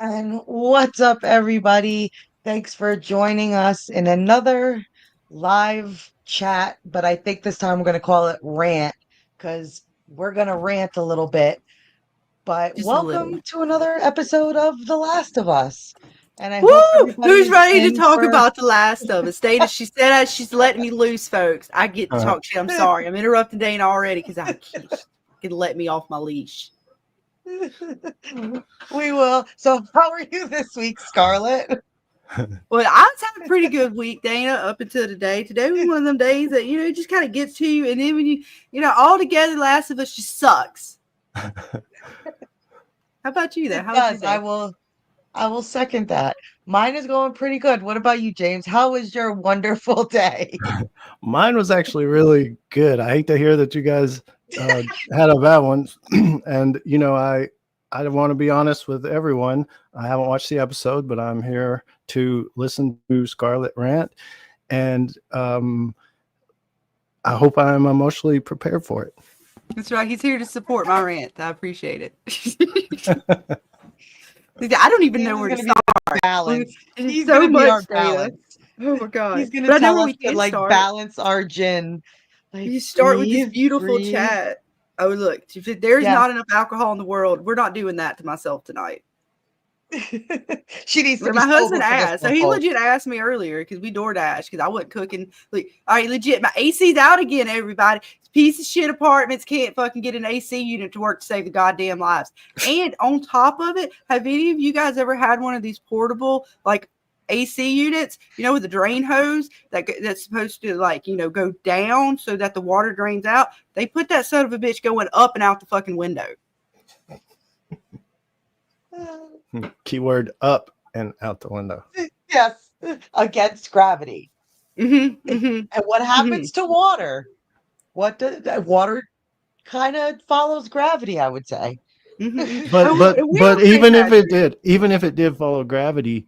And what's up, everybody? Thanks for joining us in another live chat, but I think this time we're going to call it rant because we're going to rant a little bit. But Just a little. welcome to another episode of The Last of Us. And I Woo! hope everybody Who's is ready to in talk for. about The Last of Us? Dana, she said she's letting me loose, folks. I get to Uh, talk shit. I'm sorry. I'm interrupting Dana already because I can let me off my leash. We will. So, how are you this week, Scarlett? Well, I was having a pretty good week, Dana, up until today. Today was one of them days that, it just kind of gets to you. And then when all together, The Last of Us just sucks. How about you, though? It How was your does. day? I will second that. Mine is going pretty good. What about you, James? How was your wonderful day? Mine was actually really good. I hate to hear that you guys had a bad one. And I want to be honest with everyone. I haven't watched the episode, but I'm here to listen to Scarlet rant, and I hope I'm emotionally prepared for it. That's right. He's here to support my rant. I appreciate it. I don't even James know is where to going to be the start. balance. There's He's going so to be much our data. balance. Oh my god! He's going to But I know tell where us we to can like start. balance our gin. Like You start with this breathe, beautiful breathe. chat. Oh look, if there's Yes. not enough alcohol in the world, we're not doing that to myself tonight. She needs to Where be my sober husband for this asked, so one, he folks. legit asked me earlier because we DoorDash because I wasn't cooking. Like, all right, legit, my AC's out again. Everybody, piece of shit apartments can't fucking get an AC unit to work to save the goddamn lives. And on top of it, have any of you guys ever had one of these portable like AC units? With the drain hose that's supposed to go down so that the water drains out. They put that son of a bitch going up and out the fucking window. Keyword up and out the window. Yes, against gravity. Mm-hmm, mm-hmm, And what happens to water? What does water kind of follows gravity, I would say. mm-hmm. But Oh, but we but don't say that. even if it did follow gravity,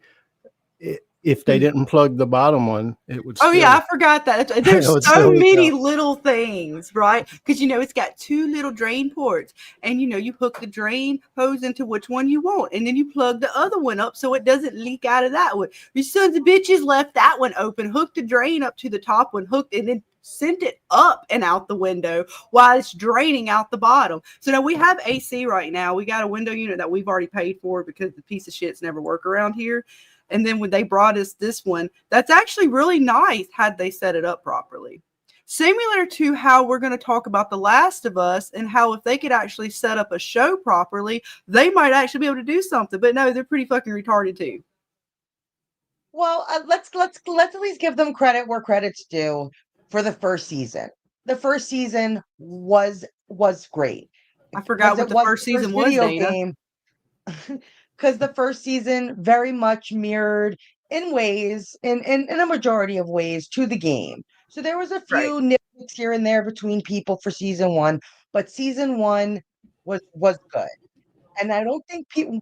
if they didn't plug the bottom one, it would Oh yeah, still I forgot that. it There's would so still leak many out. little things, right? Because it's got two little drain ports, and you hook the drain hose into which one you want, and then you plug the other one up so it doesn't leak out of that one. You sons of bitches left that one open, hooked the drain up to the top one, hooked, and then sent it up and out the window while it's draining out the bottom. So now we have AC right now. We got a window unit that we've already paid for because the piece of shits never work around here. And then when they brought us this one, that's actually really nice had they set it up properly. Similar to how we're going to talk about The Last of Us and how if they could actually set up a show properly, they might actually be able to do something. But no, they're pretty fucking retarded too. Well, let's at least give them credit where credit's due for the first season. The first season was great I because forgot what it the was first the first season was, video Dana. game. Because the first season very much mirrored in a majority of ways to the game. So there was a Right. few nitpicks here and there between people for season one, but season one was good. And I don't think people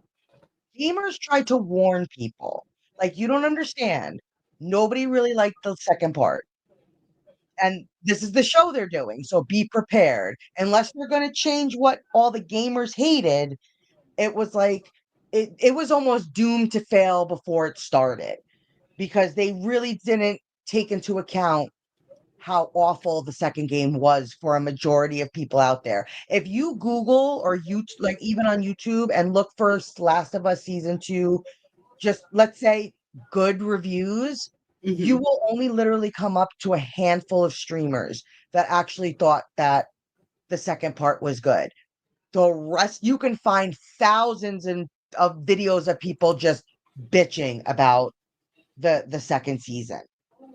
gamers tried to warn people. Like, you don't understand. Nobody really liked the second part. And this is the show they're doing. So be prepared. Unless they're going to change what all the gamers hated, it was like it was almost doomed to fail before it started because they really didn't take into account how awful the second game was for a majority of people out there. If you Google or you like even on YouTube and look for Last of Us season 2, just let's say good reviews, you Mm-hmm. will only literally come up to a handful of streamers that actually thought that the second part was good. The rest, you can find thousands of videos of people just bitching about the second season,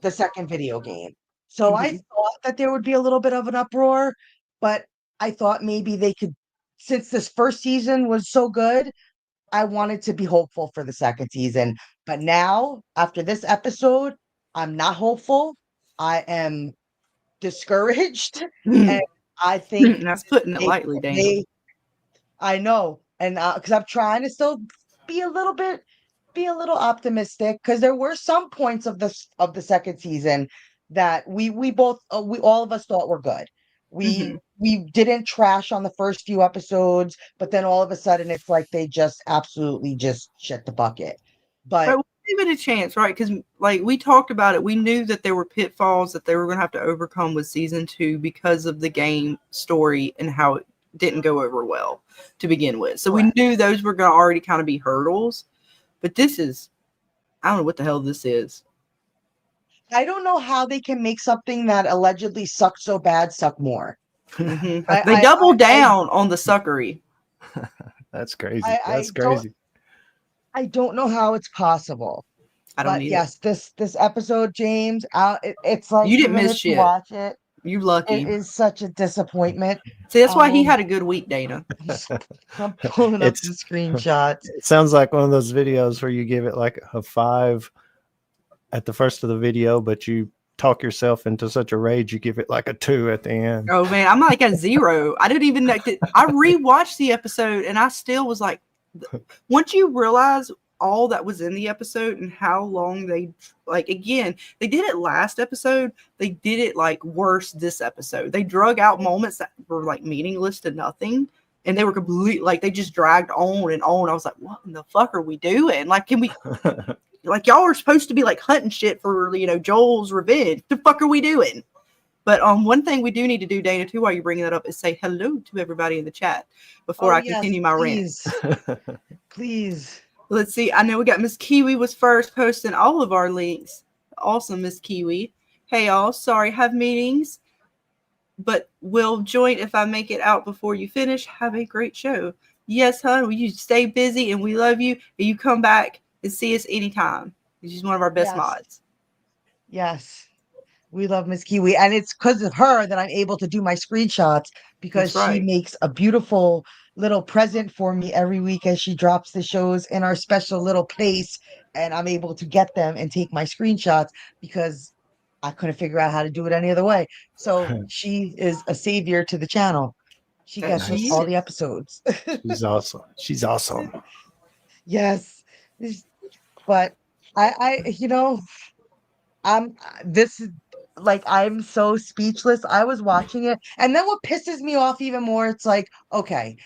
the second video game. So I Mm-hmm. thought that there would be a little bit of an uproar, but I thought maybe they could, since this first season was so good, I wanted to be hopeful for the second season. But now, after this episode, I'm not hopeful. I am discouraged, and I think That's putting it they lightly, Dana. they I know, and because I'm trying to still be be a little optimistic because there were some points of the second season that we both we all of us thought were good. We didn't trash on the first few episodes, but then all of a sudden it's like they just absolutely just shit the bucket. But right, we'll give it a chance, right? Because like we talked about it, we knew that there were pitfalls that they were going to have to overcome with season 2 because of the game story and how it didn't go over well to begin with. So we knew those were going to already kind of be hurdles. But this is, I don't know what the hell this is. I don't know how they can make something that allegedly sucked so bad suck more. They double down on the suckery. That's crazy. That's crazy. I don't know how it's possible. I don't need yes, this episode, James, it's like you didn't miss shit. Watch it. You lucky. It is such a disappointment. See, that's why he had a good week, Dana. I'm pulling up the screenshots. It sounds like one of those videos where you give it like a 5 at the first of the video, but you talk yourself into such a rage you give it like a 2 at the end. Oh man, I'm like a 0. I didn't even I rewatched the episode and I still was like, once you realize all that was in the episode and how long they like, again, they did it last episode, they did it like worse this episode. They drug out moments that were like meaningless to nothing, and they were complete, like they just dragged on and on. I was like, what in the fuck are we doing? Like, can we like, y'all are supposed to be like hunting shit for, you know, Joel's revenge. The fuck are we doing? But one thing we do need to do, Dana, too, while you're bringing that up, is say hello to everybody in the chat before I continue my rant. Please. Let's see. I know we got Miss Kiwi was first posting all of our links. Awesome, Miss Kiwi. Hey, all. Sorry, have meetings, but we'll join if I make it out before you finish. Have a great show. Yes, hon. You stay busy, and we love you. And you come back and see us anytime. She's one of our best mods. Yes. We love Miss Kiwi. And it's because of her that I'm able to do my screenshots, because she makes a beautiful little present for me every week as she drops the shows in our special little place. And I'm able to get them and take my screenshots because I couldn't figure out how to do it any other way. So she is a savior to the channel. She gets us all the episodes. She's awesome. She's awesome. Yes. But I you know, I'm so speechless. I was watching it, and then what pisses me off even more, it's like, okay,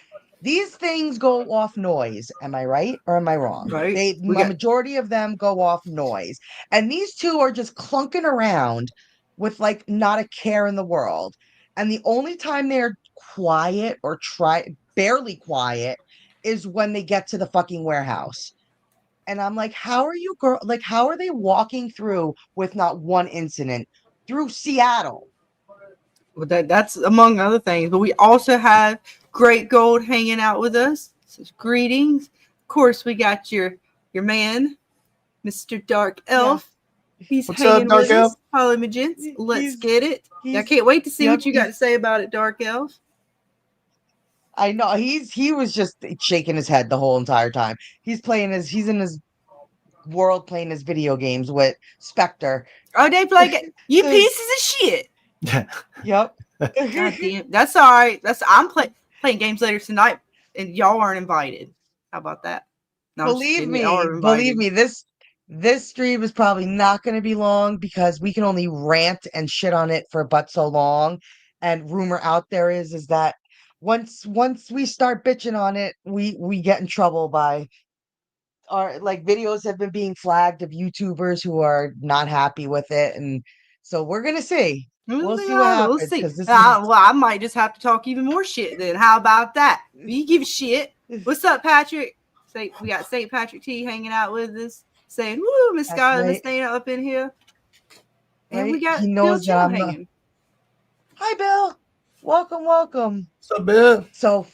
these things go off noise. Am I right or am I wrong? Right. A majority of them go off noise, and these two are just clunking around with like not a care in the world. And the only time they're quiet or barely quiet is when they get to the fucking warehouse. And I'm like, how are they walking through with not one incident through Seattle? Well, that's among other things. But we also have Great Gold hanging out with us. So greetings. Of course, we got your man, Mr. Dark Elf. Yeah. He's hanging with us. Holly Magents. Let's get it. I can't wait to see what you got to say about it, Dark Elf. I know he was just shaking his head the whole entire time. He's in his world playing his video games with Spectre. Oh, they play you pieces of shit. Yep. God damn. That's all right. I'm playing games later tonight, and y'all aren't invited. How about that? No, believe me, this stream is probably not going to be long because we can only rant and shit on it for but so long. And rumor out there is that once we start bitching on it, we get in trouble by our videos have been being flagged of YouTubers who are not happy with it, and so we're gonna see. We'll see what happens. We'll see. Well, I might just have to talk even more shit then. How about that? You give a shit. What's up, Patrick? We got St. Patrick T hanging out with us, saying, "Woo, Miss Scarlet, Miss Dana up in here," and we got Bill Chill hanging. Hi, Bill. Welcome. What's up, Bill? So,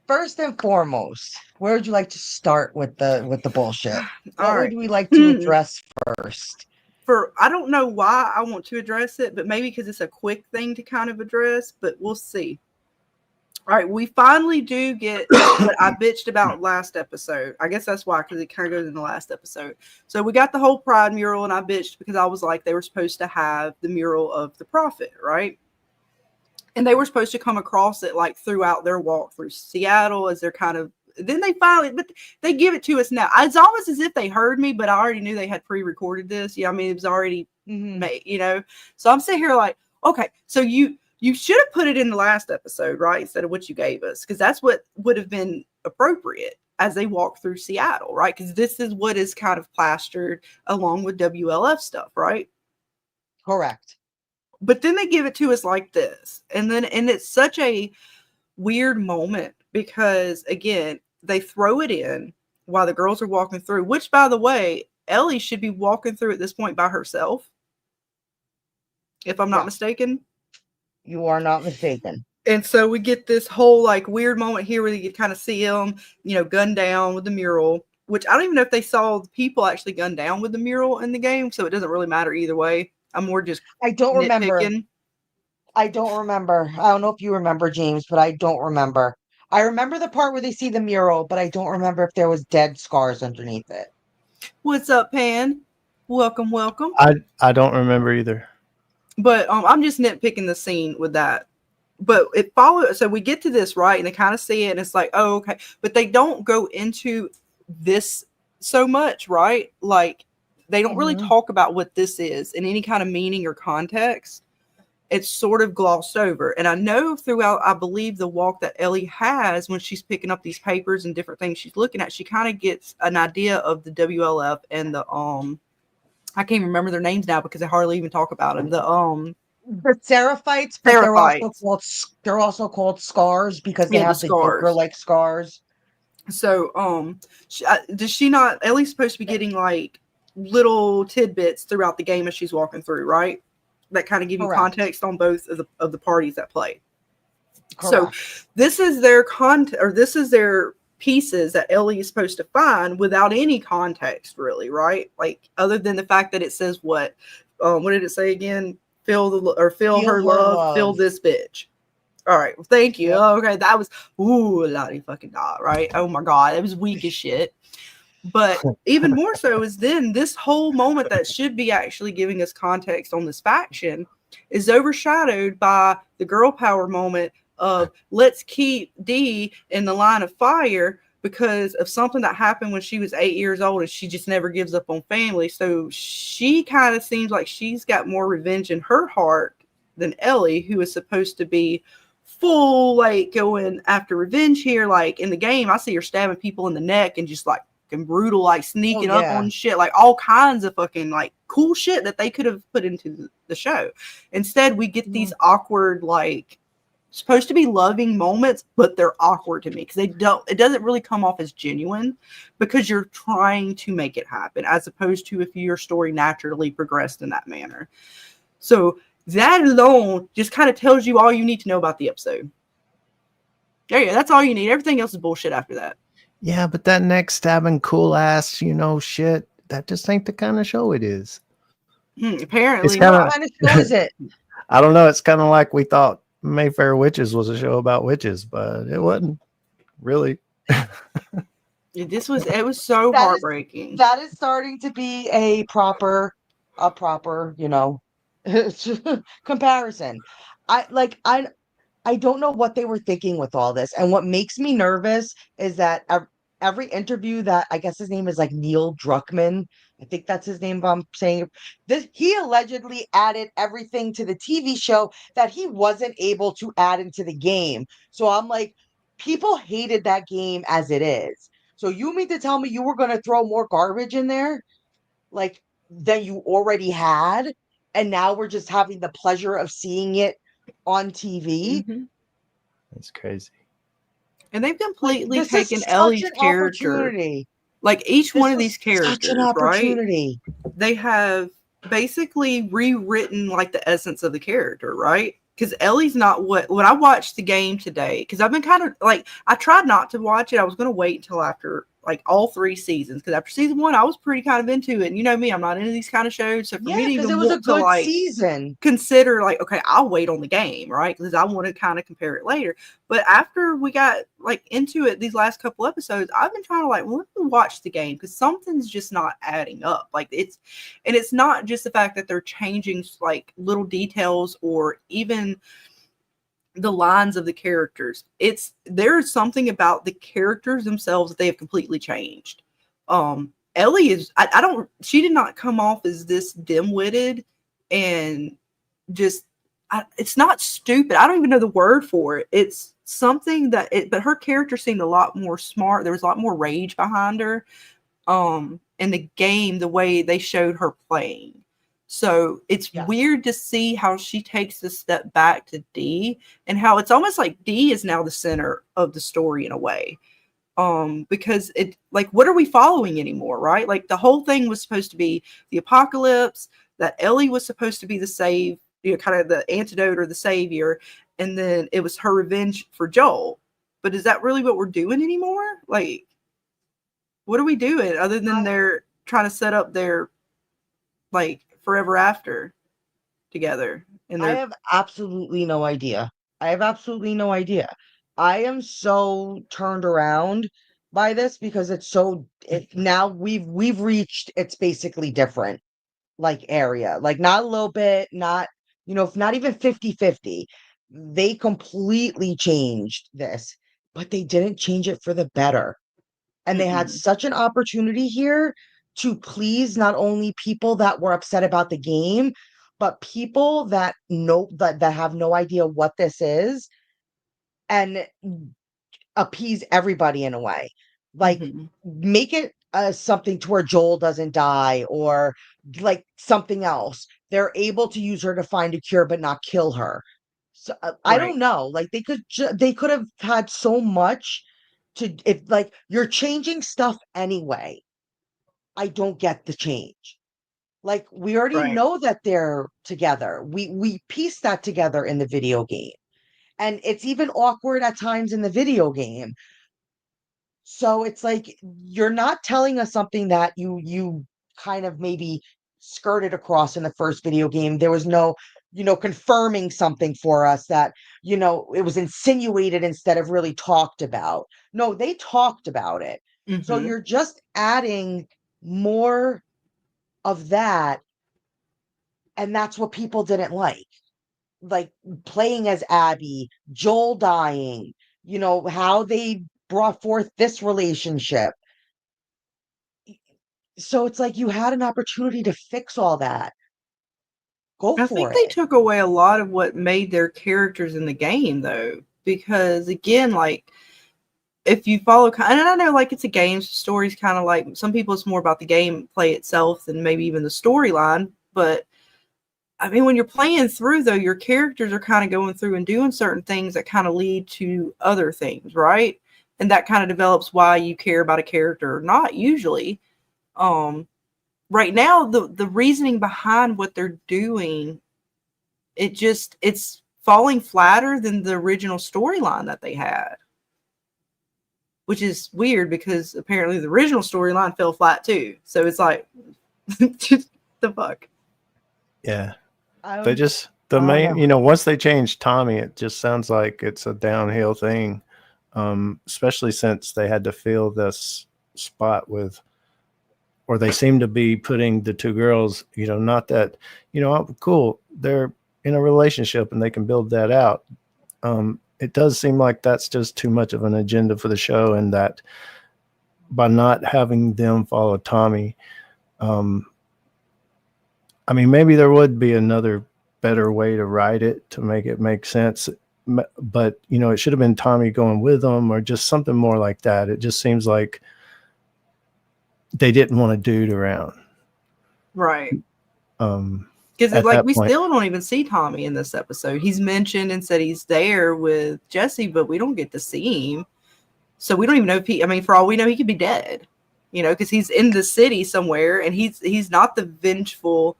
first and foremost, where would you like to start with the bullshit? What would we like to address first? I don't know why I want to address it, but maybe because it's a quick thing to kind of address, but we'll see. All right, we finally do get what I bitched about last episode. I guess that's why, because it kind of goes in the last episode. So we got the whole Pride mural, and I bitched because I was like, they were supposed to have the mural of the Prophet, right? And they were supposed to come across it like throughout their walk through Seattle as they're kind of, then they finally, but they give it to us now. It's almost as if they heard me, but I already knew they had pre-recorded this. Yeah, I mean, it was already made, you know? So I'm sitting here like, okay, so You should have put it in the last episode, right? Instead of what you gave us, because that's what would have been appropriate as they walk through Seattle, right? Because this is what is kind of plastered along with WLF stuff, right? Correct. But then they give it to us like this. And it's such a weird moment because, again, they throw it in while the girls are walking through, which, by the way, Ellie should be walking through at this point by herself, if I'm not mistaken. You are not mistaken. And so we get this whole like weird moment here where you kind of see him, gunned down with the mural, which I don't even know if they saw the people actually gunned down with the mural in the game. So it doesn't really matter either way. I'm more just I don't remember. nitpicking. I don't remember. I don't know if you remember, James, but I don't remember. I remember the part where they see the mural, but I don't remember if there was dead scars underneath it. What's up, Pan? Welcome. I don't remember either. But I'm just nitpicking the scene with that. But it follows. So we get to this, right? And they kind of see it and it's like, oh, okay. But they don't go into this so much, right? Like they don't really talk about what this is in any kind of meaning or context. It's sort of glossed over. And I know throughout, I believe, the walk that Ellie has when she's picking up these papers and different things she's looking at, she kind of gets an idea of the WLF and the I can't even remember their names now because I hardly even talk about them. The Seraphites, but they're also called scars because they have the Joker-like scars. So does she not? Ellie's supposed to be getting like little tidbits throughout the game as she's walking through, right? That kind of give you context on both of the parties that play. Correct. So this is their this is their pieces that Ellie is supposed to find without any context, really, right? Like other than the fact that it says what did it say again? Feel her love, feel this bitch. All right, well, thank you. Yep. Okay, that was lottie fucking da, right? Oh my god, it was weak as shit. But even more so is then this whole moment that should be actually giving us context on this faction is overshadowed by the girl power moment of let's keep Dee in the line of fire because of something that happened when she was 8 years old and she just never gives up on family. So she kind of seems like she's got more revenge in her heart than Ellie, who is supposed to be full, like going after revenge here. Like in the game, I see her stabbing people in the neck and just like brutal, like sneaking up on shit, like all kinds of fucking like cool shit that they could have put into the show. Instead, we get these awkward, like supposed to be loving moments, but they're awkward to me because it doesn't really come off as genuine because you're trying to make it happen as opposed to if your story naturally progressed in that manner. So that alone just kind of tells you all you need to know about the episode. There you go. That's all you need. Everything else is bullshit after that. Yeah, but that neck stabbing cool ass, shit, that just ain't the kind of show it is. Apparently, what kind of show is it? I don't know. It's kind of like we thought Mayfair Witches was a show about witches, but it wasn't really. It was so heartbreaking. That is starting to be a proper, comparison. I don't know what they were thinking with all this. And what makes me nervous is that every interview that I guess his name is like Neil Druckmann. I think that's his name if I'm saying this. He allegedly added everything to the TV show that he wasn't able to add into the game. So I'm like, people hated that game as it is. So you mean to tell me you were going to throw more garbage in there like than you already had? And now we're just having the pleasure of seeing it on TV. Mm-hmm. That's crazy. And they've completely taken Ellie's character. Like each one of these characters, right? They have basically rewritten like the essence of the character, right? Because Ellie's not when I watched the game today, because I've been kind of like, I tried not to watch it. I was going to wait until after like all 3 seasons. Because after season 1, I was pretty kind of into it. And you know me, I'm not into these kind of shows. So for me to even want to like season, consider like, okay, I'll wait on the game, right? Because I want to kind of compare it later. But after we got like into it, these last couple episodes, I've been trying to like, well, let me watch the game because something's just not adding up. Like it's not just the fact that they're changing like little details or even the lines of the characters. There's something about the characters themselves that they have completely changed. Ellie is, she did not come off as this dim-witted and just, it's not stupid. I don't even know the word for it. It's something but her character seemed a lot more smart. There was a lot more rage behind her. In the game, the way they showed her playing. So it's weird to see how she takes a step back to D, and how it's almost like D is now the center of the story in a way. Because it, like, what are we following anymore, right? Like, the whole thing was supposed to be the apocalypse, that Ellie was supposed to be the kind of the antidote or the savior, and then it was her revenge for Joel. But is that really what we're doing anymore? Like, what are we doing other than they're trying to set up their, like, forever after together? And I have absolutely no idea. I have absolutely no idea. I am so turned around by this because now we've reached, it's basically different, like, area. Like, not a little bit, not, not even 50-50. They completely changed this, but they didn't change it for the better. And they had such an opportunity here to please not only people that were upset about the game, but people that have no idea what this is, and appease everybody in a way. Like, make it something to where Joel doesn't die, or like something else. They're able to use her to find a cure, but not kill her. So I don't know. Like, they could have had so much to, if, like, you're changing stuff anyway. I don't get the change. Like, we already know that they're together. We pieced that together in the video game. And it's even awkward at times in the video game. So it's like, you're not telling us something that you kind of maybe skirted across in the first video game. There was no, confirming something for us that, it was insinuated instead of really talked about. No, they talked about it. So you're just adding more of that, and that's what people didn't like. Like, playing as Abby, Joel dying, how they brought forth this relationship. So it's like, you had an opportunity to fix all that. Go I for think they it. took away a lot of what made their characters in the game, though, because again, like, if you follow, and I know, like, it's a game, story's kind of like, some people it's more about the gameplay itself than maybe even the storyline. But I mean, when you're playing through, though, your characters are kind of going through and doing certain things that kind of lead to other things, right? And that kind of develops why you care about a character or not, usually. Right now, the reasoning behind what they're doing, it's falling flatter than the original storyline that they had. Which is weird because apparently the original storyline fell flat too. So it's like, just the fuck. Yeah. I The don't main, know. once they changed Tommy, it just sounds like it's a downhill thing. Especially since they had to fill this spot with, or they seem to be putting the two girls, not that, cool, they're in a relationship and they can build that out. It does seem like that's just too much of an agenda for the show, and that by not having them follow Tommy, I mean, maybe there would be another better way to write it to make it make sense. But, it should have been Tommy going with them, or just something more like that. It just seems like they didn't want to dude around. Right. Because At like, that we point, still don't even see Tommy in this episode. He's mentioned and said he's there with Jesse, but we don't get to see him. So we don't even know if I mean, for all we know, he could be dead. Because he's in the city somewhere, and he's not the vengeful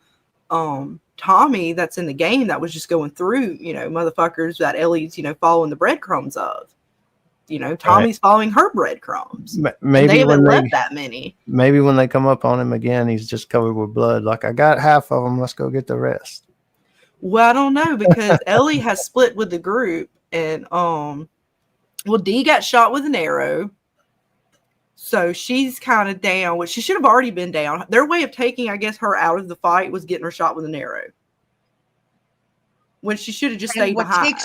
Tommy that's in the game that was just going through, motherfuckers that Ellie's, following the breadcrumbs of. Tommy's following her breadcrumbs. maybe they haven't when left that many. Maybe when they come up on him again, he's just covered with blood. Like, I got half of them. Let's go get the rest. Well, I don't know, because Ellie has split with the group, and Dee got shot with an arrow. So she's kind of down, which she should have already been down. Their way of taking, I guess, her out of the fight was getting her shot with an arrow, when she should have just And stayed behind.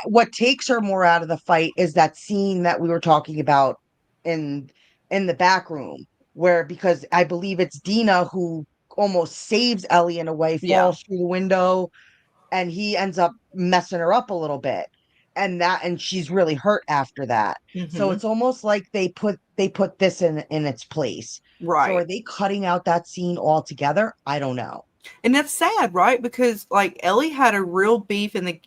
what takes her more out of the fight is that scene that we were talking about in the back room, where, because I believe it's Dina who almost saves Ellie in a way, Yeah. falls through the window. and he ends up messing her up a little bit, and she's really hurt after that. So Mhm. it's almost like they put this in its place. So are Right. they cutting out that scene altogether? I don't know. And that's sad, right? Because like Ellie had a real beef in the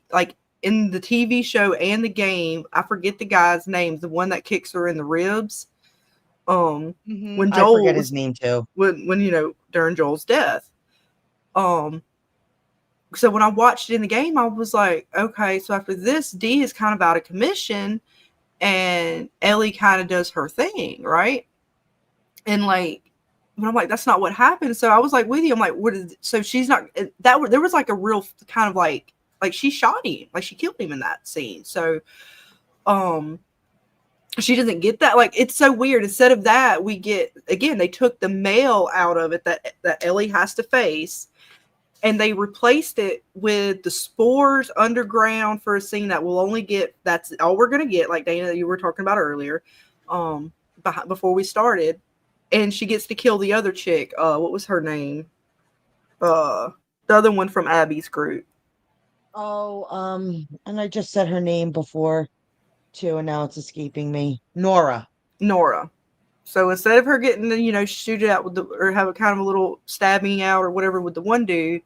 TV show and the game. I forget the guy's name, the one that kicks her in the ribs. When I forget Joel his name too. when during Joel's death. So when I watched it in the game, I was like, okay, so after this, Dee is kind of out of commission and Ellie kind of does her thing, right? And like, but I'm like, that's not what happened. So I was like with you. I'm like, so she's not there was like a real kind of like she shot him, like she killed him in that scene. So she doesn't get that. Like, it's so weird. Instead of that, we get, again, they took the male out of it that Ellie has to face, and they replaced it with the spores underground for a scene that we'll only get, that's all we're going to get, like Dana, you were talking about earlier, before we started. And she gets to kill the other chick. What was her name? The other one from Abby's group. Oh, and I just said her name before too, and now it's escaping me. Nora. So instead of her getting to, shoot it out with or have a kind of a little stabbing out or whatever with the one dude,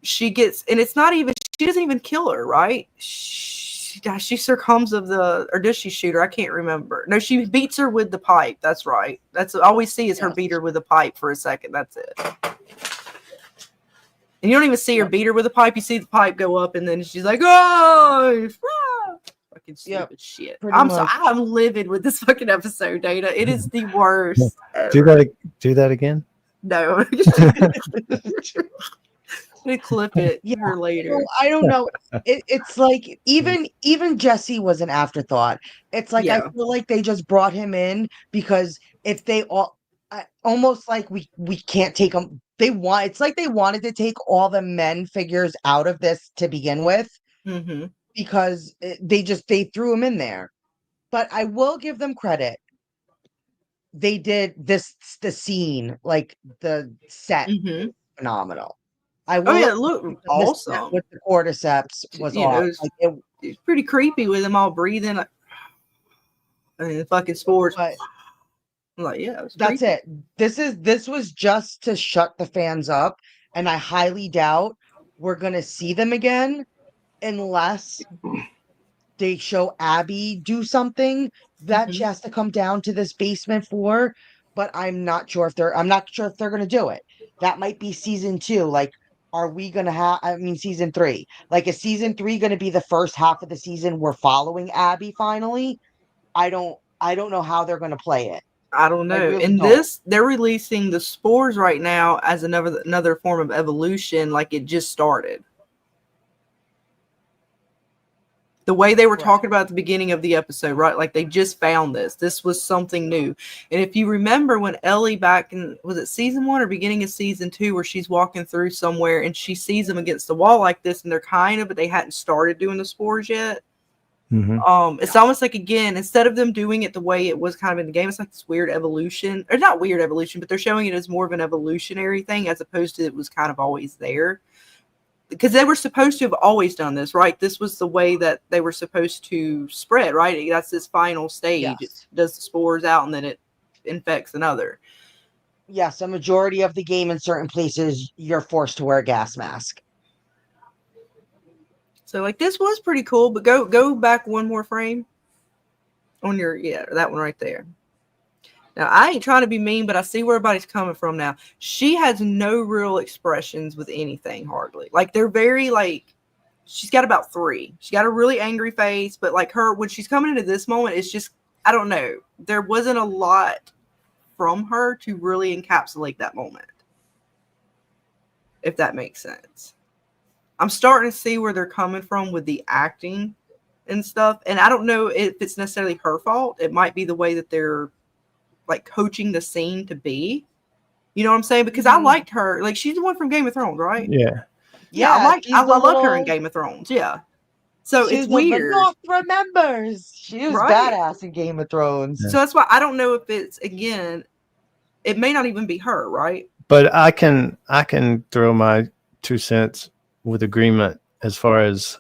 she gets, and it's not even, she doesn't even kill her, right? She succumbs or does she shoot her? I can't remember. No, she beats her with the pipe. That's right. That's all we see is her beat her with a pipe for a second. That's it. And you don't even see her beat her with a pipe. You see the pipe go up, and then she's like, "Oh, fucking stupid shit." I'm livid with this fucking episode, Dana. It is the worst. Do that again. No. We clip it here later. I don't know. It's like even Jesse was an afterthought. It's like I feel like they just brought him in because if they almost like we can't take them. It's like they wanted to take all the men figures out of this to begin with, because they threw him in there. But I will give them credit. They did the scene, like the set, phenomenal. I will. It looked awesome with the cordyceps. It was pretty creepy with them all breathing. The fucking spores. But like, yeah, that's it. This was just to shut the fans up, and I highly doubt we're gonna see them again unless they show Abby do something that she has to come down to this basement for. But I'm not sure if they're gonna do it. That might be season 2. Like, are we gonna have? I mean, season 3. Like, is season 3 gonna be the first half of the season we're following Abby finally? I don't know how they're gonna play it. I don't know. Really they're releasing the spores right now as another form of evolution, like it just started. The way they were talking about at the beginning of the episode, right? Like they just found this. This was something new. And if you remember when Ellie back in, was it season 1 or beginning of season 2, where she's walking through somewhere and she sees them against the wall like this, and but they hadn't started doing the spores yet. It's almost like, again, instead of them doing it the way it was kind of in the game, it's like this weird evolution, or not weird evolution, but they're showing it as more of an evolutionary thing as opposed to it was kind of always there. Because they were supposed to have always done this, right? This was the way that they were supposed to spread, right? That's this final stage. Yes. It does the spores out and then it infects another. Yes, a majority of the game in certain places, you're forced to wear a gas mask. So, like, this was pretty cool, but go back one more frame on that one right there. Now, I ain't trying to be mean, but I see where everybody's coming from now. She has no real expressions with anything, hardly. Like, they're very, like, she's got about 3. She got a really angry face, but, like, when she's coming into this moment, it's just, I don't know. There wasn't a lot from her to really encapsulate that moment, if that makes sense. I'm starting to see where they're coming from with the acting and stuff. And I don't know if it's necessarily her fault. It might be the way that they're like coaching the scene to be. You know what I'm saying? Because I liked her. Like, she's the one from Game of Thrones, right? Yeah. I loved her in Game of Thrones. Yeah. So it's weird. North remembers. She was badass in Game of Thrones. Yeah. So that's why I don't know if it's, again, it may not even be her, right? But I can throw my 2 cents with agreement as far as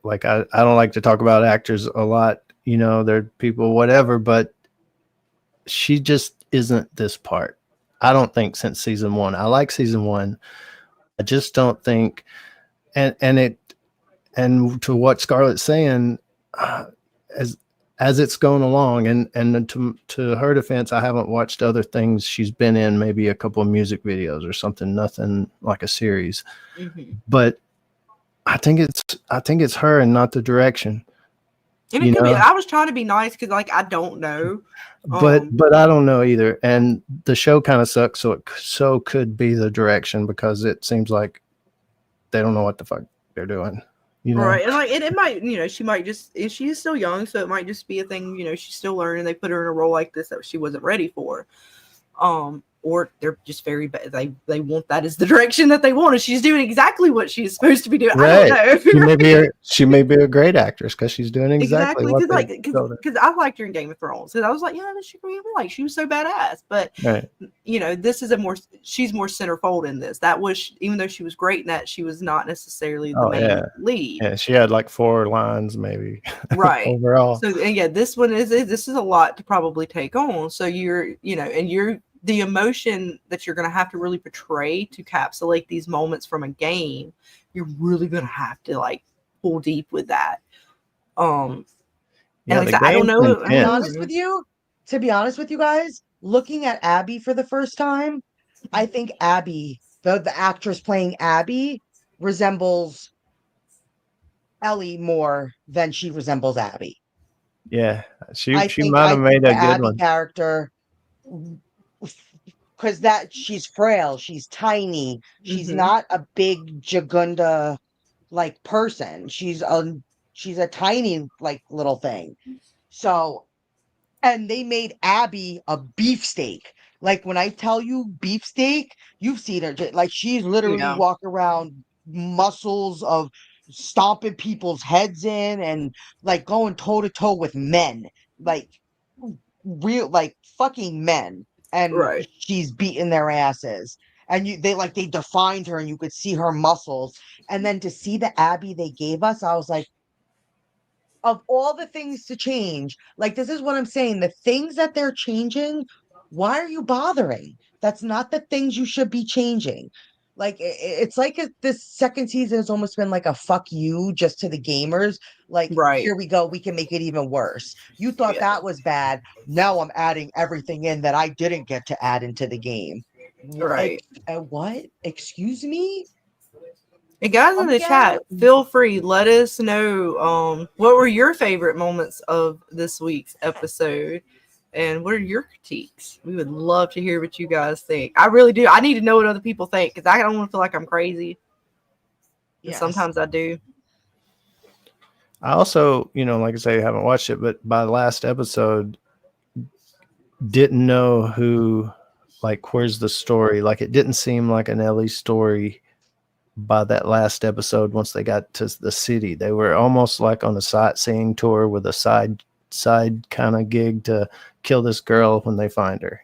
like I don't like to talk about actors a lot, you know, they're people, whatever, but she just isn't this part. I don't think since season one. I like season one. I just don't think, and to what Scarlett's saying, as it's going along, and to her defense, I haven't watched other things she's been in, maybe a couple of music videos or something, nothing like a series. But I think it's her and not the direction. And it could be. I was trying to be nice because, like, I don't know. But I don't know either. And the show kind of sucks, so it could be the direction, because it seems like they don't know what the fuck they're doing. You know? Right. And like it might, you know, she might just, she is still young, so it might just be a thing, you know, she's still learning. They put her in a role like this that she wasn't ready for. Or they're just very bad. They want that as the direction that they want, and she's doing exactly what she's supposed to be doing. Right. I don't know. she may be a great actress because she's doing exactly what they told her. Because I liked her in Game of Thrones, and I was like, yeah, she really like, she was so badass. But right. You know, this is she's more centerfold in this. That was, even though she was great in that, she was not necessarily the main lead. Yeah, she had like 4 lines maybe. Right. Overall. So and yeah, this is a lot to probably take on. So you're the emotion that you're going to have to really portray to encapsulate these moments from a game, you're really going to have to like pull deep with that. Yeah, and like I don't know. To be honest with you guys, looking at Abby for the first time, I think Abby, the actress playing Abby, resembles Ellie more than she resembles Abby. Yeah, she might have made a good Abby one. Character, because she's frail, she's tiny, she's not a big Jagunda like person. She's a tiny like little thing. So, and they made Abby a beefsteak. Like when I tell you beefsteak, you've seen her. Like she's literally walking around muscles of stomping people's heads in and like going toe to toe with men, like real, like fucking men. And she's beating their asses. And they defined her, and you could see her muscles. And then to see the Abby they gave us, I was like, of all the things to change, like this is what I'm saying. The things that they're changing, why are you bothering? That's not the things you should be changing. Like it's like this second season has almost been like a fuck you just to the gamers. Like here we go, we can make it even worse. You thought that was bad. Now I'm adding everything in that I didn't get to add into the game. Right. What? Excuse me? Hey guys in the chat, feel free, let us know what were your favorite moments of this week's episode, and what are your critiques? We would love to hear what you guys think. I really do. I need to know what other people think, because I don't want to feel like I'm crazy. Yes. Sometimes I do. I also, like I say, I haven't watched it, but by the last episode, didn't know who, like, where's the story? Like, it didn't seem like an Ellie story. By that last episode, once they got to the city, they were almost like on a sightseeing tour with a side kind of gig to kill this girl when they find her,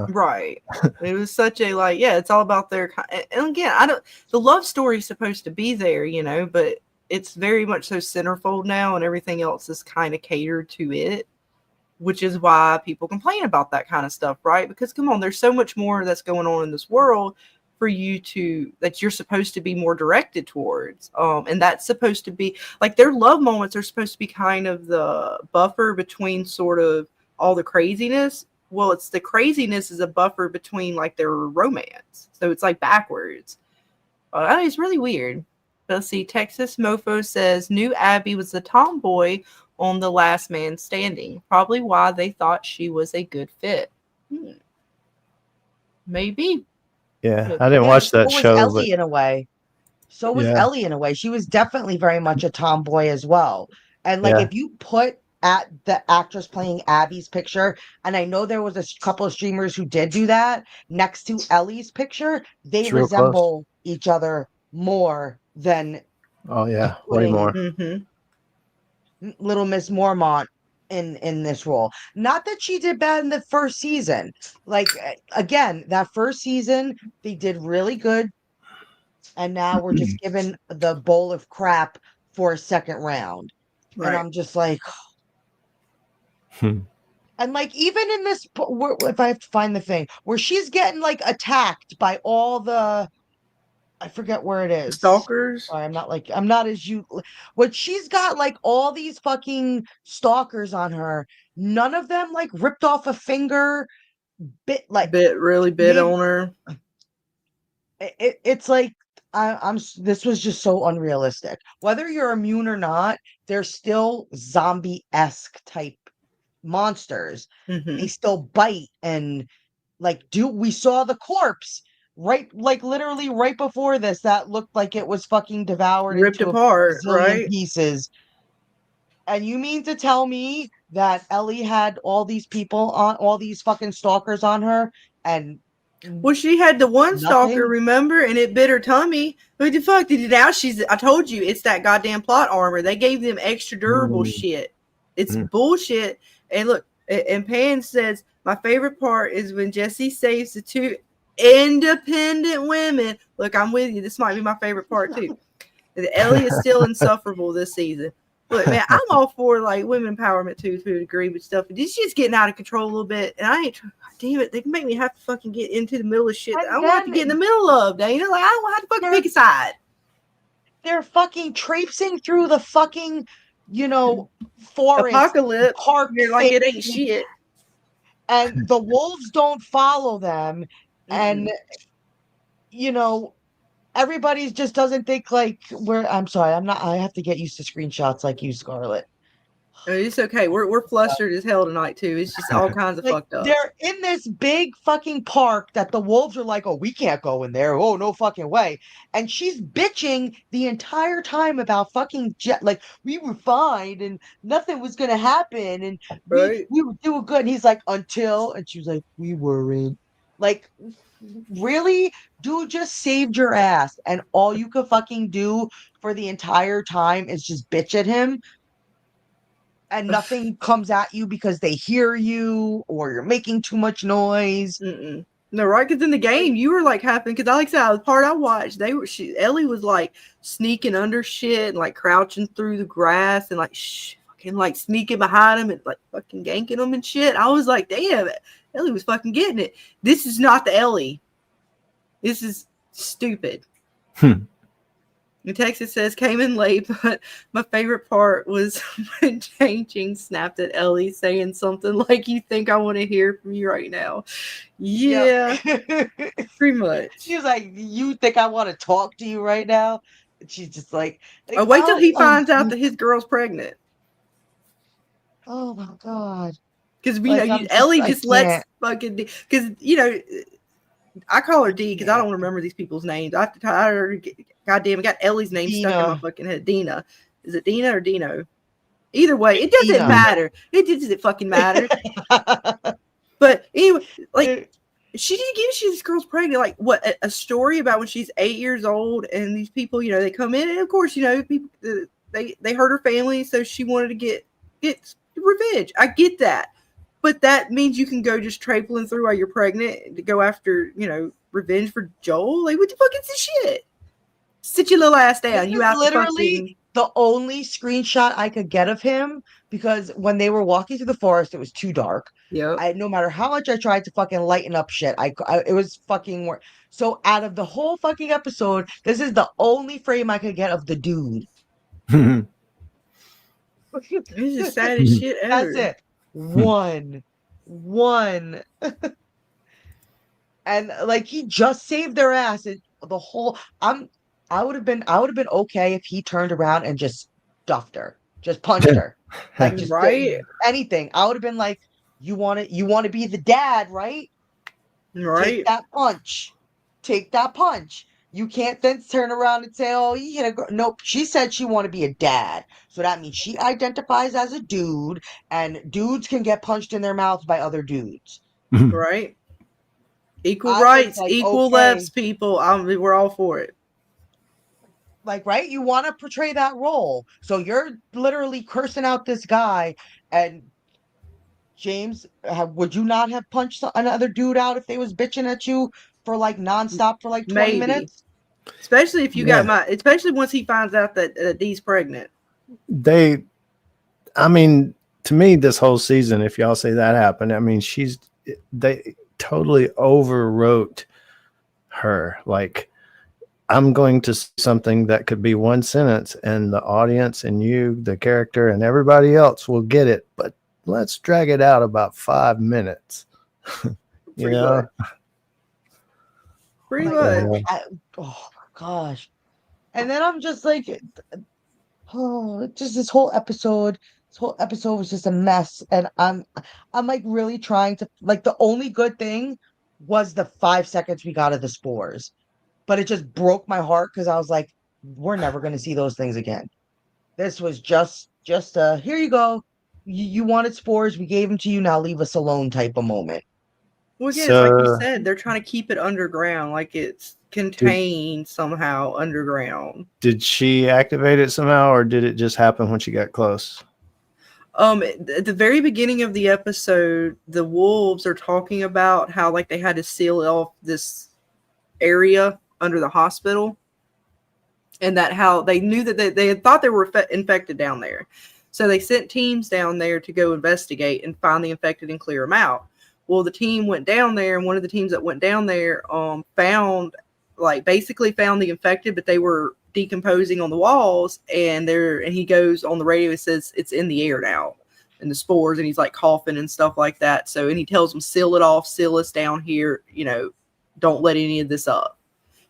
Right. It was such a it's all about their, and again, the love story is supposed to be there, but it's very much so centerfold now, and everything else is kind of catered to it, which is why people complain about that kind of stuff, right? Because come on, there's so much more that's going on in this world for you that you're supposed to be more directed towards. And that's supposed to be like their love moments are supposed to be kind of the buffer between sort of all the craziness. Well, it's the craziness is a buffer between like their romance. So it's like backwards. It's really weird. Let's see. Texas Mofo says new Abby was the tomboy on The Last Man Standing. Probably why they thought she was a good fit. Maybe. Yeah, I didn't watch that show. Ellie in a way. So was Ellie in a way. She was definitely very much a tomboy as well. And like if you put at the actress playing Abby's picture, and I know there was a couple of streamers who did do that, next to Ellie's picture, they resemble each other more than way more. Little Miss Mormont in this role. Not that she did bad in the first season. Like again, that first season they did really good and now we're just given the bowl of crap for a second round. Right. And I'm just like, Hmm. and like even in this, if I have to find the thing where she's getting like attacked by all the, I forget where it is. Stalkers. Sorry, I'm not as you. What she's got like all these fucking stalkers on her. None of them like ripped off a finger, bit bit on her. It's like I'm. This was just so unrealistic. Whether you're immune or not, they're still zombie-esque type monsters. Mm-hmm. They still bite and like we saw the corpse right, like literally right before this that looked like it was fucking devoured Ripped into apart, a zillion right? pieces. And you mean to tell me that Ellie had all these people on, all these fucking stalkers on her, and well, she had the one stalker, nothing? remember, and it bit her tummy. What the fuck did it? Now I told you, it's that goddamn plot armor. They gave them extra durable shit. It's bullshit. And look, and Pan says, my favorite part is when Jesse saves the two independent women. Look, I'm with you. This might be my favorite part too. Ellie is still insufferable this season. Look, man, I'm all for like women empowerment too, to a degree, but stuff. This shit's getting out of control a little bit, and I ain't. Damn it, they can make me have to fucking get into the middle of shit that I don't have to get in the middle of. Now, you know, like I don't have to fucking pick a side. They're fucking traipsing through the fucking, forest, Apocalypse. park, You're like it ain't shit, and the wolves don't follow them, and everybody's just doesn't think like I'm sorry, I have to get used to screenshots like you, Scarlet. I mean, it's okay. We're flustered as hell tonight too. It's just all kinds of fucked up. They're in this big fucking park that the wolves are like, oh, we can't go in there. Oh, no fucking way. And she's bitching the entire time about fucking like we were fine and nothing was gonna happen and we were doing good. And he's like, until, and she was like, we weren't. Like, really? Dude just saved your ass, and all you could fucking do for the entire time is just bitch at him, and nothing comes at you because they hear you or you're making too much noise. No, right? Because in the game, you were like happening. Because like I said, the part I watched, Ellie was like sneaking under shit and like crouching through the grass and like fucking like sneaking behind him and like fucking ganking them and shit. I was like, damn, Ellie was fucking getting it. This is not the Ellie. This is stupid. And Texas says, came in late, but my favorite part was when Chang snapped at Ellie saying something like, you think I want to hear from you right now? Yeah, pretty much. She was like, you think I want to talk to you right now? And she's just like wait till he finds out that his girl's pregnant. Oh my God. Because, Ellie just lets fucking, because, I call her D because I don't remember these people's names. I goddamn, I got Ellie's name stuck in my fucking head. Dina. Is it Dina or Dino? Either way, it doesn't matter. It doesn't fucking matter. But anyway, like, she didn't give this girl's pregnant. Like, what, a story about when she's 8 years old and these people, they come in and of course, people, they hurt her family, so she wanted to get revenge. I get that. But that means you can go just traipsing through while you're pregnant to go after, revenge for Joel. Like, what the fuck is this shit? Sit your little ass down. You have literally the only screenshot I could get of him, because when they were walking through the forest, it was too dark. Yeah. No matter how much I tried to fucking lighten up shit, it was fucking work. So out of the whole fucking episode, this is the only frame I could get of the dude. This is the saddest shit ever. That's it. One. And like, he just saved their ass. The whole I would have been okay if he turned around and just stuffed her, just punched her, like just anything. I would have been like, you want to be the dad, right? Right. Take that punch. You can't then turn around and say, oh, you hit a girl. Nope. She said she wanted to be a dad. So that means she identifies as a dude, and dudes can get punched in their mouths by other dudes. Right. Equal rights, equal lefts, people. We're all for it. Like, right? You want to portray that role. So you're literally cursing out this guy. And James, would you not have punched another dude out if they was bitching at you for like nonstop for like 20 minutes? Especially if you got especially once he finds out that Dee's pregnant. I mean, to me, this whole season, if y'all say that happened, I mean, they totally overwrote her. Like, I'm going to say something that could be one sentence, and the audience and you, the character, and everybody else will get it. But let's drag it out about 5 minutes. you know? Pretty much. Oh my gosh. And then I'm just like, oh, just this whole episode. This whole episode was just a mess. And I'm like really trying to, like, the only good thing was the 5 seconds we got of the spores. But it just broke my heart because I was like, we're never gonna see those things again. This was just here you go. You wanted spores, we gave them to you, now leave us alone type of moment. Well, again, it's like you said, they're trying to keep it underground, like it's contained somehow underground. Did she activate it somehow, or did it just happen when she got close? At the very beginning of the episode, the wolves are talking about how like they had to seal off this area under the hospital, and that how they knew that they had thought they were infected down there. So they sent teams down there to go investigate and find the infected and clear them out. Well, the team went down there, and one of the teams that went down there found the infected, but they were decomposing on the walls, and he goes on the radio and says it's in the air now, and the spores, and he's like coughing and stuff like that. So, and he tells them, seal it off, seal us down here, don't let any of this up.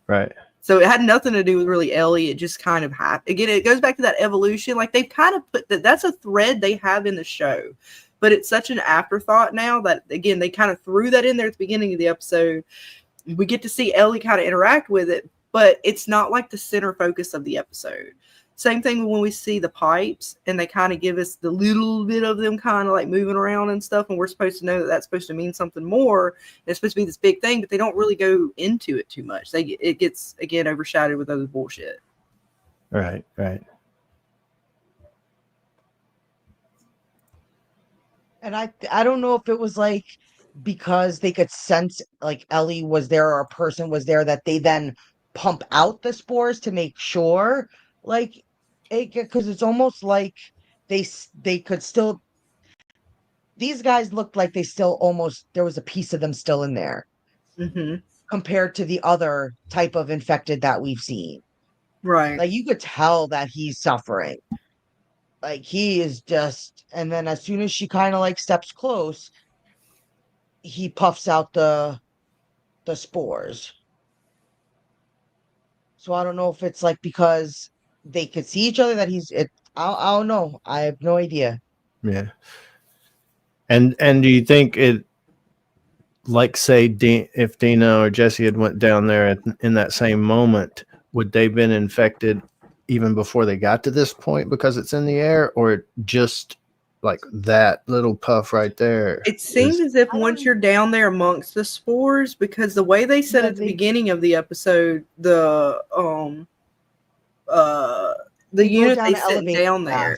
Right. So it had nothing to do with really Ellie. It just kind of happened. Again, it goes back to that evolution. Like they've kind of put that's a thread they have in the show. But it's such an afterthought now that, again, they kind of threw that in there at the beginning of the episode. We get to see Ellie kind of interact with it, but it's not like the center focus of the episode. Same thing when we see the pipes, and they kind of give us the little bit of them kind of like moving around and stuff, and we're supposed to know that that's supposed to mean something more. It's supposed to be this big thing, but they don't really go into it too much. It gets, again, overshadowed with other bullshit. Right. And I don't know if it was like because they could sense like Ellie was there or a person was there that they then pump out the spores to make sure, like, because it's almost like they could still. These guys looked like they still almost there was a piece of them still in there, compared to the other type of infected that we've seen. Right. Like you could tell that he's suffering. Like he is just, and then as soon as she kind of like steps close, he puffs out the spores. So I don't know if it's like because they could see each other that I don't know. I have no idea. Yeah. And do you think it, like say if Dina or Jesse had went down there in that same moment, would they been infected even before they got to this point because it's in the air, or just like that little puff right there? It seems as if once you're down there amongst the spores, because the way they said at the beginning of the episode, the unit they sent down there,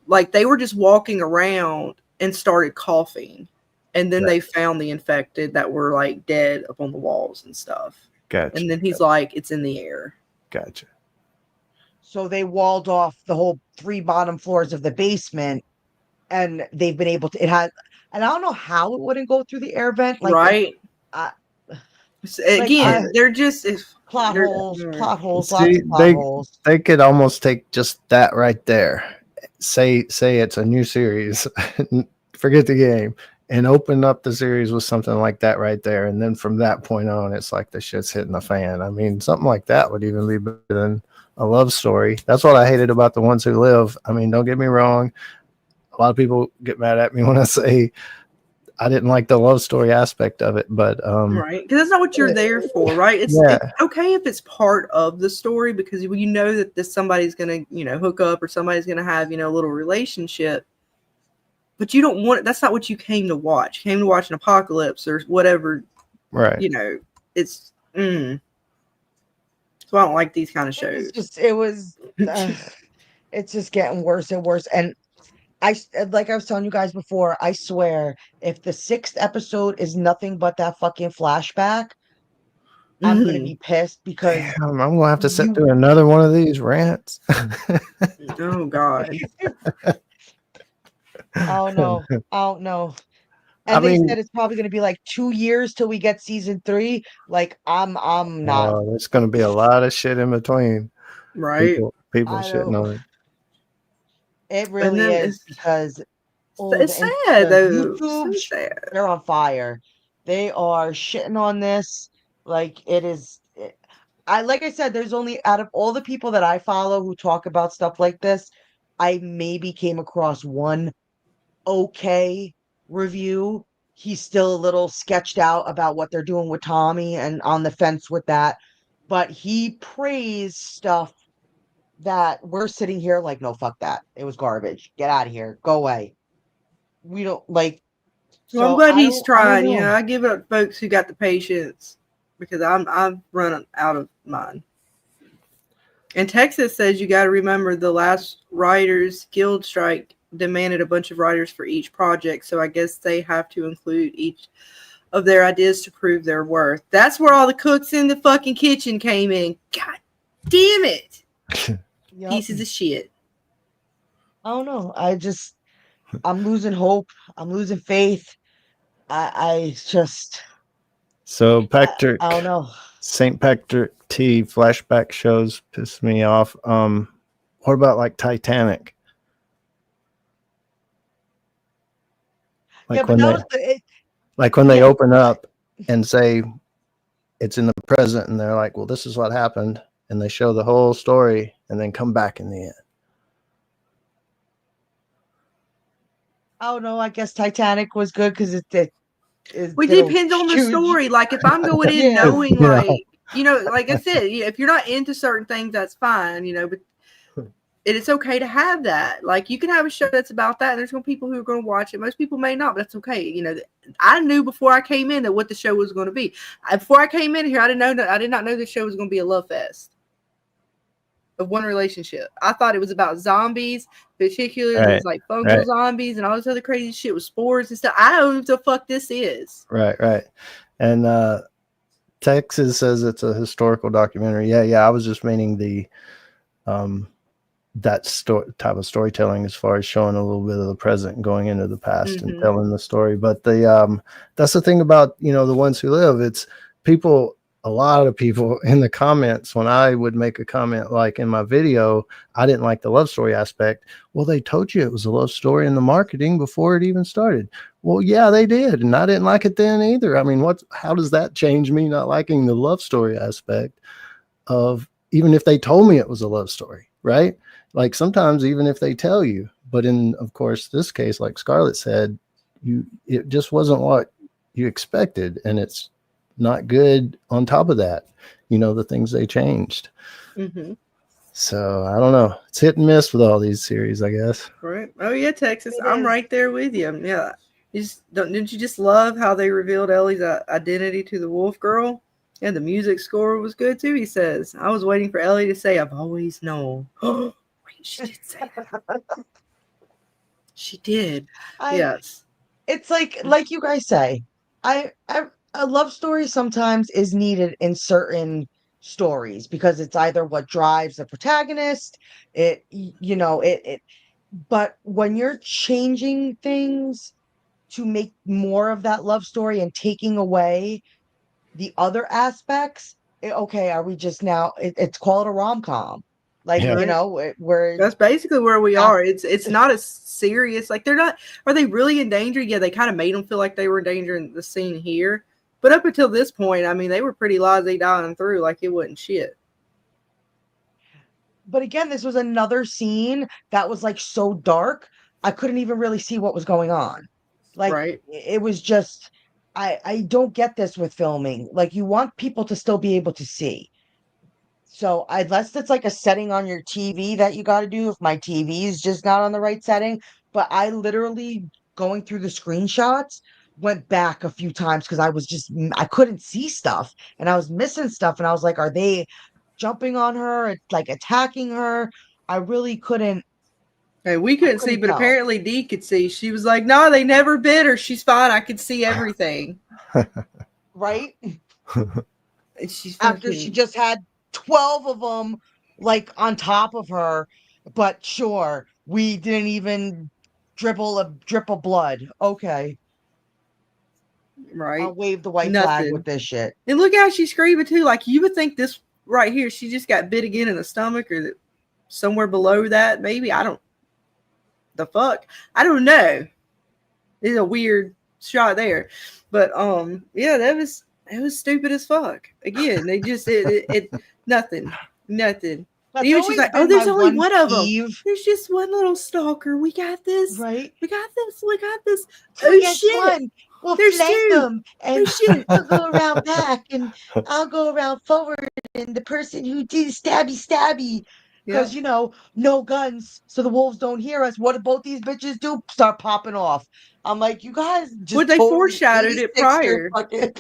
like they were just walking around and started coughing, and then they found the infected that were like dead up on the walls and stuff. Gotcha. And then he's like, it's in the air. Gotcha. So they walled off the whole 3 bottom floors of the basement, and they've been able to. It had, and I don't know how it wouldn't go through the air vent, like right. Again, they're just plot holes, lots of plot holes. They could almost take just that right there. Say it's a new series, forget the game, and open up the series with something like that right there, and then from that point on, it's like the shit's hitting the fan. I mean, something like that would even be better than a love story. That's what I hated about The Ones Who Live. I mean, don't get me wrong. A lot of people get mad at me when I say I didn't like the love story aspect of it, but right, because that's not what you're there for, right? It's okay if it's part of the story because you know that somebody's gonna hook up or somebody's gonna have a little relationship, but you don't want. That's not what you came to watch. You came to watch an apocalypse or whatever, right? It's. So I don't like these kind of shows. It's just getting worse and worse. And like I was telling you guys before, I swear, if the 6th episode is nothing but that fucking flashback, I'm gonna be pissed because Damn, I'm gonna have to sit you through another one of these rants. Oh God. oh no, oh no. I And they mean, said it's probably gonna be like 2 years till we get season 3. Like I'm not. there's gonna be a lot of shit in between. Right. People I shitting don't. on it. It And really then is because it's and sad the though. YouTube, So sad. they're on fire. They are shitting on this. Like it is. Like I said, there's only out of all the people that I follow who talk about stuff like this, I maybe came across one okay review. He's still a little sketched out about what they're doing with Tommy and on the fence with that. But he praised stuff that we're sitting here like, no, fuck that. It was garbage. Get out of here. Go away. We don't like. Well, I'm So glad he's I don't trying. You know. know, I give it up to folks who got the patience because I've run out of mine. And Texas says you got to remember the last Writers Guild strike demanded a bunch of writers for each project, so I guess they have to include each of their ideas to prove their worth. That's where all the cooks in the fucking kitchen came in. God damn it. Yep. Pieces of shit. I don't know. I'm losing hope. I'm losing faith. I just, So Patrick, I don't know. St. Patrick T flashback shows piss me off. What about like Titanic? Like Yeah, but that was when they yeah, open up and say it's in the present, and they're like, "Well, this is what happened," and they show the whole story, and then come back in the end. I don't know. I guess Titanic was good because it It did a depends on the huge. story. Like if I'm going in Yeah. knowing, Yeah. like, you know, like I said, if you're not into certain things, that's fine, you know, but it's okay to have that. Like you can have a show that's about that, and there's going to be people who are going to watch it. Most people may not, but that's okay. You know, I knew before I came in that what the show was going to be. Before I came in here, I did not know the show was going to be a love fest of one relationship. I thought it was about zombies, particularly these like fungal zombies and all this other crazy shit with spores and stuff. I don't know what the fuck this is. Right. And Texas says it's a historical documentary. Yeah. I was just meaning the that type of storytelling as far as showing a little bit of the present and going into the past and telling the story. But the that's the thing about, you know, The Ones Who Live. It's people, a lot of people in the comments, when I would make a comment like in my video, I didn't like the love story aspect. Well, they told you it was a love story in the marketing before it even started. Well, yeah, they did. And I didn't like it then either. I mean, how does that change me not liking the love story aspect of, even if they told me it was a love story, right? Like sometimes even if they tell you, but in, of course, this case, like Scarlett said, it just wasn't what you expected. And it's not good on top of that, you know, the things they changed. So I don't know. It's hit and miss with all these series, I guess. Right. Oh yeah, Texas. I'm right there with you. Yeah. Didn't you just love how they revealed Ellie's identity to the wolf girl? And the music score was good too. He says, I was waiting for Ellie to say, I've always known. Wait, she did say that. She did. Yes. It's like you guys say, a love story sometimes is needed in certain stories because it's either what drives the protagonist, but when you're changing things to make more of that love story and taking away the other aspects, okay, are we just now it's called a rom-com. Like, Yeah. you know, where that's basically where we are. It's not as serious. Like they're not. Are they really in danger? Yeah, they kind of made them feel like they were in danger in the scene here. But up until this point, I mean, they were pretty laissez-dying through, like it wasn't shit. But again, this was another scene that was like so dark, I couldn't even really see what was going on. Like right. It was just, I don't get this with filming. Like you want people to still be able to see. So unless it's like a setting on your TV that you got to do, if my TV is just not on the right setting, but I literally going through the screenshots went back a few times because I couldn't see stuff and I was missing stuff and I was like, are they jumping on her, like attacking her? I really couldn't. Hey, we couldn't see, but tell. apparently Dee could see. She was like, "No, they never bit her. She's fine. I could see everything." Right? She's after she fucking just had 12 of them like on top of her. But sure, we didn't even dribble a drip of blood. Okay, right. I'll wave the white flag with Nothing. this shit. And look how she's screaming too. Like you would think this right here, she just got bit again in the stomach or somewhere below that. Maybe I don't. The fuck, I don't know. It's a weird shot there, but yeah, it was stupid as fuck. Again, they just it nothing. That's Even she's always like, oh, been my there's only one one of them. peeve, There's just one little stalker. We got this. right? We got this. We got this. Till Oh we get shit. one, we'll There's flank two. them, Oh and shit. he'll go around back, and I'll go around forward, and the person who did stabby, Yeah. because no guns, so the wolves don't hear us. What do both these bitches do? Start popping off. I'm like, you guys Well, just they totally foreshadowed it 86 your prior. fucking.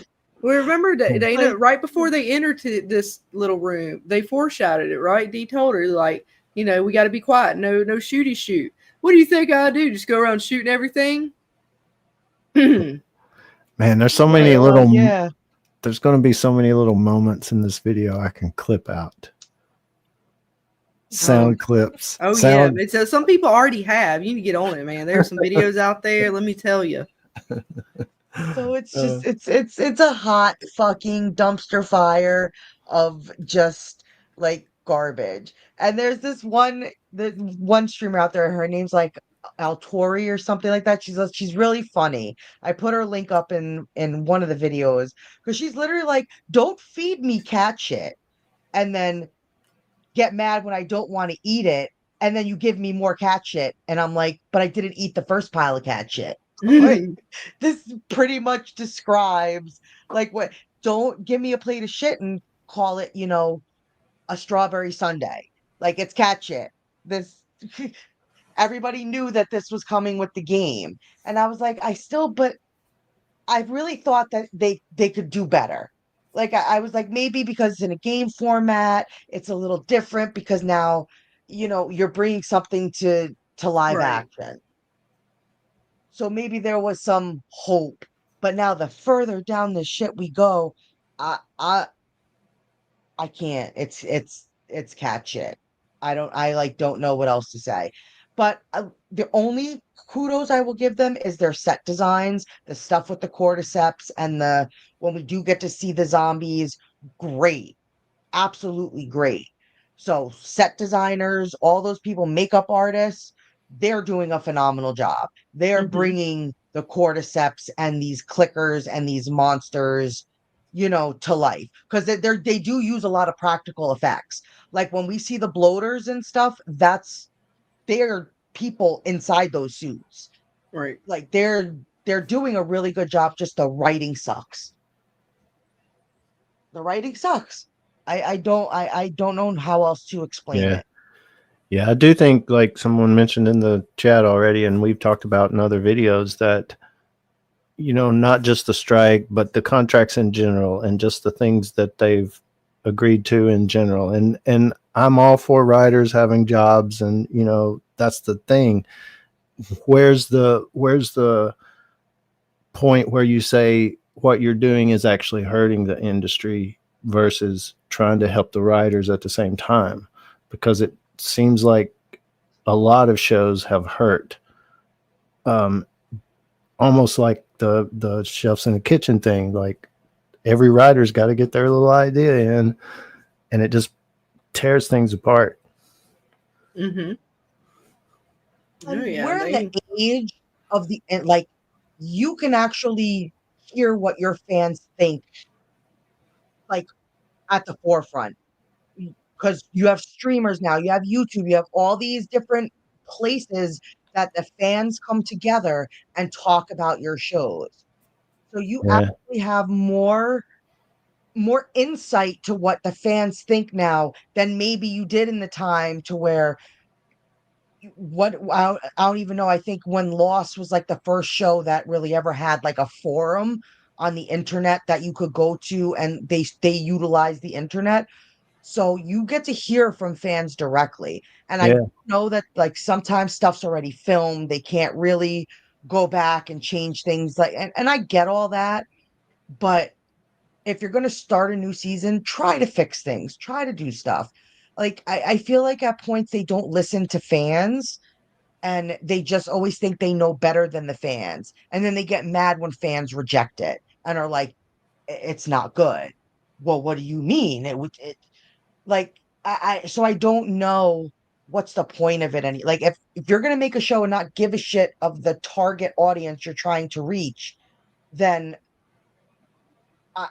Well, remember Dana, Like, right before they entered to this little room, they foreshadowed it, right? Dee told her, like, we got to be quiet. No shooty shoot. What do you think I do? Just go around shooting everything? Man, there's so yeah, many well, little. yeah. There's going to be so many little moments in this video I can clip out. Sound clips. Oh, sound. yeah. So some people already have. You need to get on it, man. There's some videos out there. Let me tell you. So it's just it's a hot fucking dumpster fire of just like garbage. And there's the one streamer out there, her name's like Altori or something like that. She's really funny. I put her link up in one of the videos because she's literally like, don't feed me cat shit and then get mad when I don't want to eat it. And then you give me more cat shit. And I'm like, but I didn't eat the first pile of cat shit. Like, this pretty much describes like what, don't give me a plate of shit and call it, a strawberry sundae. Like, it's cat shit. This everybody knew that this was coming with the game. And I was like, but I really thought that they could do better. Like, I was like, maybe because it's in a game format, it's a little different because now, you're bringing something to live Right. action. So maybe there was some hope. But now the further down the shit we go, I I I can't. It's cat shit. I don't know what else to say. But the only kudos I will give them is their set designs, the stuff with the cordyceps and the when we do get to see the zombies, great. Absolutely great. So set designers, all those people, makeup artists, they're doing a phenomenal job. They're bringing the cordyceps and these clickers and these monsters, to life because they do use a lot of practical effects. Like when we see the bloaters and stuff, they're people inside those suits. Right. Like they're doing a really good job. Just the writing sucks. The writing sucks. I don't know how else to explain Yeah. it. Yeah, I do think, like someone mentioned in the chat already, and we've talked about in other videos, that not just the strike, but the contracts in general, and just the things that they've agreed to in general. And I'm all for writers having jobs, and that's the thing. Where's the point where you say what you're doing is actually hurting the industry versus trying to help the writers at the same time? Because it seems like a lot of shows have hurt, almost like the chefs in the kitchen thing. Like every writer's got to get their little idea in, and it just tears things apart. Mm-hmm. Oh, And yeah. we're in the age of like you can actually hear what your fans think, like at the forefront. Because you have streamers now, you have YouTube, you have all these different places that the fans come together and talk about your shows. So you Yeah. actually have more insight to what the fans think now than maybe you did in the time to where I don't even know. I think when Lost was like the first show that really ever had like a forum on the internet that you could go to, and they utilize the internet. So you get to hear from fans directly. And I Yeah. know that like sometimes stuff's already filmed. They can't really go back and change things and I get all that, but if you're going to start a new season, try to fix things, try to do stuff. Like, I feel like at points they don't listen to fans and they just always think they know better than the fans. And then they get mad when fans reject it and are like, It's not good." Well, what do you mean? Like, so I don't know what's the point of it like if you're gonna make a show and not give a shit of the target audience you're trying to reach, then I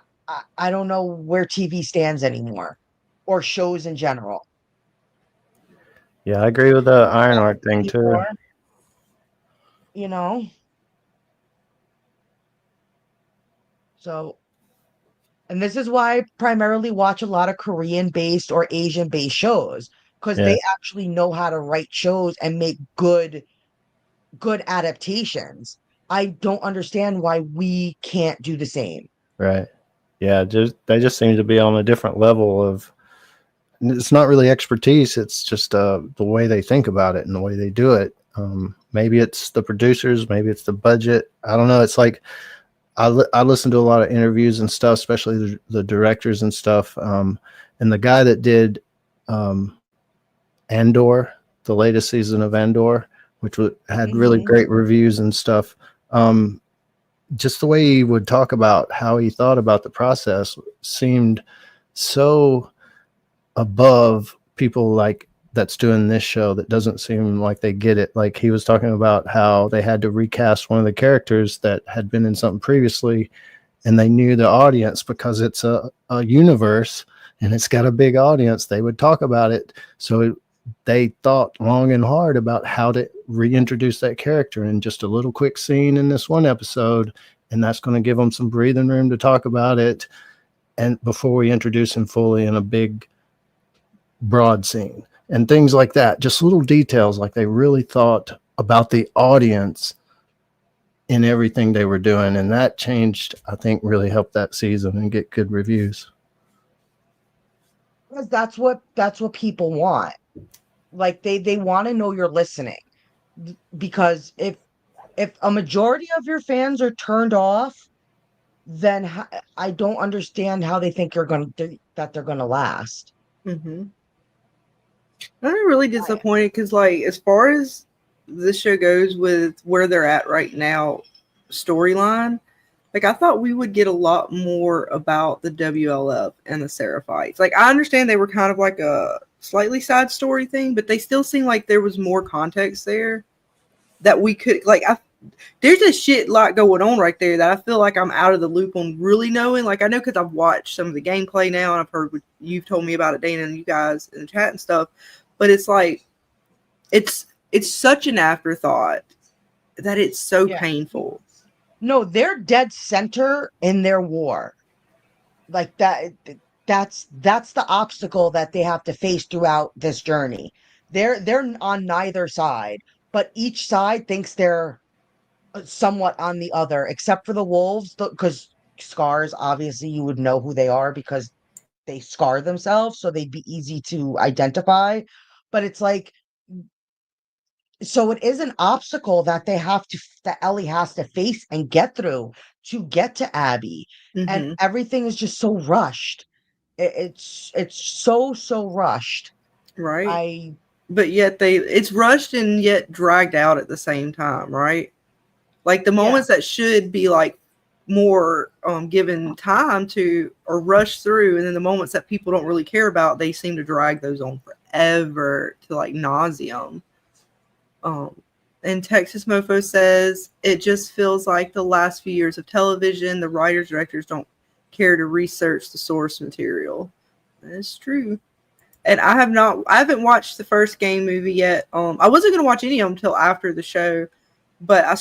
I don't know where TV stands anymore or shows in general. Yeah, I agree with the Not Ironheart thing too. anymore, you know? So, and this is why I primarily watch a lot of Korean based or Asian based shows because Yeah, they actually know how to write shows and make good adaptations. I don't understand why we can't do the same. right. Yeah, they just seem to be on a different level of. It's not really expertise. It's just the way they think about it and the way they do it. Maybe it's the producers, maybe it's the budget. I don't know. It's like I listen to a lot of interviews and stuff, especially the directors and stuff. And the guy that did Andor, the latest season of Andor, which had really Mhm. great reviews and stuff. Just the way he would talk about how he thought about the process seemed so above people like that's doing this show that doesn't seem like they get it. Like he was talking about how they had to recast one of the characters that had been in something previously, and they knew the audience because it's a universe and it's got a big audience. They would talk about it. So they thought long and hard about how to reintroduce that character in just a little quick scene in this one episode. And that's going to give them some breathing room to talk about it. And before we introduce him fully in a big broad scene and things like that, just little details, like they really thought about the audience in everything they were doing. And that changed, I think, really helped that season and get good reviews. Because that's what people want. Like they want to know you're listening. Because if a majority of your fans are turned off, then I don't understand how they think that they're going to last. Mm-hmm. I'm really disappointed because, like, as far as this show goes with where they're at right now, storyline, like, I thought we would get a lot more about the WLF and the Seraphites. Like, I understand they were kind of like a slightly side story thing, but they still seem like there was more context there that we could, like, there's a shit lot going on right there that I feel like I'm out of the loop on really knowing. Like, I know because I've watched some of the gameplay now and I've heard what you've told me about it, Dana, and you guys in the chat and stuff. But it's like, it's such an afterthought that it's so painful. No, they're dead center in their war. Like that's the obstacle that they have to face throughout this journey. They're on neither side, but each side thinks they're somewhat on the other, except for the wolves, because scars, obviously you would know who they are because they scar themselves, so they'd be easy to identify. But it's like, so it is an obstacle that that Ellie has to face and get through to get to Abby. And Mm-hmm. everything is just so rushed. It's so rushed. Right. But yet it's rushed and yet dragged out at the same time, right? Like the moments that should be like more given time to or rush through, and then the moments that people don't really care about, they seem to drag those on forever to like nauseum. And Texas Mofo says it just feels like the last few years of television, the writers, directors don't care to research the source material. That's true. And I haven't watched the first game movie yet. I wasn't going to watch any of them until after the show, but I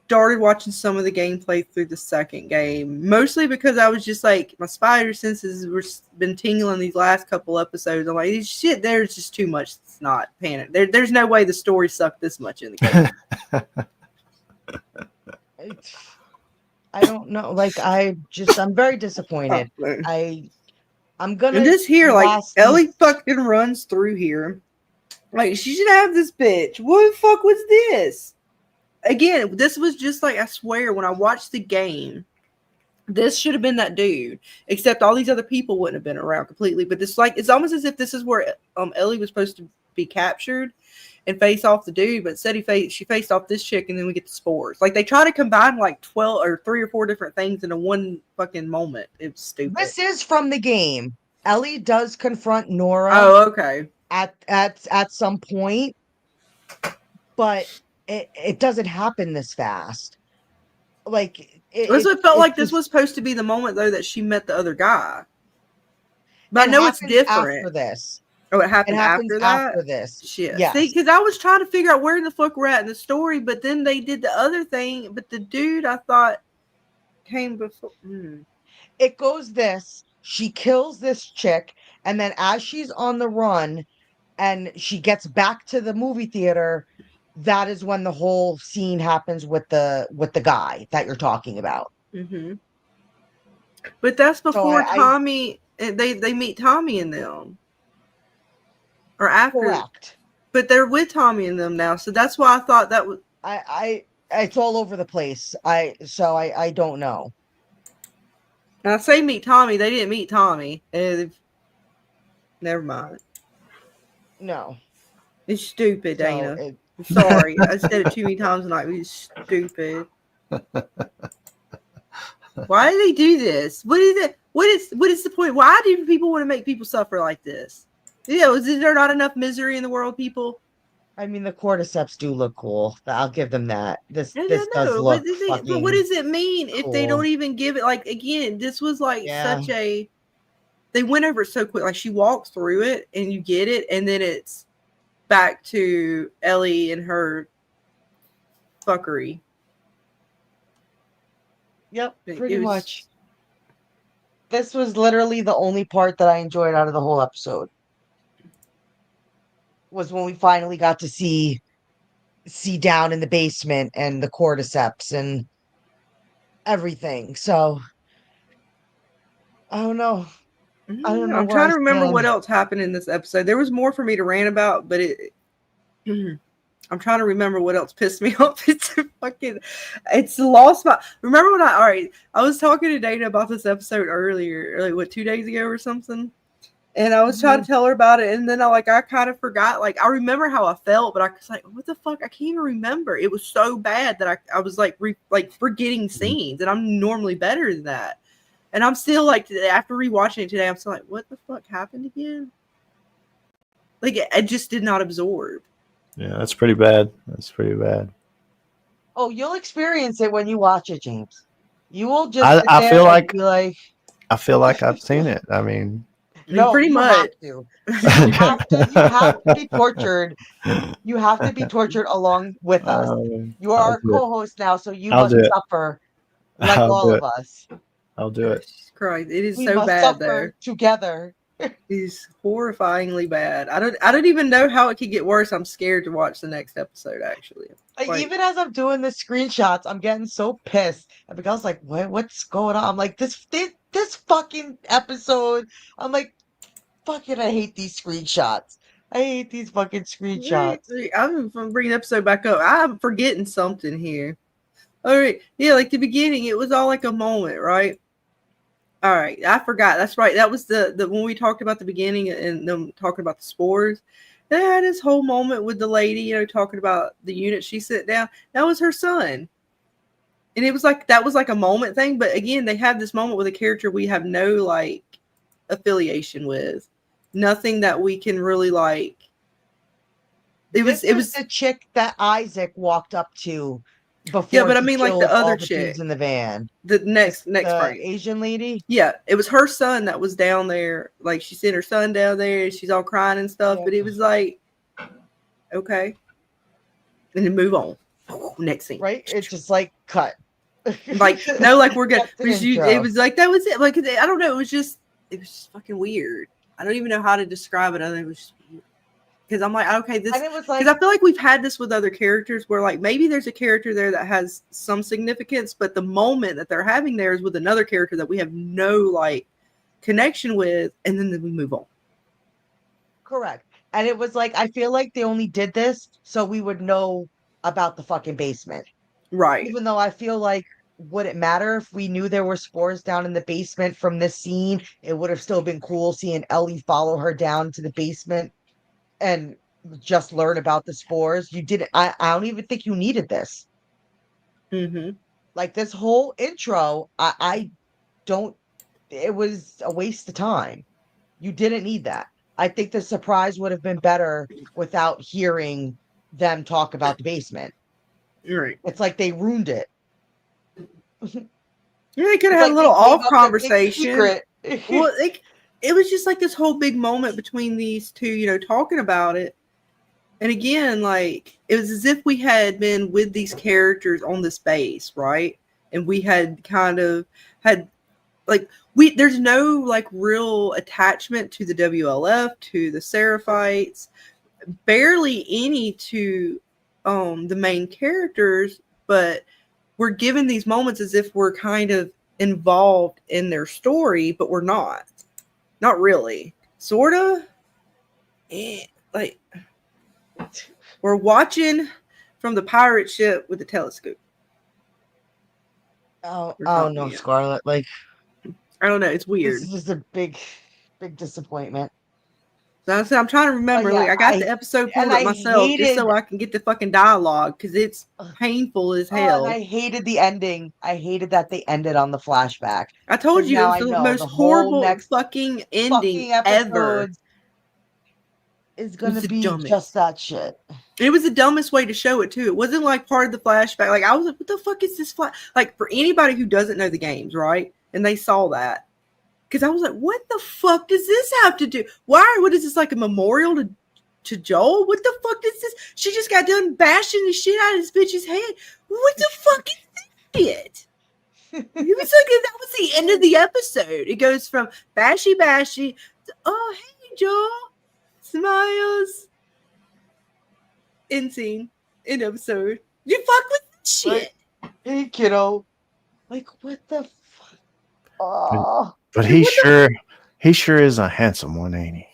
started watching some of the gameplay through the second game, mostly because I was just like, my spider senses were been tingling these last couple episodes. I'm like, shit, there's just too much. It's not panic. There's no way the story sucked this much in the game. I don't know. Like I'm very disappointed. I'm gonna and just here, like Ellie fucking runs through here. Like she should have this bitch. What the fuck was this? Again, this was just like, I swear, when I watched the game, This should have been that dude, except all these other people wouldn't have been around completely. But this, like, it's almost as if this is where Ellie was supposed to be captured and face off the dude, but instead she faced off this chick, and then we get the spores. Like, they try to combine like 12 or 3 or 4 different things into one fucking moment. It's stupid. This is from the game. Ellie does confront Nora. Oh, okay. At some point, but it doesn't happen this fast. Like it felt like this was supposed to be the moment though that she met the other guy. But I know it's different after this. Oh, it happens after this. Shit. Yes. See, because I was trying to figure out where the fuck we're at in the story, but then they did the other thing. But the dude I thought came before. It goes this. She kills this chick, and then as she's on the run and she gets back to the movie theater, that is when the whole scene happens with the guy that you're talking about. Mm-hmm. But that's before Tommy. They meet Tommy and them. Or after, correct. But they're with Tommy and them now, so that's why I thought that was. It's all over the place. I don't know. Now I say meet Tommy, they didn't meet Tommy. Never mind. No, it's stupid, Dana. I'm sorry, I said it too many times tonight. It's stupid. Why do they do this? What is it? What is the point? Why do people want to make people suffer like this? Is there not enough misery in the world, people? I mean, the cordyceps do look cool. I'll give them that. This does look fucking but what does it mean cool. if they don't even give it? Like, again, this was like such a. They went over it so quick. Like, she walks through it and you get it, and then it's back to Ellie and her fuckery. Yep, pretty much. This was literally the only part that I enjoyed out of the whole episode. Was when we finally got to see down in the basement and the cordyceps and everything. So I don't know. I don't know. I'm trying to remember what else happened in this episode. There was more for me to rant about, but I'm trying to remember what else pissed me off. It's lost my. Remember when I was talking to Dana about this episode earlier, like 2 days ago or something. And I was trying to tell her about it, and then I kind of forgot. Like, I remember how I felt, but I was like, "What the fuck? I can't even remember." It was so bad that I was like forgetting scenes, and I'm normally better than that. And I'm still like, after rewatching it today, I'm still like, "What the fuck happened again?" Like, I just did not absorb. Yeah, that's pretty bad. That's pretty bad. Oh, you'll experience it when you watch it, James. You will just. I feel like I've seen it. I mean. No, pretty much. You have to be tortured. You have to be tortured along with us. You are our co-host now, so you must suffer like all of us. I'll do it. Christ, it is we so must bad suffer there. Together. It's horrifyingly bad. I don't even know how it could get worse. I'm scared to watch the next episode, actually. Like, even as I'm doing the screenshots, I'm getting so pissed. And because I was like, what's going on? I'm like, this fucking episode. I'm like, fucking, I hate these screenshots. I hate these fucking screenshots. I'm bringing the episode back up. I'm forgetting something here. All right. Yeah, like the beginning, it was all like a moment, right? All right. I forgot. That's right. That was the when we talked about the beginning and them talking about the spores. They had this whole moment with the lady, talking about the unit she sent down. That was her son. And it was like, that was like a moment thing. But again, they have this moment with a character we have no like affiliation with. Nothing that we can really like. It was the chick that Isaac walked up to before. Yeah, but I mean, like the other chick in the van. The next part. Asian lady. Yeah, it was her son that was down there. Like, she sent her son down there, and she's all crying and stuff. Yeah. But it was like, okay, and then move on. Next scene. Right? It's just like cut. Like, no, like we're good. It was like, that was it. Like, I don't know. It was just fucking weird. I don't even know how to describe it. I think it was just weird. Because I'm like, okay, this. Because I feel like we've had this with other characters where, like, maybe there's a character there that has some significance, but the moment that they're having there is with another character that we have no like connection with, and then we move on. Correct. And it was like, I feel like they only did this so we would know about the fucking basement. Right. Even though I feel like would it matter if we knew there were spores down in the basement from this scene? It would have still been cool seeing Ellie follow her down to the basement and just learn about the spores. You didn't. I don't even think you needed this. Mm-hmm. Like this whole intro, I don't. It was a waste of time. You didn't need that. I think the surprise would have been better without hearing them talk about the basement. Right. It's like they ruined it. Yeah, they could It's have had like a little they gave off up their big conversation. secret. Well, it was just like this whole big moment between these two, you know, talking about it. And again, like, it was as if we had been with these characters on this base, right? And we had kind of had, like, there's no, like, real attachment to the WLF, to the Seraphites, barely any to the main characters, but we're given these moments as if we're kind of involved in their story, but we're not. Not really. Sorta. Like, we're watching from the pirate ship with the telescope. Oh Or no, something. Scarlet. Like, I don't know. It's weird. this is just a big disappointment. So I'm trying to remember. yeah, Like, I got the episode pulled and up I myself just hated- so I can get the fucking dialogue because it's painful as Oh, hell. and I hated the ending. I hated that they ended on the flashback. I told 'Cause you it now was I the know most the whole horrible next fucking ending fucking ever. episodes is gonna the be dumbest. just that shit. It was the dumbest way to show it too. It wasn't like part of the flashback. Like, I was like, what the fuck is this like, for anybody who doesn't know the games, right? And they saw that. Because I was like, what the fuck does this have to do? What is this, like a memorial to Joel? What the fuck is this? She just got done bashing the shit out of this bitch's head. What the fuck is this shit? It was like, that was the end of the episode. It goes from bashy to, oh, hey, Joel. Smiles. End scene. End episode. You fuck with this shit. Hey, kiddo. Like, what the fuck? Oh. But he sure is a handsome one, ain't he?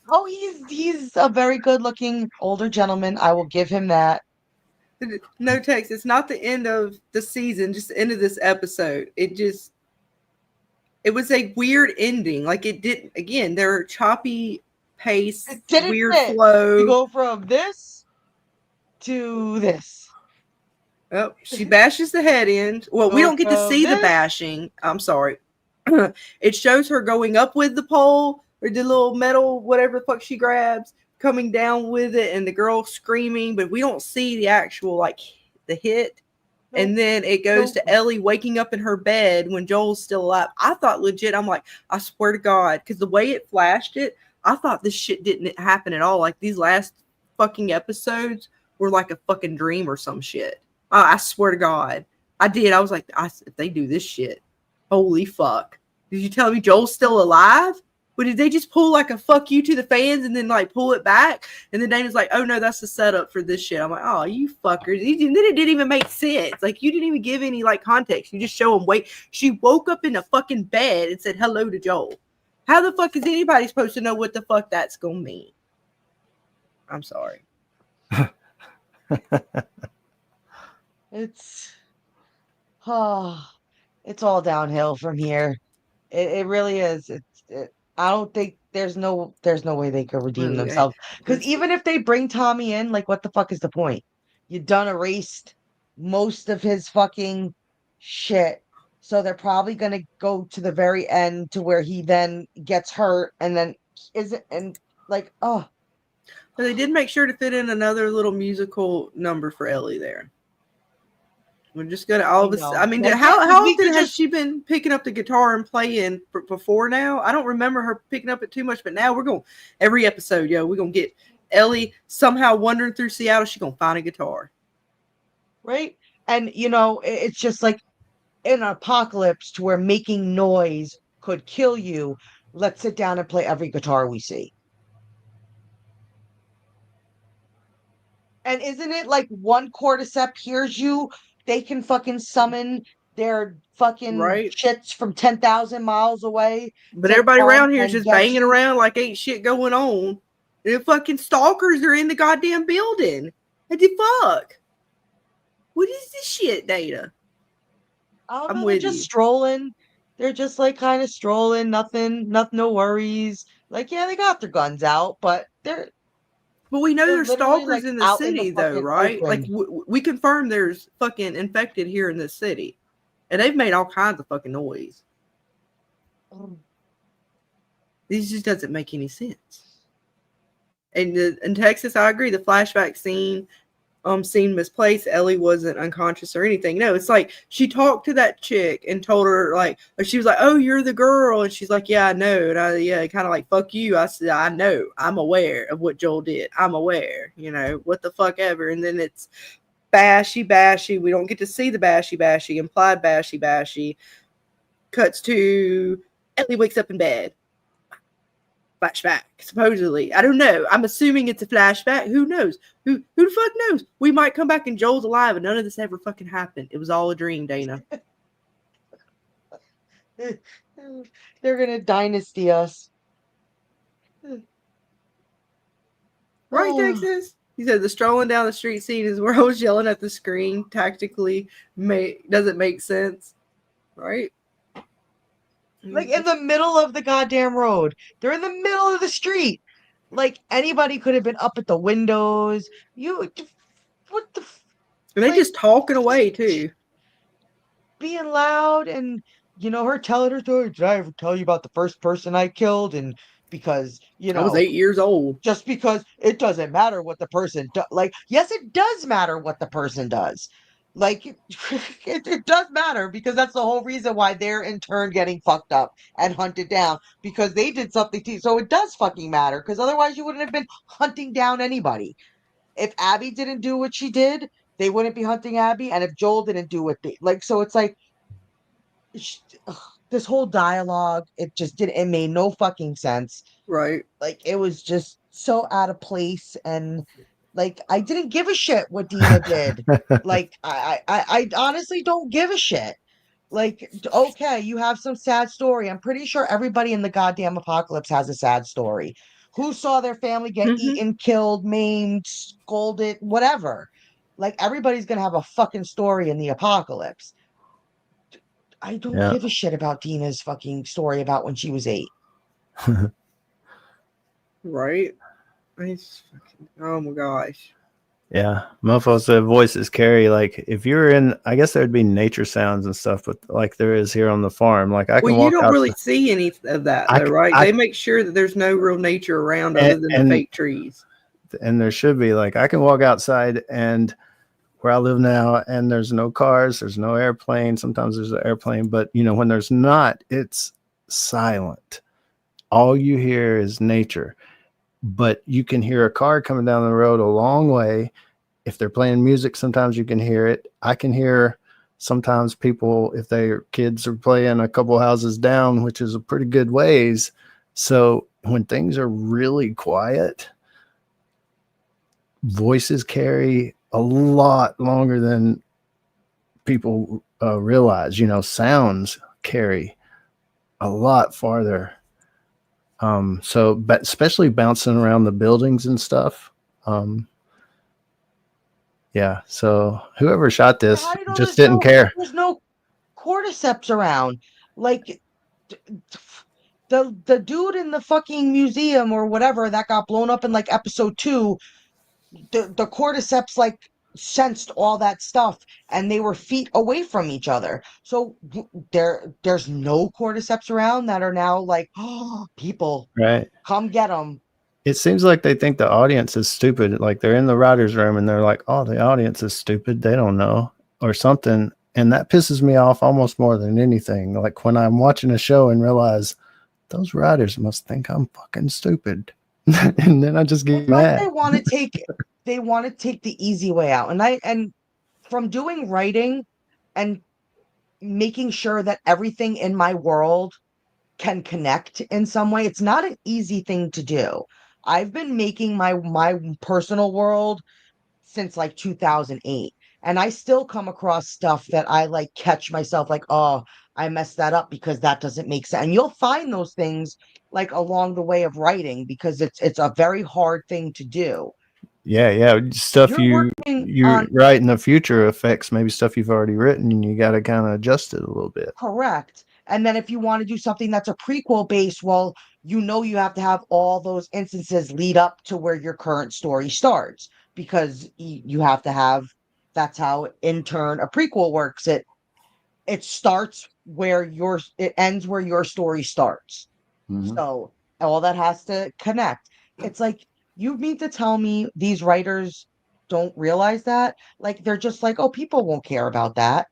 Oh, he's a very good looking older gentleman. I will give him that. No text. It's not the end of the season, just the end of this episode. It was a weird ending. Like, it didn't, again, there are choppy pace, weird fit. flow. You go from this to this. Oh, she bashes the head in. Well, we don't get to see the bashing. I'm sorry. It shows her going up with the pole or the little metal, whatever the fuck she grabs, coming down with it, and the girl screaming, but we don't see the actual, like, the hit. Nope. And then it goes to Ellie waking up in her bed when Joel's still alive. I thought legit, I'm like, I swear to God, because the way it flashed it, I thought this shit didn't happen at all. Like, these last fucking episodes were like a fucking dream or some shit. I swear to God. I did. I was like, if they do this shit, holy fuck. Did you tell me Joel's still alive? But did they just pull like a fuck you to the fans and then like pull it back? And then Dana's like, oh no, that's the setup for this shit. I'm like, oh, you fuckers. And then it didn't even make sense. Like, you didn't even give any like context. You just show them, wait. She woke up in a fucking bed and said hello to Joel. How the fuck is anybody supposed to know what the fuck that's gonna mean? I'm sorry. It's all downhill from here. It really is. I don't think there's no way they could redeem themselves. Because even if they bring Tommy in, like, what the fuck is the point? You done erased most of his fucking shit. So they're probably gonna go to the very end to where he then gets hurt and then like, oh. But they did make sure to fit in another little musical number for Ellie there. We're just gonna all of us. I mean, how often has she been picking up the guitar and playing before now? I don't remember her picking up it too much, but now we're going every episode, we're gonna get Ellie somehow wandering through Seattle. She's gonna find a guitar, right? And it's just like in an apocalypse to where making noise could kill you. Let's sit down and play every guitar we see. And isn't it like one cordyceps hears you? They can fucking summon their fucking shits from 10,000 miles away. But everybody around here is just banging around like ain't shit going on. The fucking stalkers are in the goddamn building. What the fuck? What is this shit, Data? Oh, I'm no, they're with just you. strolling. They're just like kind of strolling, nothing, no worries. Like, yeah, they got their guns out, but But we know they're there's literally stalkers like in the out in the city, though, fucking right? Like open. we confirmed there's fucking infected here in this city, and they've made all kinds of fucking noise. This just doesn't make any sense. And in Texas, I agree. The flashback scene misplaced. Ellie wasn't unconscious or anything. No, it's like she talked to that chick and told her like she was like, "Oh, you're the girl," and she's like, "Yeah, I know." And kind of like, "Fuck you." I said, "I know. I'm aware of what Joel did. I'm aware. What the fuck ever." And then it's bashy. We don't get to see the bashy, implied bashy. Cuts to Ellie wakes up in bed. Flashback, supposedly. I don't know. I'm assuming it's a flashback. Who knows? Who the fuck knows? We might come back and Joel's alive and none of this ever fucking happened. It was all a dream, Dana. They're gonna dynasty us. Right, Oh, Texas? He said the strolling down the street scene is where I was yelling at the screen. Tactically, doesn't make sense. Right? like in the middle of the goddamn road. They're in the middle of the street. Like anybody could have been up at the windows. What the, And they like, just talking away, too. being loud and her telling her story. Did I ever tell you about the first person I killed? And because I was 8 years old. just because it doesn't matter what the person does. Like, yes, it does matter what the person does. Like, it does matter because that's the whole reason why they're in turn getting fucked up and hunted down because they did something to you. So it does fucking matter because otherwise you wouldn't have been hunting down anybody. If Abby didn't do what she did, they wouldn't be hunting Abby. And if Joel didn't do what they like, so it's like this whole dialogue, it made no fucking sense. Right. Like it was just so out of place, and like I didn't give a shit what Dina did. Like I honestly don't give a shit. Like, okay, you have some sad story. I'm pretty sure everybody in the goddamn apocalypse has a sad story. Who saw their family get eaten, killed, maimed, scolded, whatever. Like everybody's gonna have a fucking story in the apocalypse. I don't Yeah. give a shit about Dina's fucking story about when she was 8. Right. Oh my gosh. Yeah, mofo said voices carry. Like if you're in, I guess there'd be nature sounds and stuff, but like there is here on the farm. Like I Well, can you walk don't out. really see any of that, though, right? They make sure that there's no real nature around other than the fake trees. And there should be. Like I can walk outside and where I live now, and there's no cars, there's no airplane. Sometimes there's an airplane, but when there's not, it's silent. All you hear is nature. But you can hear a car coming down the road a long way. If they're playing music, sometimes you can hear it. I can hear sometimes people, if their kids are playing a couple houses down, which is a pretty good ways. So when things are really quiet, voices carry a lot longer than people realize. Sounds carry a lot farther. But especially bouncing around the buildings and stuff. Yeah. So whoever shot this How do you know just didn't care. there's no cordyceps around? Like the dude in the fucking museum or whatever that got blown up in like episode 2, the cordyceps like sensed all that stuff and they were feet away from each other. So there's no cordyceps around that are now like, oh, people, Right. come get them. It seems like they think the audience is stupid. Like they're in the writer's room and they're like, oh, the audience is stupid. They don't know or something. And that pisses me off almost more than anything. Like when I'm watching a show and realize those writers must think I'm fucking stupid. And then I just get mad. They want to take the easy way out. And from doing writing and making sure that everything in my world can connect in some way, it's not an easy thing to do. I've been making my personal world since like 2008, and I still come across stuff that I like catch myself like, oh, I messed that up because that doesn't make sense. And you'll find those things like along the way of writing because it's a very hard thing to do. Yeah. Stuff You're you working on write in the future affects maybe stuff you've already written, and you got to kind of adjust it a little bit. correct. And then if you want to do something that's a prequel based, well, you know you have to have all those instances lead up to where your current story starts because you have to have that's how in turn a prequel works. It starts where it ends where your story starts. Mhm. So all that has to connect. It's like you mean to tell me these writers don't realize that? Like they're just like, oh, people won't care about that.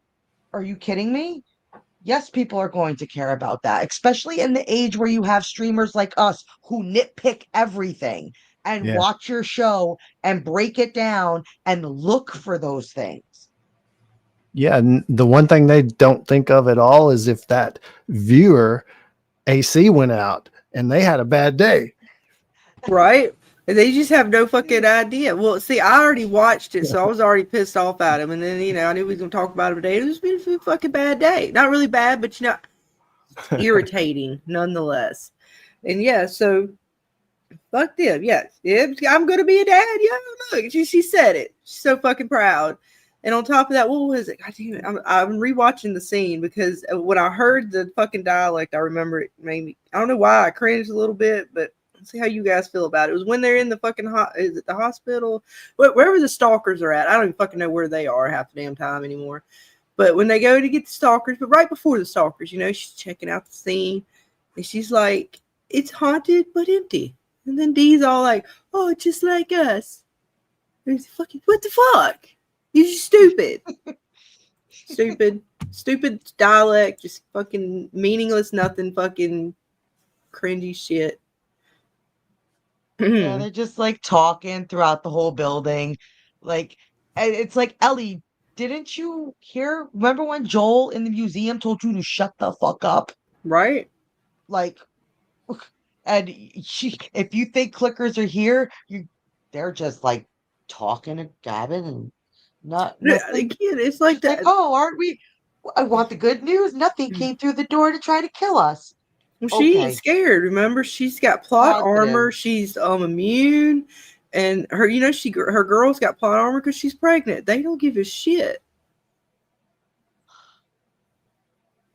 Are you kidding me? Yes, people are going to care about that, especially in the age where you have streamers like us who nitpick everything and Yeah. watch your show and break it down and look for those things. Yeah, and the one thing they don't think of at all is if that viewer AC went out and they had a bad day. Right? And they just have no fucking idea. Well, see, I already watched it, so I was already pissed off at him. And then, I knew we was going to talk about it today. It was been a fucking bad day. Not really bad, but, irritating nonetheless. And yeah, so fuck them. Yes. I'm going to be a dad. Yeah, look, she said it. She's so fucking proud. And on top of that, what was it? God damn it. I'm rewatching the scene because when I heard the fucking dialect, I remember it made me, I don't know why I cringed a little bit, but see how you guys feel about it. It was when they're in the fucking is it the hospital? Wherever the stalkers are at. I don't even fucking know where they are half the damn time anymore. But when they go to get the stalkers, but right before the stalkers, she's checking out the scene and she's like, it's haunted but empty. And then Dee's all like, oh, just like us. And fucking, what the fuck? You're just stupid. Stupid dialect, just fucking meaningless, nothing, fucking cringy shit. Yeah, they're just like talking throughout the whole building. Like, and it's like, Ellie, didn't you hear? Remember when Joel in the museum told you to shut the fuck up? Right? Like, and if you think clickers are here, they're just like talking and gabbing and nothing. Again, it's like She's like, that. oh, aren't we? I want the good news. Nothing came through the door to try to kill us. Well, she ain't Okay, scared. Remember, she's got plot positive. armor. She's immune, and her, her girl's got plot armor because she's pregnant. They don't give a shit.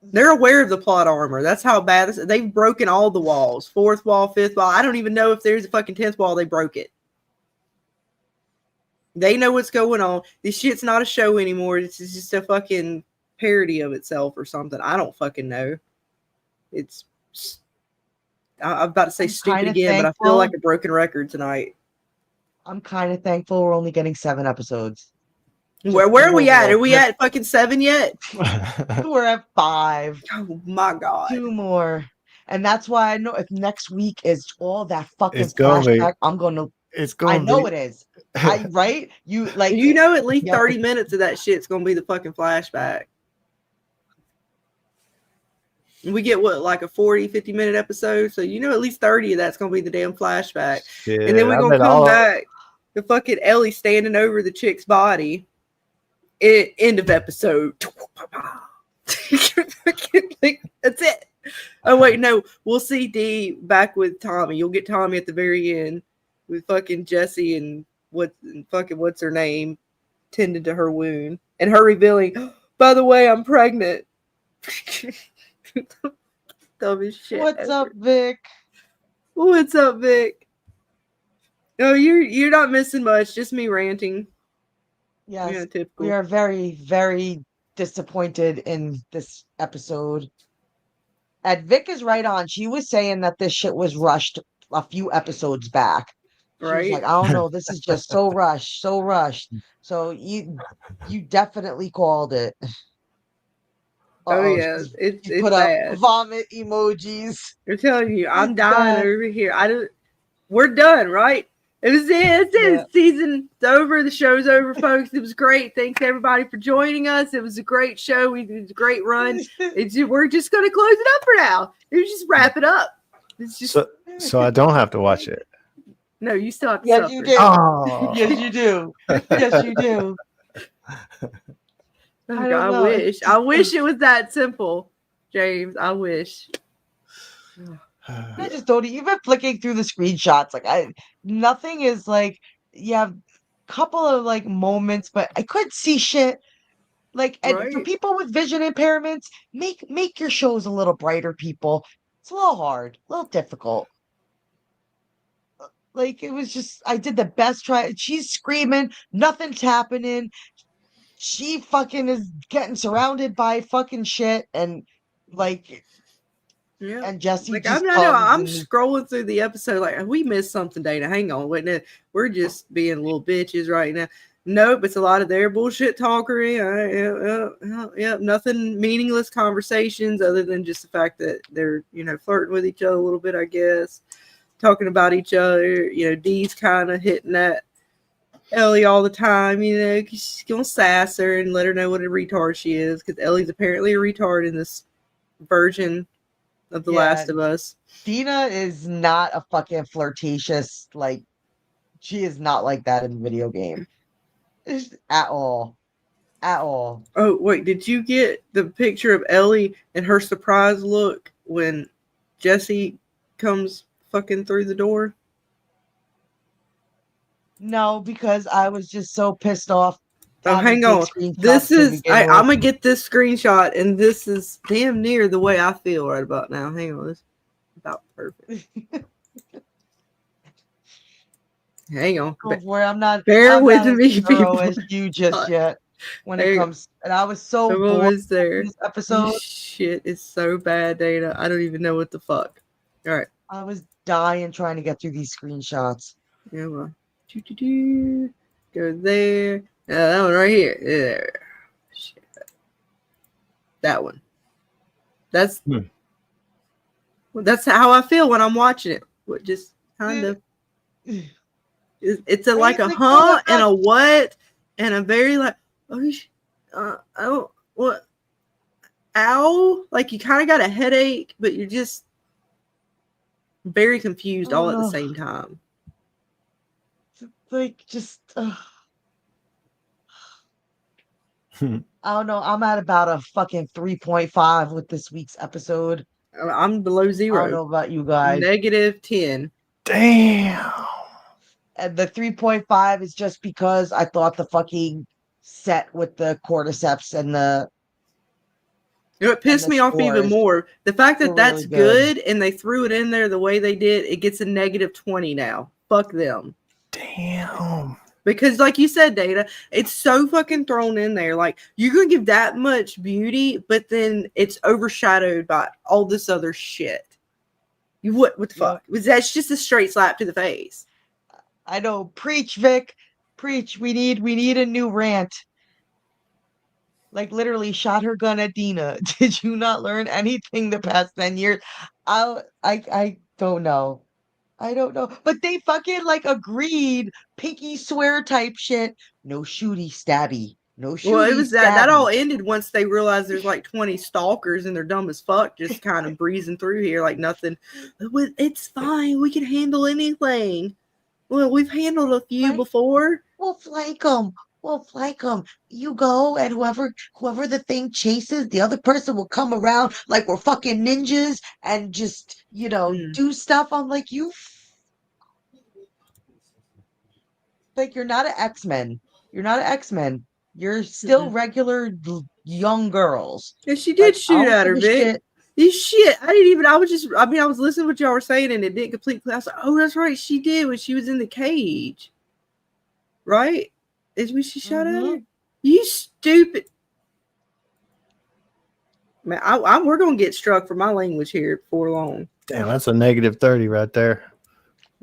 They're aware of the plot armor. That's how bad this, they've broken all the walls. 4th wall, 5th wall. I don't even know if there's a fucking 10th wall. They broke it. They know what's going on. This shit's not a show anymore. This is just a fucking parody of itself or something. I don't fucking know. It's I'm about to say stupid again, but I feel like a broken record tonight. I'm kind of thankful we're only getting 7 episodes. Where are we at? Are we at fucking 7 yet? We're at 5. Oh my god. 2 more. And that's why I know if next week is all that fucking flashback, I'm gonna it's going I know it is. Right? You like at least 30 minutes of that shit's gonna be the fucking flashback. We get what, like a 40-50 minute episode, so at least 30 of that's gonna be the damn flashback. Shit, and then we're gonna come back to fucking Ellie standing over the chick's body. End of episode. That's it. Oh wait, no, we'll see Dee back with Tommy. You'll get Tommy at the very end with fucking Jesse and what's her name tending to her wound and her revealing, oh, by the way, I'm pregnant. Dumb as shit. What's up, Vic? What's up, Vic? Oh, you're not missing much. Just me ranting. Yes, we are very, very disappointed in this episode. And Vic is right on. She was saying that this shit was rushed a few episodes back. She was like, I don't know, this is just so rushed, so rushed. So you definitely called it. Oh yeah, it's put bad. Up vomit emojis. I'm telling you, I'm dying over here. We're done, right? It was it. Yeah. Season's over. The show's over, folks. It was great. Thanks everybody for joining us. It was a great show. We did a great run. We're just gonna close it up for now. Just wrap it up. It's just so I don't have to watch it. No, you still have to. Yes, you do. Oh. Yes, you do. Yes, you do. I wish it was that simple, James. I wish. I just don't even flicking through the screenshots. Like nothing is like, yeah, couple of like moments, but I couldn't see shit. Like, and for Right. people with vision impairments, make your shows a little brighter, people. It's a little hard, a little difficult. Like, it was just, I did the best try. She's screaming, nothing's happening. She fucking is getting surrounded by fucking shit, and like, Yeah. and Jesse Like, I'm just not know. comes I'm and scrolling through the episode. Like, we missed something, Dana. Hang on. Wait, no, we're just being little bitches right now. Nope, it's a lot of their bullshit talkery. Yeah, nothing meaningless conversations other than just the fact that they're, flirting with each other a little bit, I guess. Talking about each other. Dee's kind of hitting at Ellie all the time, 'cause she's going to sass her and let her know what a retard she is, because Ellie's apparently a retard in this version of The Last of Us. Dina is not a fucking flirtatious, like, she is not like that in the video game. At all. At all. Oh, wait, did you get the picture of Ellie and her surprised look when Jesse comes fucking through the door? No, because I was just so pissed off Oh, having to hang take on. screenshots This to is, begin with. I'm going to get this screenshot, and this is damn near the way I feel right about now. Hang on. This is about perfect. Hang on. Go for it. I'm not with as me, thorough people. as you just yet when it comes. And I was so I'm bored almost in there. this episode. This shit is so bad, Dana. I don't even know what the fuck. All right. I was dying trying to get through these screenshots. Yeah, well. Go there. That one right here. There. Shit. That one. That's that's how I feel when I'm watching it. Just kind of. It's like a huh and a what and a very like oh what ow, like you kind of got a headache, but you're just very confused all at the same time. Like, just I don't know. I'm at about a fucking 3.5 with this week's episode. I'm below 0. I don't know about you guys. -10. Damn. And the 3.5 is just because I thought the fucking set with the cordyceps and the it pissed me off even more. The fact that that's really good. and they threw it in there the way they did, it gets a -20 now. Fuck them. Damn. Because like you said, Data, it's so fucking thrown in there. Like, you're going to give that much beauty, but then it's overshadowed by all this other shit. What the fuck? That's just a straight slap to the face. I know. Preach, Vic. Preach. We need a new rant. Like, literally shot her gun at Dina. Did you not learn anything the past 10 years? I don't know. I don't know. But they fucking like agreed, pinky swear type shit. No shooty stabby. No shooty. Well, it was that all ended once they realized there's like 20 stalkers and they're dumb as fuck, just kind of breezing through here like nothing. It's fine. We can handle anything. Well, we've handled a few before. We'll flank them. We'll flank them. You go, and whoever the thing chases, the other person will come around like we're fucking ninjas and just, do stuff. I'm like, like, you're not an X-Men. You're not an X-Men. You're still regular young girls. And she did shoot at her, Vic. Shit. I was listening to what y'all were saying and it didn't completely. I was like, oh, that's right. She did when she was in the cage. Right? Is when she shot at her? You stupid. Man, we're going to get struck for my language here before long. Damn, that's a -30 right there.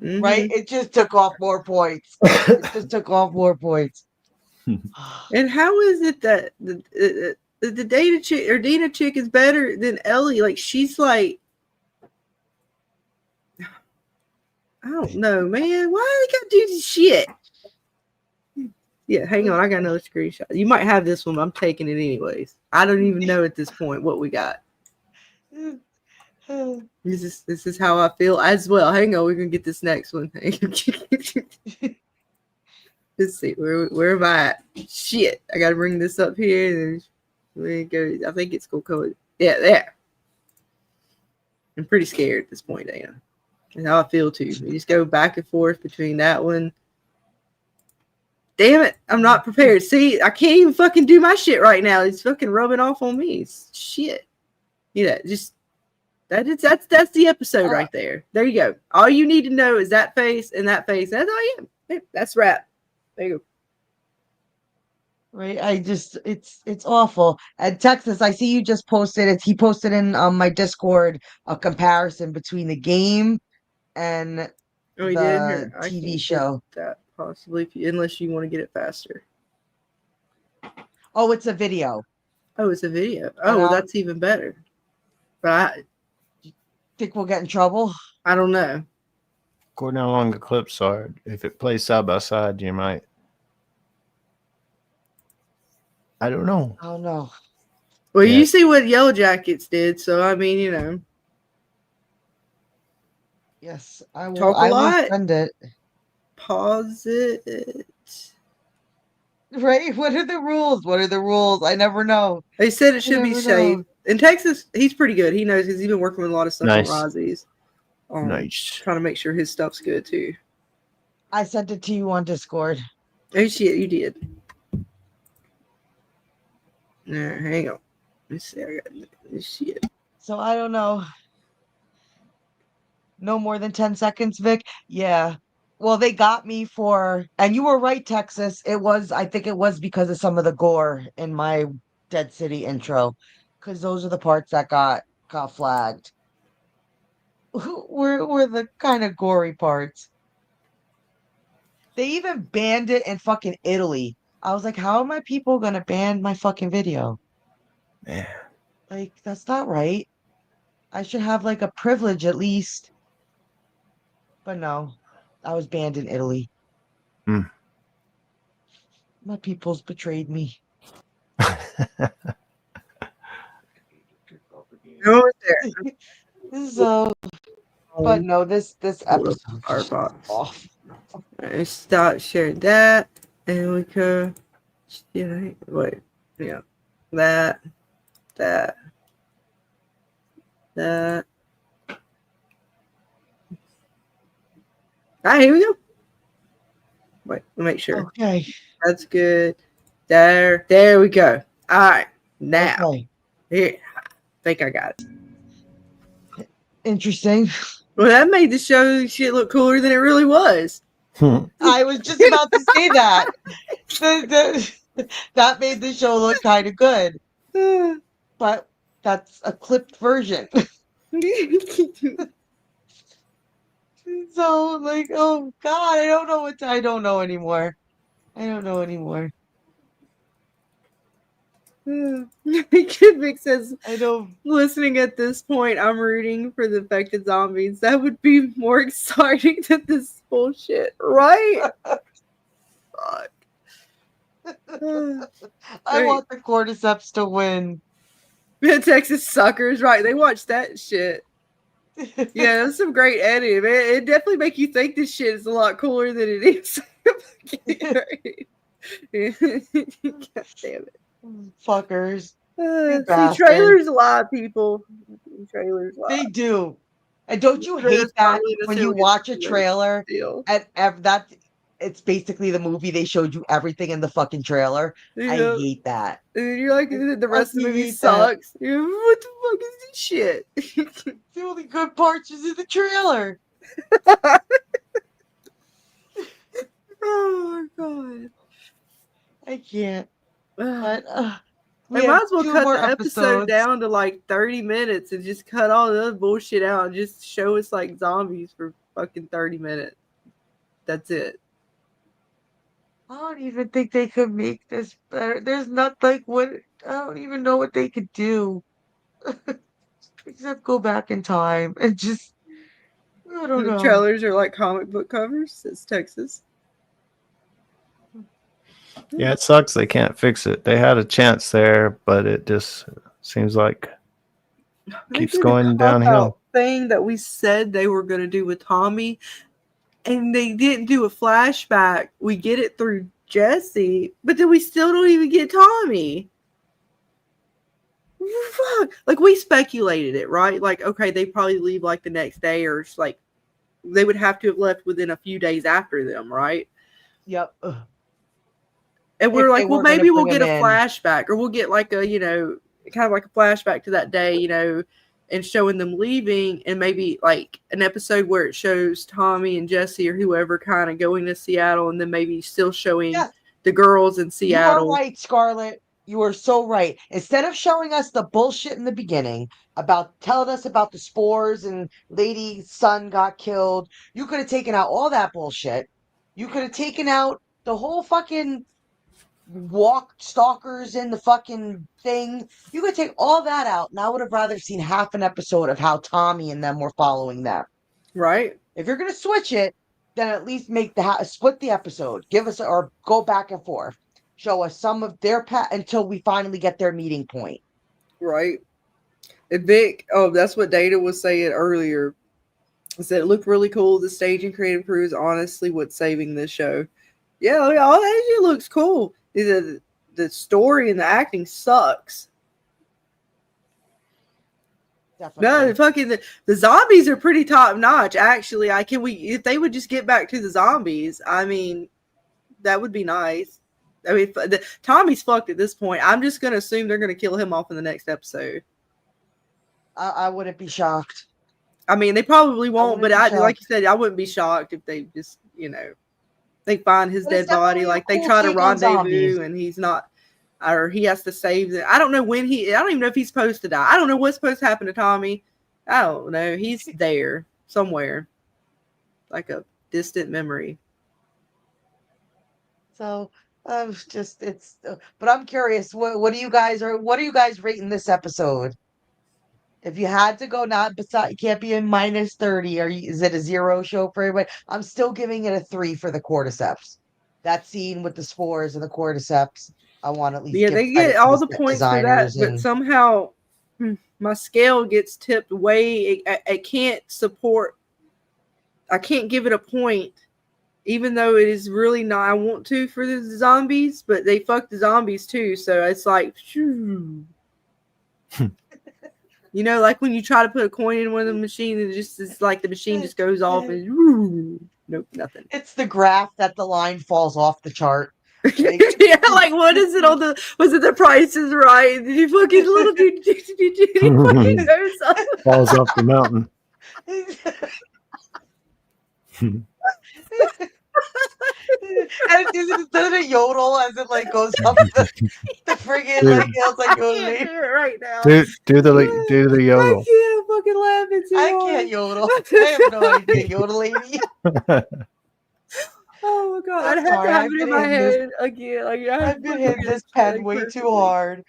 Mm-hmm. Right? It just took off more points. And how is it that the Dana chick or Dina chick is better than Ellie? Like, she's like, I don't know, man. Why do they gotta do this shit? Yeah, hang on. I got another screenshot. You might have this one, but I'm taking it anyways. I don't even know at this point what we got. This is how I feel as well. Hang on, we're gonna get this next one. Let's see, where am I at? Shit, I gotta bring this up here. And go. I think it's gonna come. Yeah, there. I'm pretty scared at this point, Dana. That's how I feel too. We just go back and forth between that one. Damn it, I'm not prepared. See, I can't even fucking do my shit right now. It's fucking rubbing off on me. Shit. Just that's the episode right there. There you go. All you need to know is that face and that face. That's all you have. That's wrap. There you go. Right. It's awful. And Texas, I see you just posted it. He posted in my Discord a comparison between the game and Oh, he did? the Here, I TV can't show. get that possibly, unless you want to get it faster. Oh, it's a video. Oh, it's a video. Oh, well, that's even better. But Think we'll get in trouble? I don't know. According to how long the clips are, if it plays side by side, you might. I don't know. Oh no. Well, Yeah. you see what Yellow Jackets did, so I mean, Yes, I will. Talk a I will lot. send it. Pause it. Right? What are the rules? What are the rules? I never know. They said it should be never safe. know. In Texas, he's pretty good. He knows because he's been working with a lot of stuff Nice. on Razi's. Nice. Trying to make sure his stuff's good too. I sent it to you on Discord. Oh shit, you did. Nah, hang on. Let's see. I got this shit. So I don't know. No more than 10 seconds, Vic. Yeah. Well, they got me for, and you were right, Texas. I think it was because of some of the gore in my Dead City intro, because those are the parts that got flagged. Were the kind of gory parts. They even banned it in fucking Italy. I was like, how are my people gonna ban my fucking video? Man. Like, that's not right. I should have like a privilege at least. But no, I was banned in Italy. Hmm. My people's betrayed me. No, it's there. So, but no, this episode Our is box. off. I start sharing that, and we could. Yeah, wait. Yeah, that. All right, here we go. Wait, let me make sure. Okay. That's good. There we go. All right, now Okay. here. I think I got it. Interesting. Well, that made the show shit look cooler than it really was. I was just about to say that. That made the show look kind of good. But that's a clipped version. So, like, oh God, I don't know anymore. I don't know anymore. Vic says, I don't. listening at this point, I'm rooting for the infected zombies. That would be more exciting than this bullshit, right? Fuck. I want the cordyceps to win. Yeah, Texas suckers, right? They watch that shit. Yeah, that's some great editing, man. It definitely make you think this shit is a lot cooler than it is. God damn it. Fuckers. See, trailers lie, people. Trailers lie. They do. And don't you hate that when you watch a trailer and it's basically the movie, they showed you everything in the fucking trailer? Yeah. I hate that. And you're like, the rest of the movie sucks. What the fuck is this shit? The only good parts is in the trailer. Oh my God. I can't. But we might as well cut the episode down to like 30 minutes and just cut all the other bullshit out and just show us like zombies for fucking 30 minutes. That's it. I don't even think they could make this better. There's not like what, I don't even know what they could do. Except go back in time and just, I don't know. The trailers are like comic book covers. It's Texas. Yeah, it sucks they can't fix it. They had a chance there, but it just seems like keeps going downhill. Thing that we said they were going to do with Tommy, and they didn't do a flashback. We get it through Jesse, but then we still don't even get Tommy. Fuck. Like, we speculated it, right? Like, okay, they probably leave like the next day, or like they would have to have left within a few days after them, right? Yep. And we're If like, they well, were gonna maybe we'll bring get a him in. flashback, or we'll get like a, kind of like a flashback to that day, and showing them leaving, and maybe like an episode where it shows Tommy and Jesse or whoever kind of going to Seattle, and then maybe still showing Yeah. the girls in You Seattle. are right, Scarlett. You are so right. Instead of showing us the bullshit in the beginning about telling us about the spores and Lady's son got killed, you could have taken out all that bullshit. You could have taken out the whole fucking walk stalkers in the fucking thing. You could take all that out, and I would have rather seen half an episode of how Tommy and them were following them. Right. If you're gonna switch it, then at least make the split the episode. Give us or go back and forth. Show us some of their path until we finally get their meeting point. Right. And Vic, that's what Data was saying earlier. He said it looked really cool. The stage and creative crew is honestly what's saving this show. Yeah, all that shit looks cool. The story and the acting sucks. Definitely. No, the zombies are pretty top notch. Actually, if they would just get back to the zombies, I mean, that would be nice. I mean, Tommy's fucked at this point. I'm just gonna assume they're gonna kill him off in the next episode. I wouldn't be shocked. I mean, they probably won't, but like shocked. you said, I wouldn't be shocked if they just, they find his But it's dead body, definitely a like they cool try to take on zombies. rendezvous and he's not, or he has to save them. I don't know I don't even know if he's supposed to die. I don't know what's supposed to happen to Tommy. I don't know. He's there somewhere, like a distant memory. So but I'm curious. What are you guys rating this episode? If you had to go, you can't be in minus 30. Is it a 0 show for everybody? I'm still giving it a 3 for the cordyceps. That scene with the spores and the cordyceps, I want to at least give they credit get to all the the set points for that, designers but somehow my scale gets tipped way. I can't support. I can't give it a point, even though it is really not. I want to for the zombies, but they fuck the zombies too. So it's like, like when you try to put a coin in one of the machines, it's like the machine just goes off and nope, nothing. It's the graph that the line falls off the chart. Yeah, like what is it on was it the Price is Right? Did you fucking fucking goes up. Falls off the mountain. And doesn't it yodel as it like goes up the friggin' like it's like yodeling. I can't do it right now. Do the yodel. I can't fucking laugh. It's I can't yodel. I have no idea yodeling. Oh my god! I'm I'd have sorry, to have I've it in been my hitting this- head again. Like, I've been hitting this pen way too hard.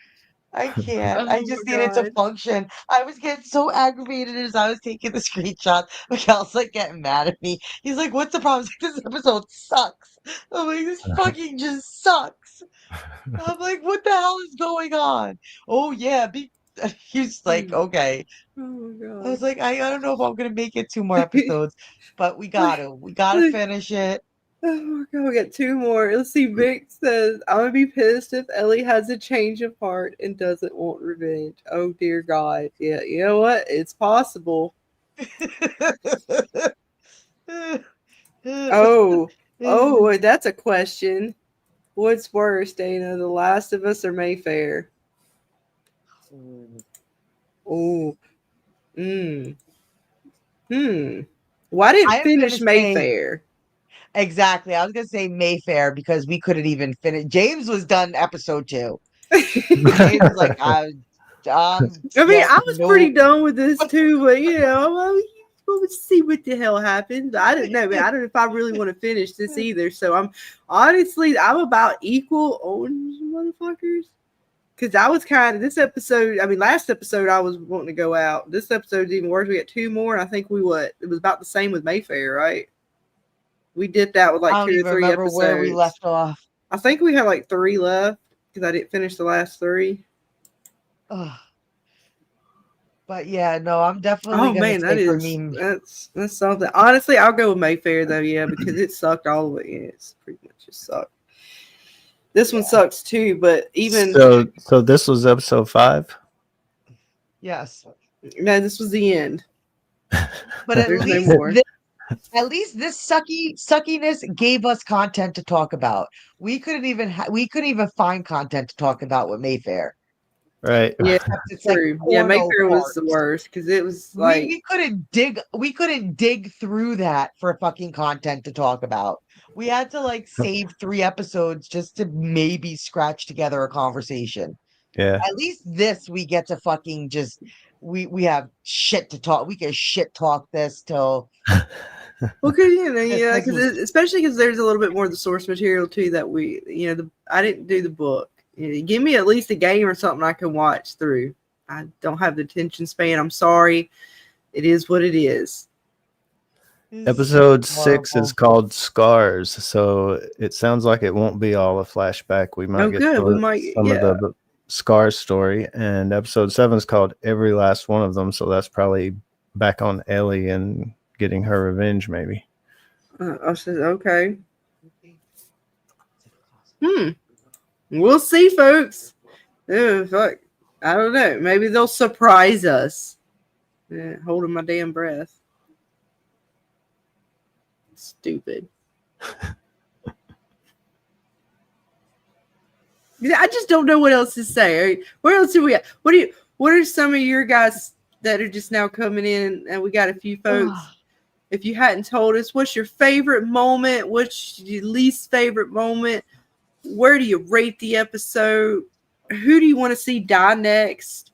I can't. I Oh just my need it to God. function. I was getting so aggravated as I was taking the screenshot. Miguel's like getting mad at me. He's like, "What's the problem?" He's like, "This episode sucks." I'm like, "This fucking just sucks." I'm like, "What the hell is going on?" Oh yeah, he's like, "Okay." Oh my god! I was like, I don't know if I'm gonna make it 2 more episodes, but we gotta finish it. Oh my god, we got 2 more. Let's see. Vic says, I'm gonna be pissed if Ellie has a change of heart and doesn't want revenge. Oh dear God. Yeah, you know what? It's possible. Oh, that's a question. What's worse, Dana? The Last of Us or Mayfair? Oh. Why didn't finish Mayfair? Exactly. I was gonna say Mayfair because we couldn't even finish. James was done episode 2. James was like, I mean, I was pretty done with this too, but we'll see what the hell happens. I don't know, man. I don't know if I really want to finish this either. So I'm about equal on motherfuckers. Because I was this episode, last episode I was wanting to go out. This episode's even worse. We got 2 more, and I think it was about the same with Mayfair, right? We did that with like 2 or 3 episodes. Where we left off. I think we had like 3 left because I didn't finish the last 3. But yeah, no, I'm definitely that's something. Honestly, I'll go with Mayfair though, yeah, because it sucked all the way in. It's pretty much just sucked. This one sucks too, but even so this was episode 5. Yes. No, this was the end. But at least At least this suckiness gave us content to talk about. We couldn't even find content to talk about with Mayfair. Right. Yeah, Except it's like true. Yeah, porno Mayfair was the parts. worst because it was We like, we couldn't dig through that for fucking content to talk about. We had to like save 3 episodes just to maybe scratch together a conversation. Yeah. At least this we get to fucking just we have shit to talk. We can shit talk this till well, cause this was especially because there's a little bit more of the source material too that I didn't do the book. Give me at least a game or something I can watch through. I don't have the attention span. I'm sorry. It is what it is. Episode 6 horrible. is called Scars, so it sounds like it won't be all a flashback. We might Oh, get good. We some might, of the Scars story, and episode 7 is called Every Last One of Them, so that's probably back on Ellie and getting her revenge, maybe. I said, okay. We'll see, folks. Oh, fuck. I don't know. Maybe they'll surprise us. Yeah, holding my damn breath. Stupid. I just don't know what else to say. Where else do we have? What are some of your guys that are just now coming in? And we got a few folks. If you hadn't told us, what's your favorite moment? What's your least favorite moment? Where do you rate the episode? Who do you want to see die next?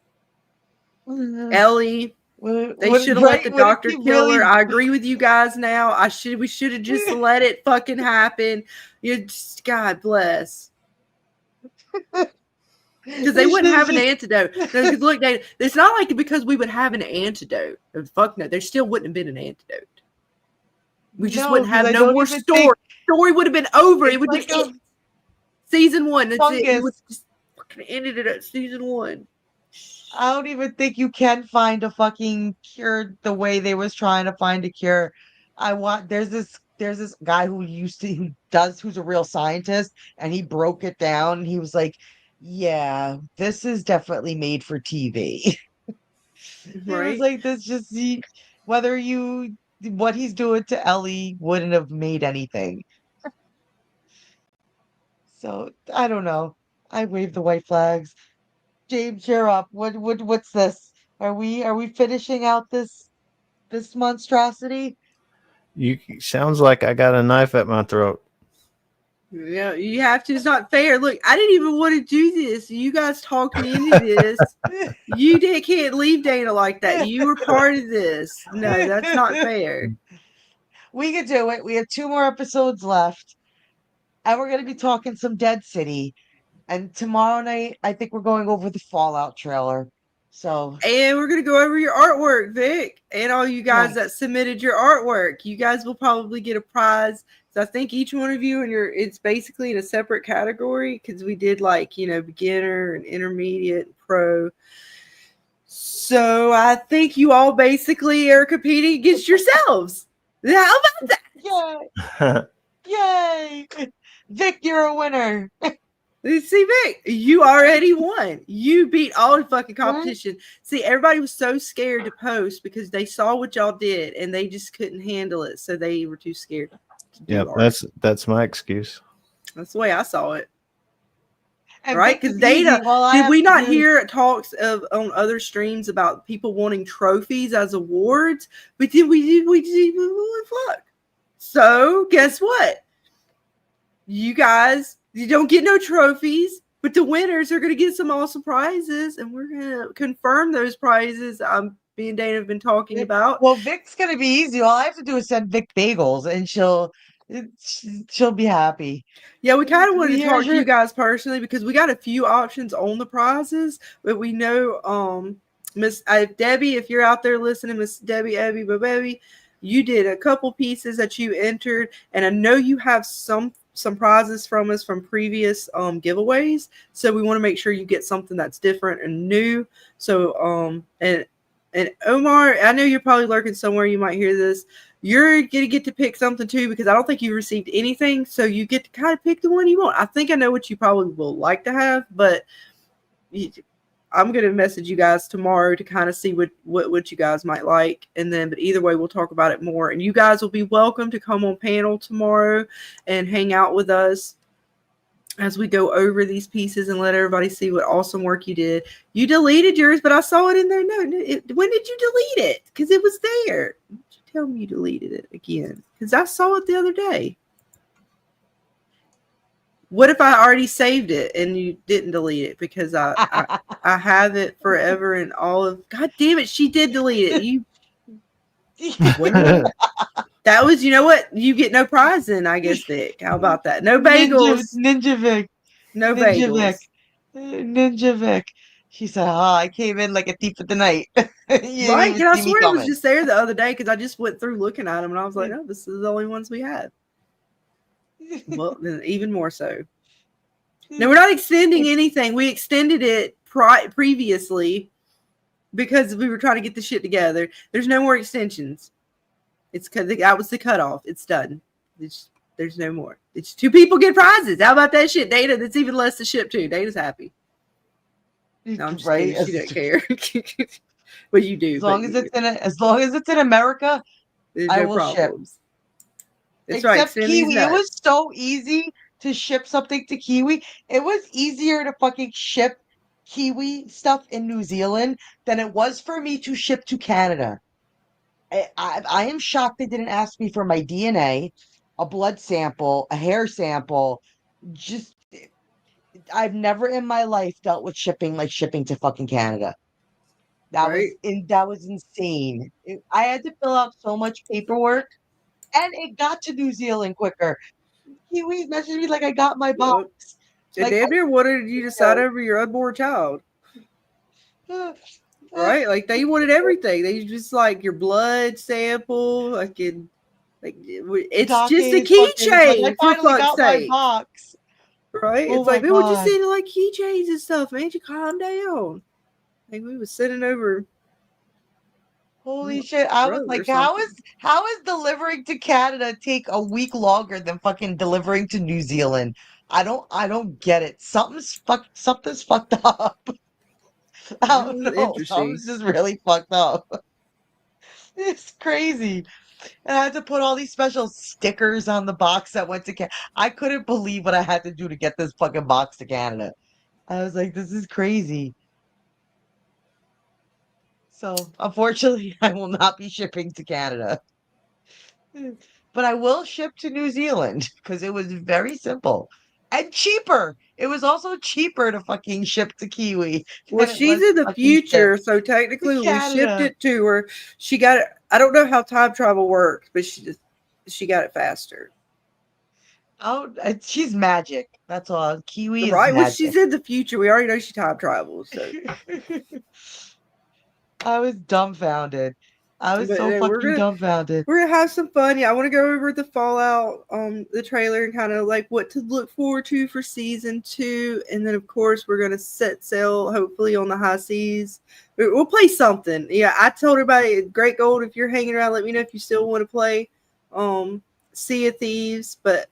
Ellie. They should have let the doctor kill her. I agree with you guys now. We should have just let it fucking happen. God bless. Because they wouldn't have an antidote. Because look, it's not like because we would have an antidote. Fuck no, there still wouldn't have been an antidote. We just wouldn't have no more story. Story would have been over. It would just end season 1. That's it. It would just fucking ended it at season 1. I don't even think you can find a fucking cure the way they was trying to find a cure. There's this guy who's a real scientist, and he broke it down. And he was like, yeah, this is definitely made for TV. It was like what he's doing to Ellie wouldn't have made anything. So I don't know. I wave the white flags. James, you're up. What's this? Are we finishing out this monstrosity? Sounds like I got a knife at my throat. Yeah, you have to. It's not fair. Look, I didn't even want to do this. You guys talked me into this. You can't leave Dana like that. You were part of this. No, that's not fair. We could do it. We have 2 more episodes left. And we're going to be talking some Dead City. And tomorrow night, I think we're going over the Fallout trailer. And we're going to go over your artwork, Vic. And all you guys that submitted your artwork. You guys will probably get a prize. So I think each one of you, it's basically in a separate category. Because we did beginner and intermediate and pro. So I think you all basically are competing against yourselves. How about that? Yay! Vic, you're a winner. See, Vic, you already won. You beat all the fucking competition. What? See, everybody was so scared to post because they saw what y'all did and they just couldn't handle it. So they were too scared to do art. That's my excuse. That's the way I saw it. And right? Because Dana, did we not hear talks on other streams about people wanting trophies as awards? But did we fuck. So guess what? You guys, you don't get no trophies, but the winners are going to get some awesome prizes, and we're going to confirm those prizes. Me and Dana have been talking about. Well, Vic's going to be easy. All I have to do is send Vic bagels, and she'll be happy. Yeah, we kind of wanted to talk to you guys personally because we got a few options on the prizes, but we know Miss Debbie, if you're out there listening, Miss Debbie, Baby, you did a couple pieces that you entered, and I know you have some prizes from us from previous giveaways, so we want to make sure you get something that's different and new. So and Omar, I know you're probably lurking somewhere, you might hear this. You're gonna get to pick something too, because I don't think you received anything, so you get to kind of pick the one you want. I think I know what you probably will like to have, but I'm gonna message you guys tomorrow to kind of see what you guys might like, and then but either way we'll talk about it more. And you guys will be welcome to come on panel tomorrow and hang out with us as we go over these pieces and let everybody see what awesome work you did. You deleted yours, but I saw it in there. No, when did you delete it? Because it was there. Why don't you tell me you deleted it again? Because I saw it the other day. What if I already saved it and you didn't delete it? Because I have it forever and all of. God damn it! She did delete it. You. That was, you know what? You get no prize then, I guess, Vic. How about that? No bagels. Ninja Vic. No Ninja bagels. Vic. Ninja Vic. She said, I came in like a thief of the night. You didn't Right? even And I see me swear it was coming. just there the other day because I just went through looking at them and I was like, oh, this is the only ones we have. Well, then even more so. No, we're not extending anything. We extended it previously because we were trying to get the shit together. There's no more extensions. It's because that was the cutoff. It's done. There's no more. It's 2 people get prizes. How about that shit, Data? That's even less to ship too. Data's happy. No, I'm just kidding. She doesn't care. But you do. As long as it's in America, there's I no will problems. ship. That's Except right. Kiwi. It was so easy to ship something to Kiwi. It was easier to fucking ship Kiwi stuff in New Zealand than it was for me to ship to Canada. I am shocked they didn't ask me for my DNA, a blood sample, a hair sample. Just, I've never in my life dealt with shipping to fucking Canada. That was insane. I had to fill out so much paperwork, and it got to New Zealand quicker. Kiwis messaged me like I got my box. They damn near wanted you to sign over your unborn child. Right? Like they wanted everything. They just like your blood sample, it's just a keychain for fuck's sake. Box. Right? Oh it's like, my man, we're just God. sending like keychains and stuff, man. You calm down. Like we was sending over. Holy shit. I was like, how is delivering to Canada take a week longer than fucking delivering to New Zealand? I don't get it. Something's fucked up. I don't know. Something's just really fucked up. It's crazy. And I had to put all these special stickers on the box that went to Canada. I couldn't believe what I had to do to get this fucking box to Canada. I was like, this is crazy. So, unfortunately, I will not be shipping to Canada. But I will ship to New Zealand because it was very simple and cheaper. It was also cheaper to fucking ship to Kiwi. Well, she's in the future, so technically we shipped it to her. She got it. I don't know how time travel works, but she got it faster. Oh, she's magic. That's all. Kiwi is right. Magic. Well, she's in the future. We already know she time travels. So. I was dumbfounded. I was so fucking dumbfounded. We're gonna have some fun. Yeah, I want to go over the Fallout, the trailer, and kind of like what to look forward to for season 2, and then of course we're gonna set sail hopefully on the high seas. We'll play something. Yeah, I told everybody, Great Gold, if you're hanging around, let me know if you still want to play Sea of Thieves. But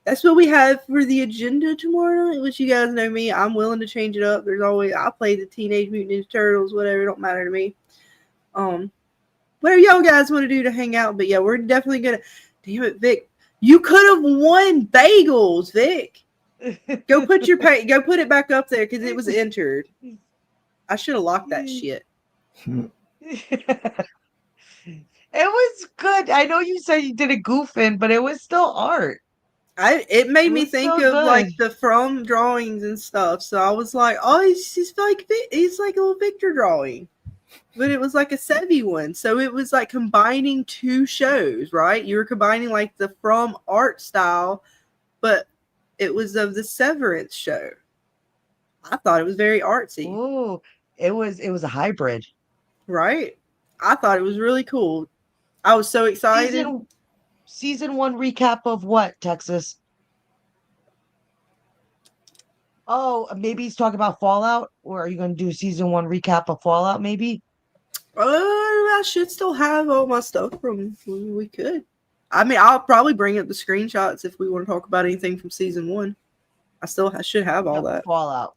that's what we have for the agenda tomorrow night. Which you guys know me, I'm willing to change it up. I'll play the Teenage Mutant Ninja Turtles, whatever. It don't matter to me. Whatever y'all guys want to do to hang out. But yeah, we're definitely gonna. Damn it, Vic! You could have won bagels, Vic. Go put it back up there because it was entered. I should have locked that shit. It was good. I know you said you did a goof in, but it was still art. It made me think of like the From drawings and stuff. So I was like, oh, he's like a little Victor drawing. But it was like a Sevi one. So it was like combining 2 shows, right? You were combining like the From art style, but it was of the Severance show. I thought it was very artsy. Oh, it was a hybrid. Right? I thought it was really cool. I was so excited. Season 1 recap of what, Texas? Oh, maybe he's talking about Fallout? Or are you going to do season 1 recap of Fallout, maybe? I should still have all my stuff from when we could. I mean, I'll probably bring up the screenshots if we want to talk about anything from season 1. I should have all that. Fallout.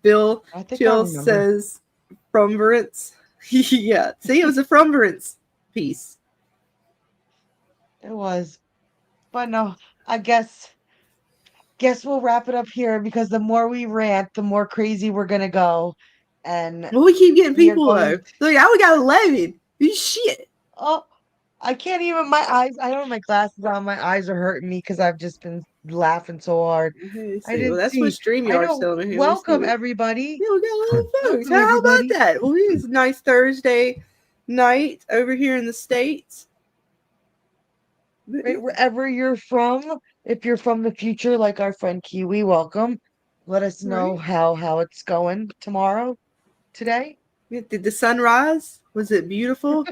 Bill I think I Chill remember. says frumverance. Yeah, see, it was a frumverance piece. It was. But no, I guess we'll wrap it up here because the more we rant, the more crazy we're gonna go. And Well, we keep getting we are people going. though. Look, now we got 11. Shit. Oh, I can't even. My eyes. I don't have my glasses on. My eyes are hurting me because I've just been laughing so hard. I Well, didn't that's what see. I StreamYard's know. telling me. Welcome everybody. Yeah, we got a lot of folks. Welcome How about everybody. that? Well, it's a nice Thursday night over here in the States. Right, wherever you're from, if you're from the future, like our friend Kiwi, welcome. Let us know Right. how it's going tomorrow, today. Did the sun rise? Was it beautiful?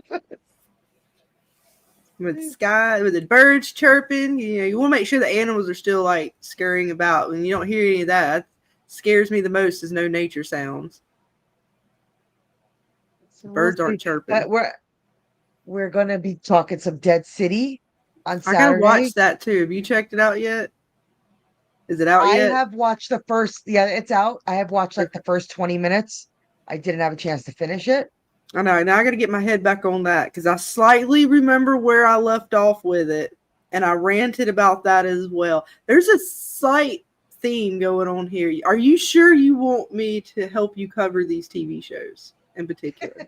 With the sky, with the birds chirping, you want to make sure the animals are still like scurrying about. When you don't hear any of that, scares me the most is no nature sounds. So Birds aren't chirping. But we're gonna be talking some Dead City on I gotta Saturday. watch that too. Have you checked it out yet? Is it out yet? I have watched the first. Yeah, it's out. I have watched like the first 20 minutes. I didn't have a chance to finish it. I know. Now I got to get my head back on that because I slightly remember where I left off with it, and I ranted about that as well. There's a slight theme going on here. Are you sure you want me to help you cover these TV shows in particular?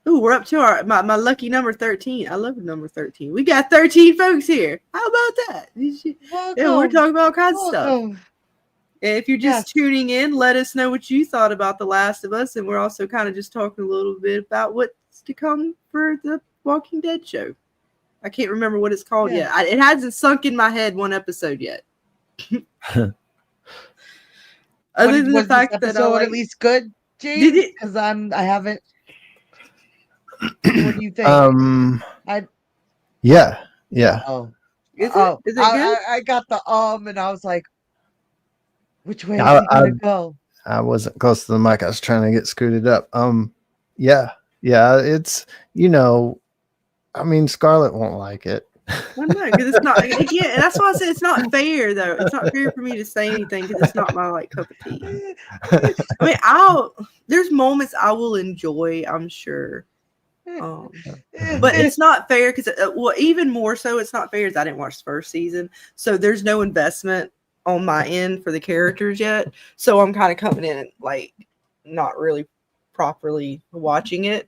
Ooh, we're up to my lucky number 13. I love number 13. We got 13 folks here. How about that? Welcome. Yeah, we're talking about all kinds of stuff. Welcome. And if you're just tuning in, let us know what you thought about The Last of Us. And we're also kind of just talking a little bit about what's to come for the Walking Dead show. I can't remember what it's called yet. It hasn't sunk in my head one episode yet. Other than the fact that I at least good, James? Did it? Because I haven't. What do you think? Yeah. Oh, is it good? I got the and I was like, which way is he gonna go? I wasn't close to the mic. I was trying to get scooted up. Yeah. It's I mean, Scarlet won't like it. Well, no, because it's not. Again, and that's why I said it's not fair, though. It's not fair for me to say anything because it's not my cup of tea. I mean, there's moments I will enjoy, I'm sure. But it's not fair because, even more so, it's not fair as I didn't watch the first season, so there's no investment on my end for the characters yet. So I'm kind of coming in like not really properly watching it.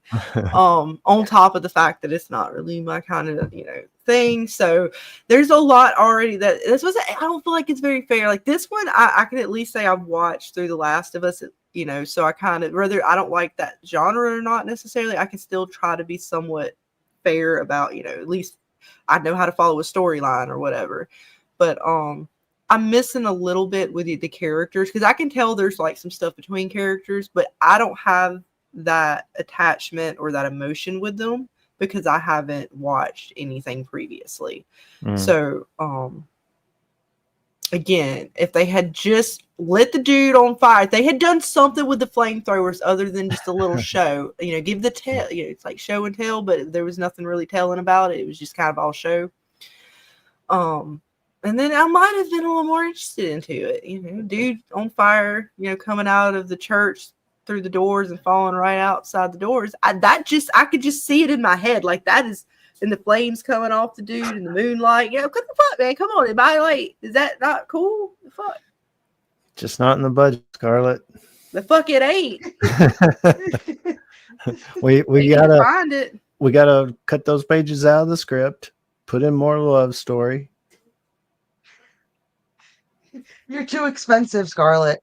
On top of the fact that it's not really my kind of thing. So there's a lot already I don't feel like it's very fair. Like this one, I can at least say I've watched through The Last of Us. So I kind of, whether I don't like that genre or not necessarily, I can still try to be somewhat fair about, at least I know how to follow a storyline or whatever. But I'm missing a little bit with the characters because I can tell there's like some stuff between characters, but I don't have that attachment or that emotion with them because I haven't watched anything previously. So, again, if they had just lit the dude on fire, if they had done something with the flamethrowers other than just a little show, give the tell, it's like show and tell, but there was nothing really telling about it. It was just kind of all show. And then I might have been a little more interested into it, dude on fire, coming out of the church through the doors and falling right outside the doors. I could just see it in my head. Like that is, and the flames coming off the dude in the moonlight. What the fuck, man? Come on. Is that not cool? The fuck? Just not in the budget, Scarlet. The fuck it ain't. we gotta find it. We gotta cut those pages out of the script, put in more love story. You're too expensive, Scarlet.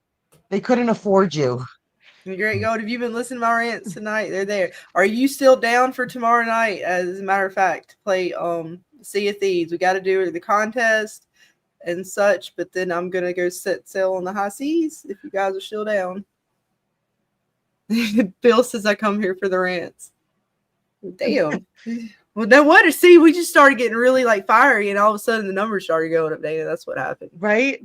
They couldn't afford you. Great God, have you been listening to my rants tonight? They're there. Are you still down for tomorrow night? As a matter of fact, to play Sea of Thieves. We got to do the contest and such, but then I'm gonna go set sail on the high seas. If you guys are still down. Bill says I come here for the rants. Damn. Well, no wonder. See, we just started getting really fiery, and all of a sudden the numbers started going up. Dana, that's what happened. Right.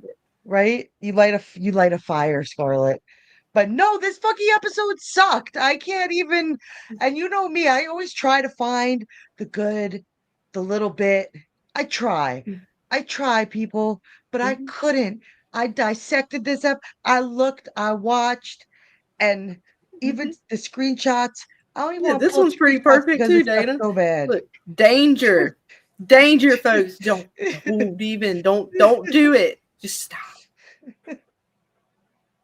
You light a fire, Scarlet. But no, this fucking episode sucked. I can't even. And you know me, I always try to find the good, the little bit. I try, people. but I couldn't. I dissected this up. I looked, I watched, and even the screenshots. I don't even Yeah, want to this pull up one's pretty screenshots perfect because too, it's just Dana. so bad. Look, danger, danger, folks. Don't even don't do it. Just stop.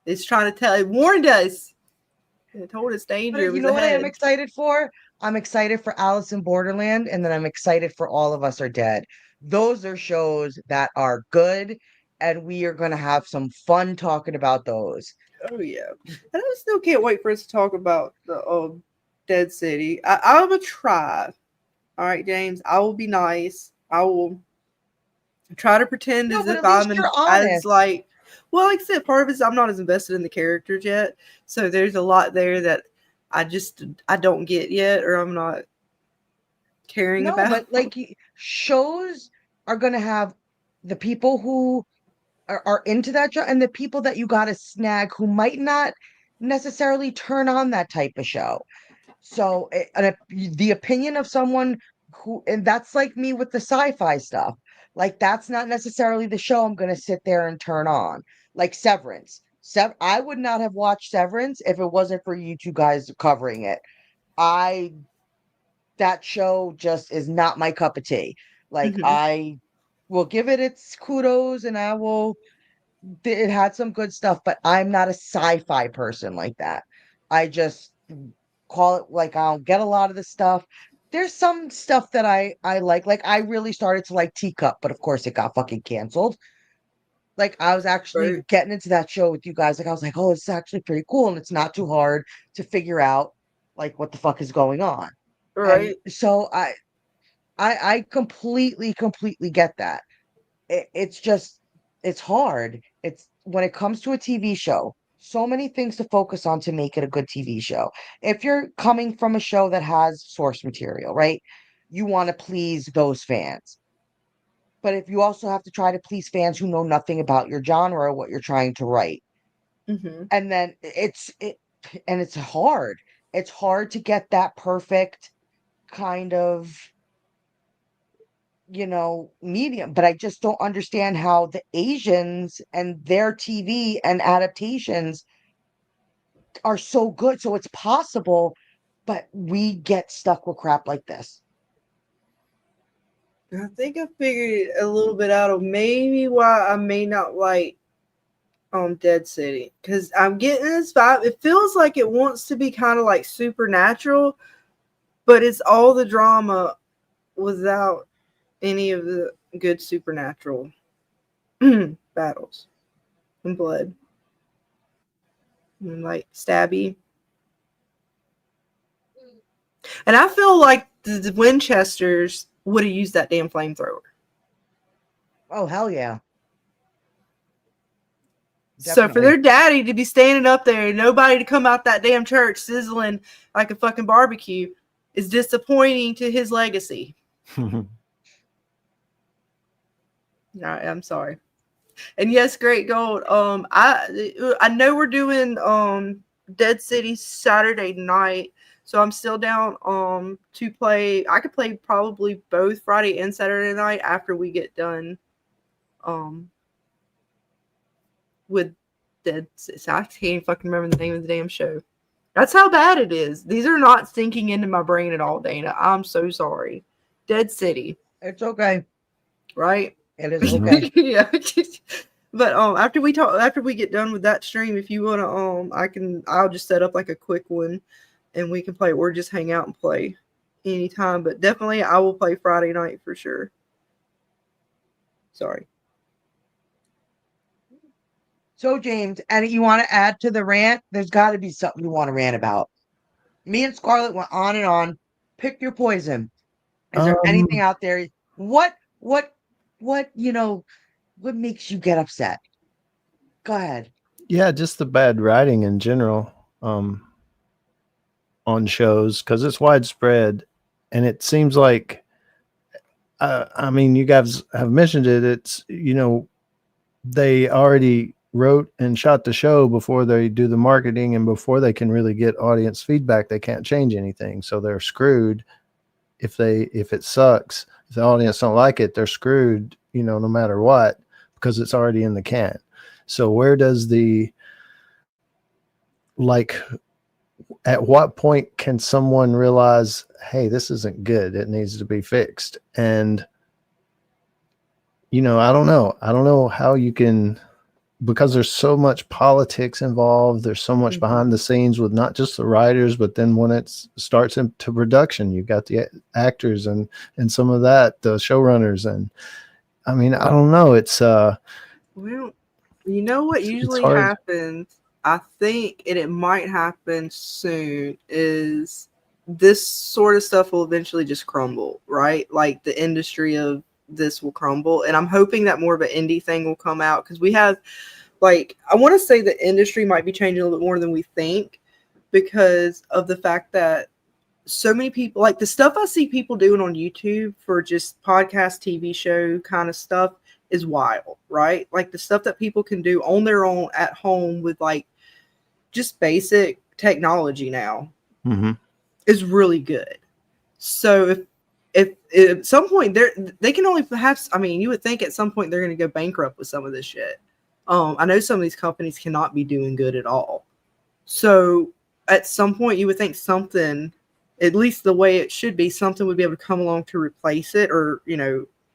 It's trying to tell. It warned us. It told us danger But you was know what I am ahead. excited for? I'm excited for Alice in Borderland, and then I'm excited for All of Us Are Dead. Those are shows that are good, and we are going to have some fun talking about those. Oh yeah, and I still can't wait for us to talk about the Dead City. I will try. All right, James. I will be nice. I will try to pretend No, as but if at least you're honest. well, like I said, part of it is I'm not as invested in the characters yet, so there's a lot there that I don't get yet, or I'm not caring No, about. but like shows are going to have the people who are into that show and the people that you got to snag who might not necessarily turn on that type of show. So the opinion of someone who, and that's like me with the sci-fi stuff. Like that's not necessarily the show I'm going to sit there and turn on. Like Severance. I would not have watched Severance if it wasn't for you two guys covering it. I That show just is not my cup of tea. Like Mhm. I will give it its kudos, and it had some good stuff, but I'm not a sci-fi person like that. I just call it like I'll get a lot of the stuff. There's some stuff that I like. Like I really started to like Teacup, but of course it got fucking canceled. Like I was actually Right. getting into that show with you guys. Like I was like, oh, it's actually pretty cool, and it's not too hard to figure out like what the fuck is going on. And Right. so I completely get that. It's just it's hard. It's when it comes to a TV show, so many things to focus on to make it a good TV show. If you're coming from a show that has source material, right? You want to please those fans. But if you also have to try to please fans who know nothing about your genre or what you're trying to write, Mhm. and then it's hard. It's hard to get that perfect kind of medium, but I just don't understand how the Asians and their TV and adaptations are so good. So it's possible, but we get stuck with crap like this. I think I figured a little bit out of maybe why I may not like Dead City, because I'm getting this vibe. It feels like it wants to be kind of like supernatural, but it's all the drama without any of the good supernatural battles and blood and like stabby. And I feel like the Winchesters would have used that damn flamethrower. Oh, hell yeah. So for Definitely. their daddy to be standing up there and nobody to come out that damn church sizzling like a fucking barbecue is disappointing to his legacy. I'm sorry. And yes, Great Gold. I know we're doing Dead City Saturday night, so I'm still down to play. I could play probably both Friday and Saturday night after we get done with Dead City. I can't fucking remember the name of the damn show. That's how bad it is. These are not sinking into my brain at all, Dana. I'm so sorry. Dead City. It's okay. Right? It is okay. Yeah. But after we get done with that stream, if you wanna I'll just set up like a quick one and we can play or just hang out and play anytime. But definitely I will play Friday night for sure. Sorry. So, James, and you want to add to the rant? There's got to be something you want to rant about. Me and Scarlett went on and on. Pick your poison. Is there anything um, out there? What, what makes you get upset? Go ahead. yeah, just the bad writing in general on shows because it's widespread, and it seems like I mean, you guys have mentioned it. It's they already wrote and shot the show before they do the marketing and before they can really get audience feedback. They can't change anything, so they're screwed. If it sucks, if the audience don't like it, they're screwed. No matter what. because it's already in the can. So where does the, like, at what point can someone realize, hey, this isn't good, it needs to be fixed? And I don't know how you can, because there's so much politics involved, there's so much behind the scenes with not just the writers, but then when it starts into production, you've got the actors and some of that, the showrunners. And I mean, I don't know, it's well, you know what usually hard. happens, I think, and it might happen soon, is this sort of stuff will eventually just crumble, right? Like the industry of this will crumble. And I'm hoping that more of an indie thing will come out, because we have, like, I want to say the industry might be changing a little bit more than we think, because of the fact that so many people, like the stuff I see people doing on YouTube for just podcast, TV show kind of stuff is wild, right? Like the stuff that people can do on their own at home with like just basic technology now is really good. So if at some point they can only perhaps, I mean, you would think at some point they're going to go bankrupt with some of this shit. I know some of these companies cannot be doing good at all. So at some point you would think something, at least the way it should be, something would be able to come along to replace it, or,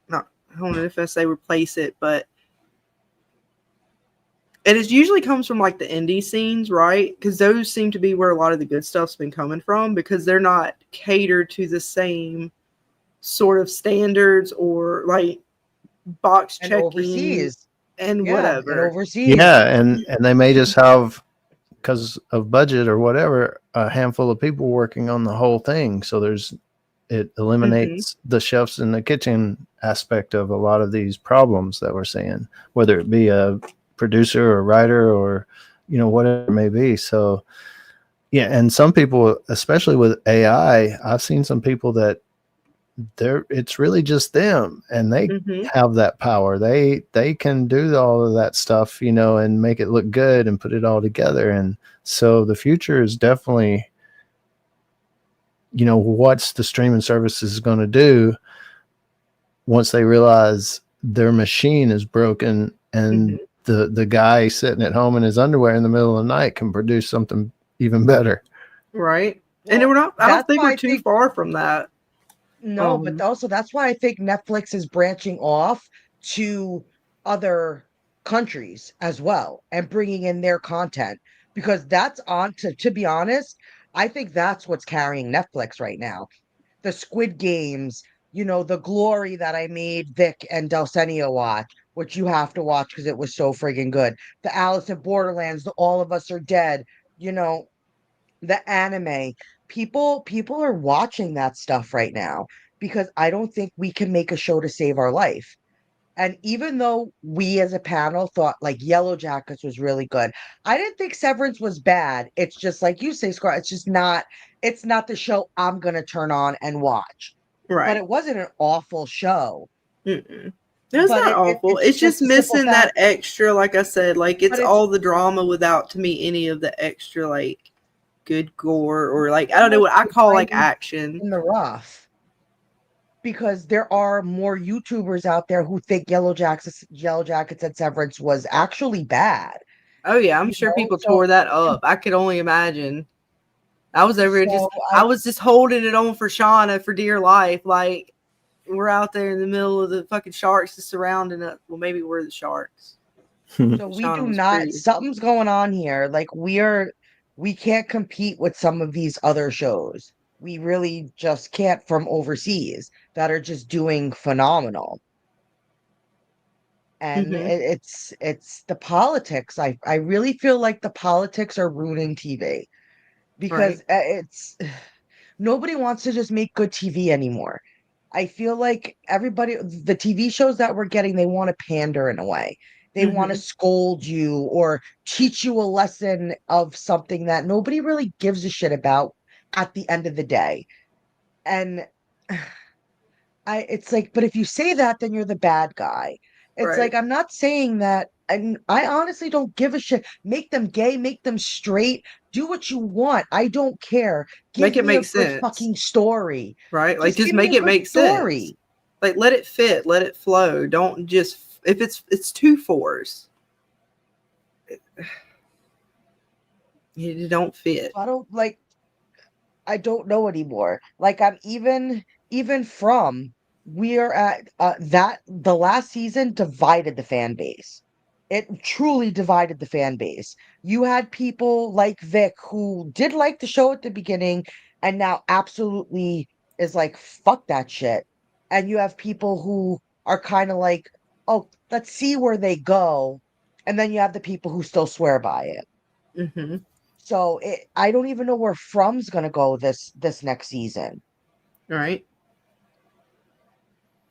not, I don't know if I say replace it, but and it usually comes from like the indie scenes, right? Because those seem to be where a lot of the good stuff's been coming from, because they're not catered to the same sort of standards or like box And checking overseas. and Yeah, whatever. and overseas. Yeah, and they may just have, because of budget or whatever, a handful of people working on the whole thing. So it eliminates the chefs in the kitchen aspect of a lot of these problems that we're seeing, whether it be a producer or writer or whatever it may be. So yeah, and some people, especially with AI, I've seen some people that it's really just them, and they have that power. They can do all of that stuff, and make it look good and put it all together. And so the future is definitely, what's the streaming services going to do once they realize their machine is broken, and the guy sitting at home in his underwear in the middle of the night can produce something even better. Right. Well, and we're not, I don't that's think why we're I too think- far from that. No, but also that's why I think Netflix is branching off to other countries as well and bringing in their content, because that's on to be honest, I think that's what's carrying Netflix right now. The Squid Games, the Glory that I made Vic and Delsenio watch, which you have to watch because it was so friggin' good. The Alice in Borderlands, the All of Us Are Dead, the anime. People are watching that stuff right now, because I don't think we can make a show to save our life. And even though we as a panel thought like Yellow Jackets was really good, I didn't think Severance was bad. It's just like you say, Scar, it's not the show I'm gonna turn on and watch. Right. But it wasn't an awful show. It's not awful. It's just a simple missing that fact. extra, like I said, like it's But all the drama without, to me, any of the extra like good gore or like, I don't know what I call like action. In the rough. Because there are more YouTubers out there who think Yellow Jackets and Severance was actually bad. Oh yeah, I'm sure people tore that up. I could only imagine. I was over I was just holding it on for Shauna for dear life. Like, we're out there in the middle of the fucking sharks just surrounding us. Well, maybe we're the sharks. So we do not, something's going on here. Like, we can't compete with some of these other shows. We really just can't, from overseas, that are just doing phenomenal. And it's the politics. I really feel like the politics are ruining TV, because nobody wants to just make good TV anymore. I feel like the TV shows that we're getting, they want to pander in a way. They want to scold you or teach you a lesson of something that nobody really gives a shit about at the end of the day. And it's like, but if you say that, then you're the bad guy. It's like, I'm not saying that. And I honestly don't give a shit. Make them gay, make them straight, do what you want. I don't care. Make it make sense. Fucking story. Right? Like, just make it make sense. Like, let it fit, let it flow. Don't just if it's 2 4s, it don't fit. I don't like. I don't know anymore. Like I'm even from we are at that the last season divided the fan base. It truly divided the fan base. You had people like Vic who did like the show at the beginning and now absolutely is like fuck that shit. And you have people who are kind of like, "Oh, let's see where they go." And then you have the people who still swear by it. Mm-hmm. So I don't even know where From's gonna go this next season. All right.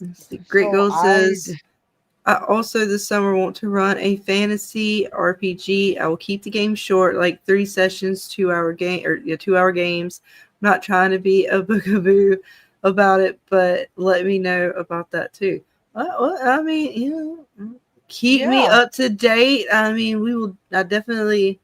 Let's see. Great So Girl says, I also this summer want to run a fantasy RPG. I will keep the game short, like 3 sessions, 2-hour game or 2-hour games. I'm not trying to be a bookaboo about it, but let me know about that too. Well, I mean, keep me up to date. I mean, I definitely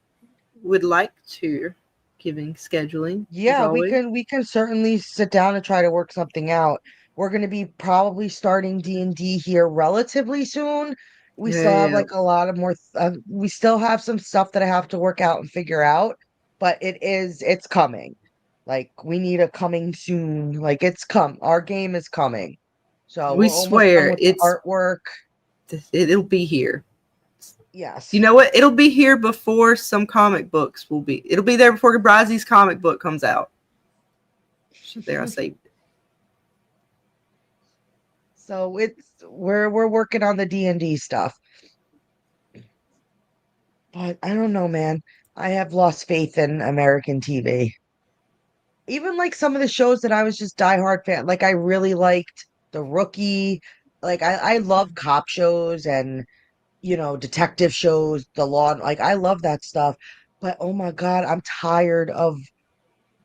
would like to, giving scheduling. Yeah, we can certainly sit down and try to work something out. We're going to be probably starting D&D here relatively soon. We still have Yeah. like a lot of more we still have some stuff that I have to work out and figure out, but it's coming. Like we need a coming soon. Like our game is coming. So We we're almost done swear with the artwork. it'll be here. Yes. You know what? It'll be here before some comic books will be. It'll be there before Brazie's comic book comes out. There, I saved it. So we're working on the D&D stuff. But I don't know, man. I have lost faith in American TV. Even like some of the shows that I was just diehard fan, like I really liked The Rookie. Like I love cop shows and detective shows, the law. Like I love that stuff. But oh my God, I'm tired of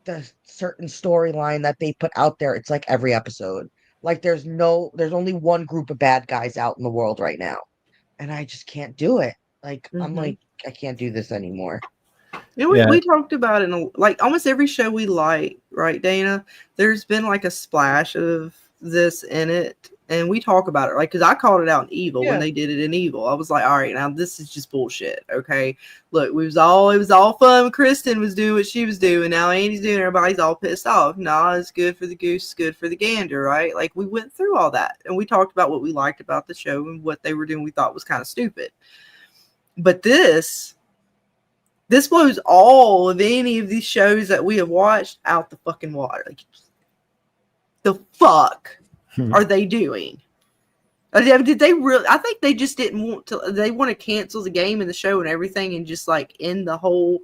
the certain storyline that they put out there. It's like every episode. Like there's only one group of bad guys out in the world right now. And I just can't do it. Like I'm like, I can't do this anymore. We talked about it in like almost every show we like, right, Dana? There's been like a splash of this in it, and we talk about it, like, because I called it out in Evil when they did it in Evil. I was like, all right, now this is just bullshit. Okay, look, it was all fun when Kristen was doing what she was doing. Now Andy's doing, everybody's all pissed off. Nah, it's good for the goose, it's good for the gander, right? Like we went through all that, and we talked about what we liked about the show and what they were doing. We thought was kind of stupid, but this blows all of any of these shows that we have watched out the fucking water. Like, the fuck are they doing? Did they really? I think they just didn't want to. They want to cancel the game and the show and everything, and just like end the whole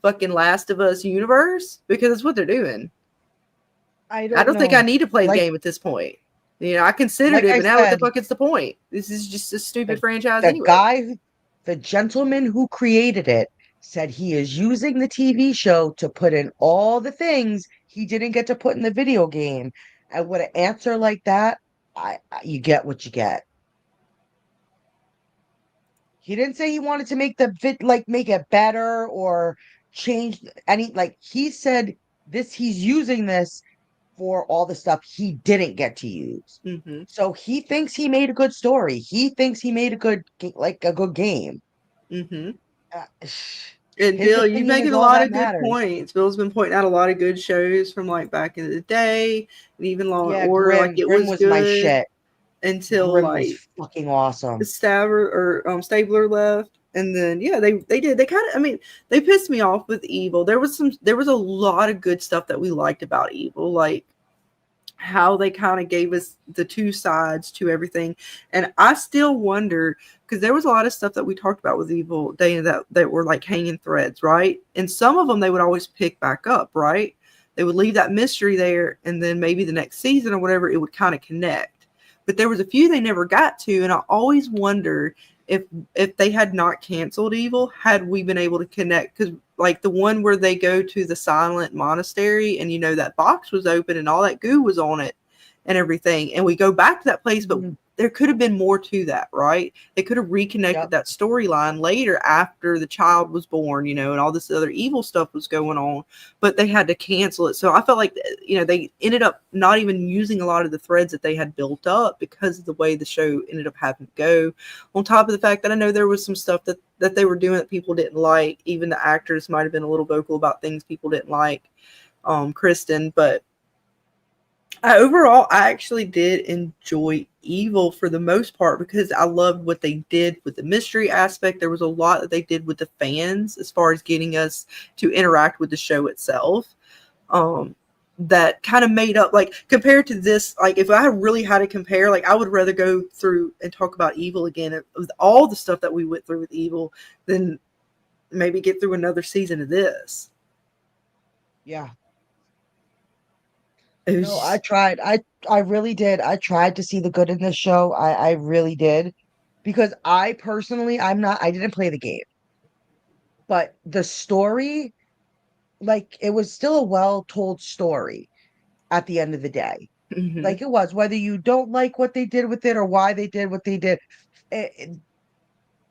fucking Last of Us universe, because that's what they're doing. I don't think I need to play the game at this point. I considered it, but now what the fuck is the point? This is just a stupid franchise. The gentleman who created it, said he is using the TV show to put in all the things he didn't get to put in the video game. And with an answer like that, you get what you get. He didn't say he wanted to make make it better or change any. Like he said, he's using this for all the stuff he didn't get to use. So he thinks he made a good story. He thinks he made a good game. And Bill, you're making a lot of good points. Bill's been pointing out a lot of good shows from like back in the day, and even Law and Order. Grimm, like it Grimm was good my shit until Grimm like was fucking awesome. Stabler left, and then they did. They kind of, I mean, they pissed me off with Evil. There was a lot of good stuff that we liked about Evil, like how they kind of gave us the two sides to everything. And I still wonder, because there was a lot of stuff that we talked about with Evil, Dana, that were like hanging threads, right? And some of them they would always pick back up, right? They would leave that mystery there, and then maybe the next season or whatever, it would kind of connect. But there was a few they never got to, and I always wonder if they had not canceled Evil, had we been able to connect. Because like the one where they go to the silent monastery, and that box was open and all that goo was on it and everything, and we go back to that place, but there could have been more to that, right? They could have reconnected that storyline later after the child was born, and all this other evil stuff was going on, but they had to cancel it. So I felt like, they ended up not even using a lot of the threads that they had built up because of the way the show ended up having to go. On top of the fact that I know there was some stuff that they were doing that people didn't like. Even the actors might have been a little vocal about things people didn't like, Kristen, but overall, I actually did enjoy Evil for the most part because I loved what they did with the mystery aspect. There was a lot that they did with the fans as far as getting us to interact with the show itself. That kind of made up, like, compared to this, like, if I really had to compare, like, I would rather go through and talk about Evil again with all the stuff that we went through with Evil than maybe get through another season of this. Yeah. No, I tried. I really did. I tried to see the good in this show. I really did. Because I personally, I didn't play the game. But the story, like, it was still a well-told story at the end of the day. Mm-hmm. Like it was, whether you don't like what they did with it or why they did what they did.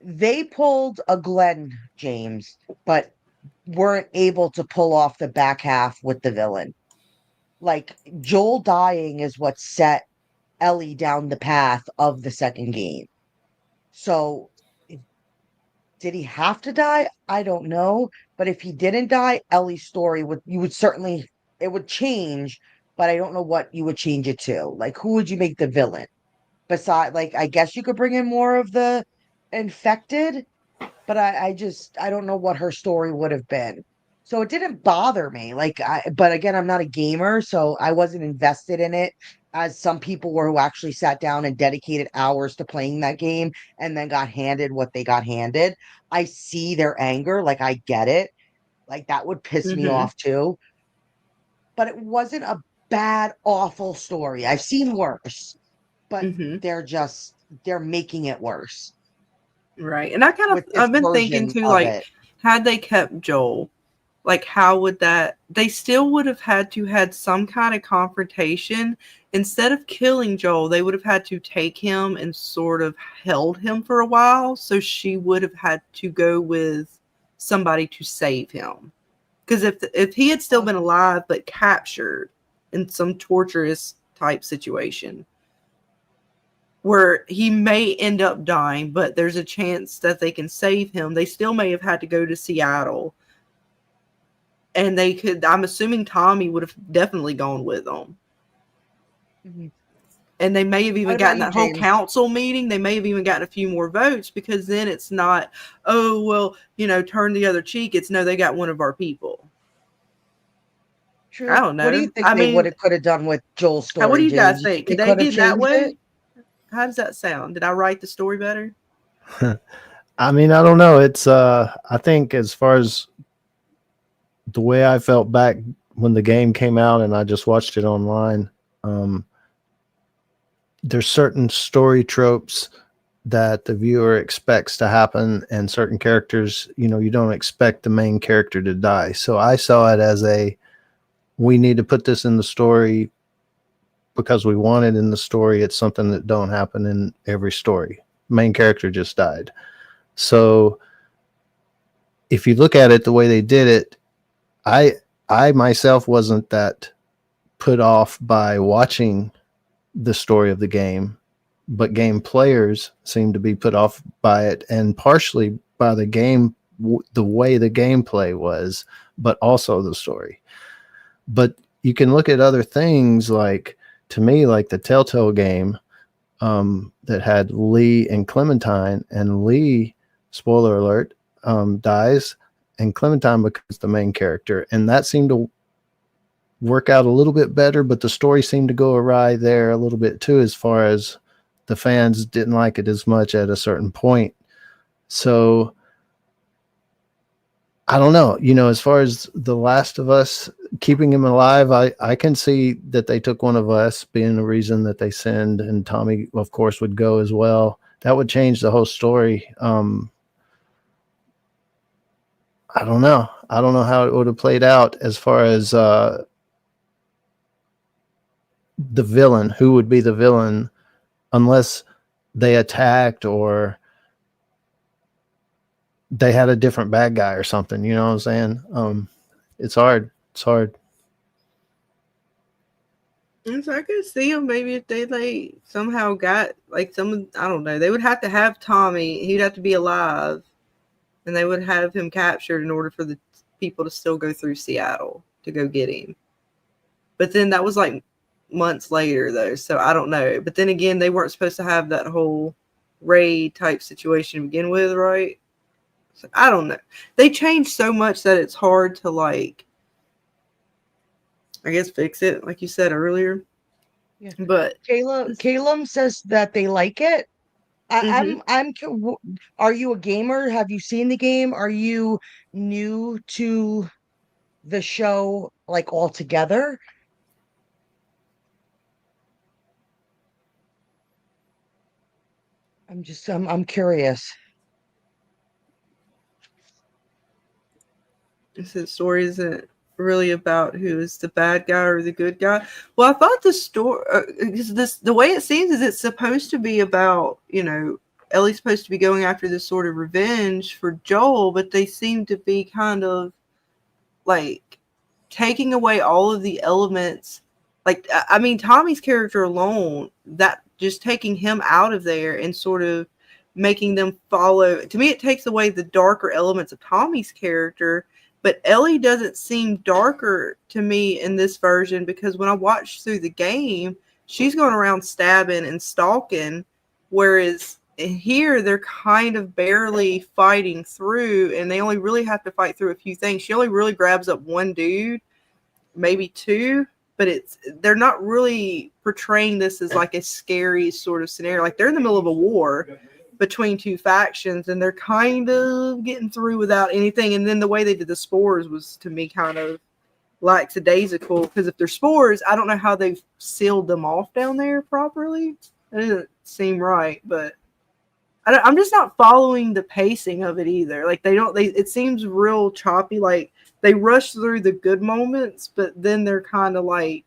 They pulled a Glenn James, but weren't able to pull off the back half with the villain. Like, Joel dying is what set Ellie down the path of the second game. So, did he have to die? I don't know. But if he didn't die, Ellie's story it would change, but I don't know what you would change it to. Like, who would you make the villain? Besides, like, I guess you could bring in more of the infected, but I don't know what her story would have been. So it didn't bother me. But again, I'm not a gamer, so I wasn't invested in it as some people were who actually sat down and dedicated hours to playing that game and then got handed what they got handed. I see their anger, like I get it. Like that would piss me off too. But it wasn't a bad, awful story. I've seen worse, but they're making it worse. Right. And I've been thinking too, like, had they kept Joel, like, how would they still would have had to had some kind of confrontation. Instead of killing Joel, they would have had to take him and sort of held him for a while. So she would have had to go with somebody to save him. Because if he had still been alive but captured in some torturous type situation, where he may end up dying, but there's a chance that they can save him, they still may have had to go to Seattle. And I'm assuming Tommy would have definitely gone with them. Mm-hmm. And they may have even gotten that whole council meeting. They may have even gotten a few more votes, because then it's not, oh, well, turn the other cheek. It's no, they got one of our people. True. I don't know. What do you think they could have done with Joel's story? What do you guys think? Did they did that way? It? How does that sound? Did I write the story better? I mean, I don't know. It's I think as far as the way I felt back when the game came out and I just watched it online, there's certain story tropes that the viewer expects to happen, and certain characters, you don't expect the main character to die. So I saw it as we need to put this in the story because we want it in the story. It's something that don't happen in every story. Main character just died. So if you look at it the way they did it, I myself wasn't that put off by watching the story of the game, but game players seem to be put off by it, and partially by the game, the way the gameplay was, but also the story. But you can look at other things, like, to me, like the Telltale game that had Lee and Clementine, and Lee, spoiler alert, dies, and Clementine becomes the main character, and that seemed to work out a little bit better, but the story seemed to go awry there a little bit too, as far as the fans didn't like it as much at a certain point. So I don't know, as far as The Last of Us, keeping him alive, I can see that they took one of us being the reason that they send, and Tommy, of course, would go as well. That would change the whole story. I don't know. I don't know how it would have played out as far as the villain, who would be the villain, unless they attacked or they had a different bad guy or something. You know what I'm saying? It's hard. It's hard. And so I could see them maybe if they like somehow got like some, I don't know, they would have to have Tommy. He'd have to be alive, and they would have him captured in order for the people to still go through Seattle to go get him. But then that was like months later though, so I don't know. But then again, they weren't supposed to have that whole raid type situation to begin with, right? So I don't know. They changed so much that it's hard to like, I guess, fix it, like you said earlier. Yeah. But Caleb says that they like it. Mhm. Are you a gamer? Have you seen the game? Are you new to the show like altogether? I'm curious. the story isn't really about who is the bad guy or the good guy. Well, I thought the story, the way it seems is it's supposed to be about, you know, Ellie's supposed to be going after this sort of revenge for Joel, but they seem to be kind of like taking away all of the elements. Like, I mean, Tommy's character alone, that just taking him out of there and sort of making them follow, to me, it takes away the darker elements of Tommy's character. But Ellie doesn't seem darker to me in this version, because when I watched through the game, she's going around stabbing and stalking, whereas here they're kind of barely fighting through, and they only really have to fight through a few things. She only really grabs up one dude, maybe two, but they're not really portraying this as like a scary sort of scenario. Like, they're in the middle of a war between two factions, and they're kind of getting through without anything. And then the way they did the spores was, to me, kind of lackadaisical, because if they're spores, I don't know how they've sealed them off down there properly. It doesn't seem right, but I'm just not following the pacing of it either. Like, it seems real choppy. Like, they rush through the good moments, but then they're kind of like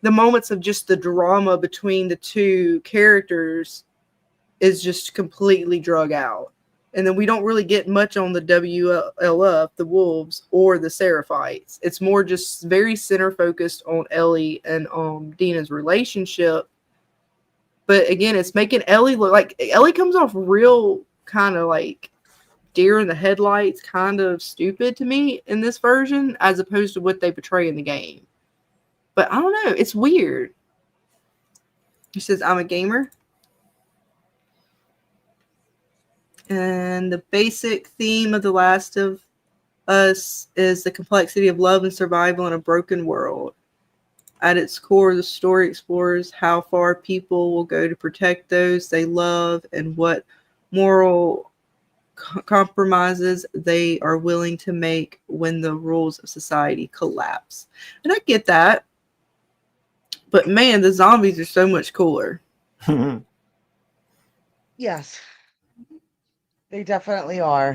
the moments of just the drama between the two characters is just completely drug out. And then we don't really get much on the WLF, the Wolves, or the Seraphites. It's more just very center focused on Ellie and Dina's relationship. But again, it's making Ellie look like Ellie comes off real kind of like deer in the headlights, kind of stupid to me in this version, as opposed to what they portray in the game. But I don't know. It's weird. He says, I'm a gamer. And the basic theme of The Last of Us is the complexity of love and survival in a broken world. At its core, the story explores how far people will go to protect those they love and what moral compromises they are willing to make when the rules of society collapse. And I get that. But man, the zombies are so much cooler. Yes. They definitely are.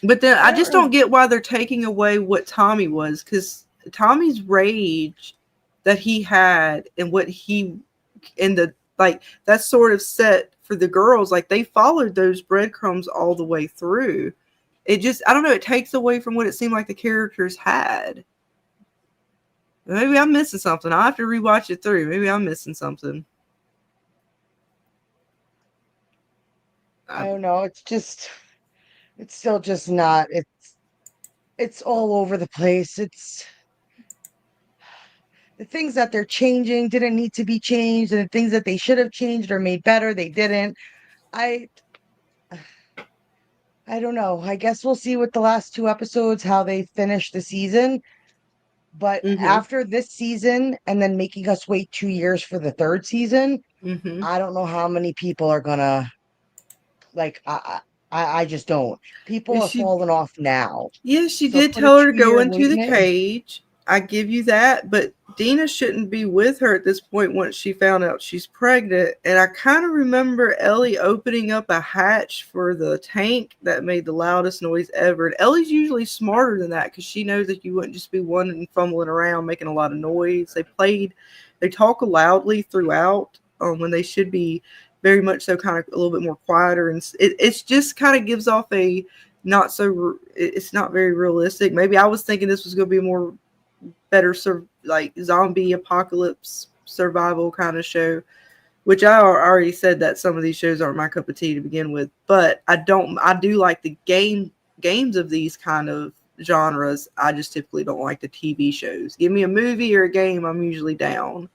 But then I just don't get why they're taking away what Tommy was, because Tommy's rage that he had and what he and the like, that's sort of set for the girls. Like, they followed those breadcrumbs all the way through. It just, I don't know, it takes away from what it seemed like the characters had. Maybe I'm missing something. I'll have to rewatch it through. Maybe I'm missing something. I don't know. It's still just not. It's all over the place. It's the things that they're changing didn't need to be changed, and the things that they should have changed or made better, they didn't. I don't know. I guess we'll see with the last two episodes how they finish the season. But after this season, and then making us wait 2 years for the third season, I don't know how many people are gonna like. I just don't. People are falling off now. Yeah, she did tell her to go into the cage. I give you that, but Dina shouldn't be with her at this point once she found out she's pregnant. And I kind of remember Ellie opening up a hatch for the tank that made the loudest noise ever. And Ellie's usually smarter than that, because she knows that you wouldn't just be one and fumbling around making a lot of noise. They talk loudly throughout. when they should be very much so kind of a little bit more quieter, and it's just kind of gives off a not so, it's not very realistic. Maybe I was thinking this was going to be a more better like zombie apocalypse survival kind of show, which I already said that some of these shows aren't my cup of tea to begin with, but I do like the games of these kind of genres. I just typically don't like the TV shows. Give me a movie or a game, I'm usually down.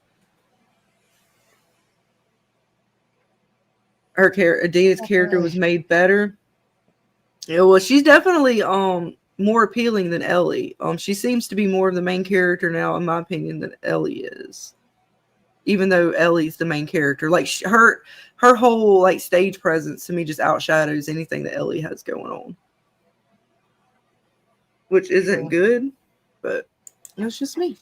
Adina's character was made better. Yeah, well, she's definitely more appealing than Ellie. She seems to be more of the main character now, in my opinion, than Ellie is. Even though Ellie's the main character, like her whole like stage presence to me just outshadows anything that Ellie has going on, which isn't good, but that's just me.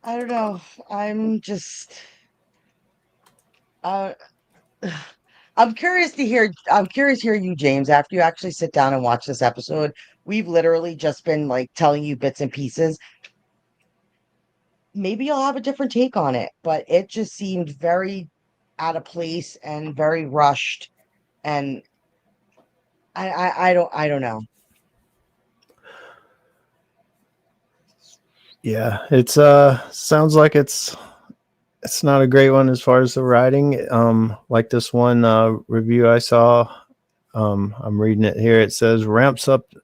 I don't know. I'm just I'm curious to hear you, James, after you actually sit down and watch this episode. We've literally just been like telling you bits and pieces. Maybe you'll have a different take on it, but it just seemed very out of place and very rushed, and I don't know. Yeah, it's sounds like it's not a great one as far as the writing. Like this one review I saw, I'm reading it here. It says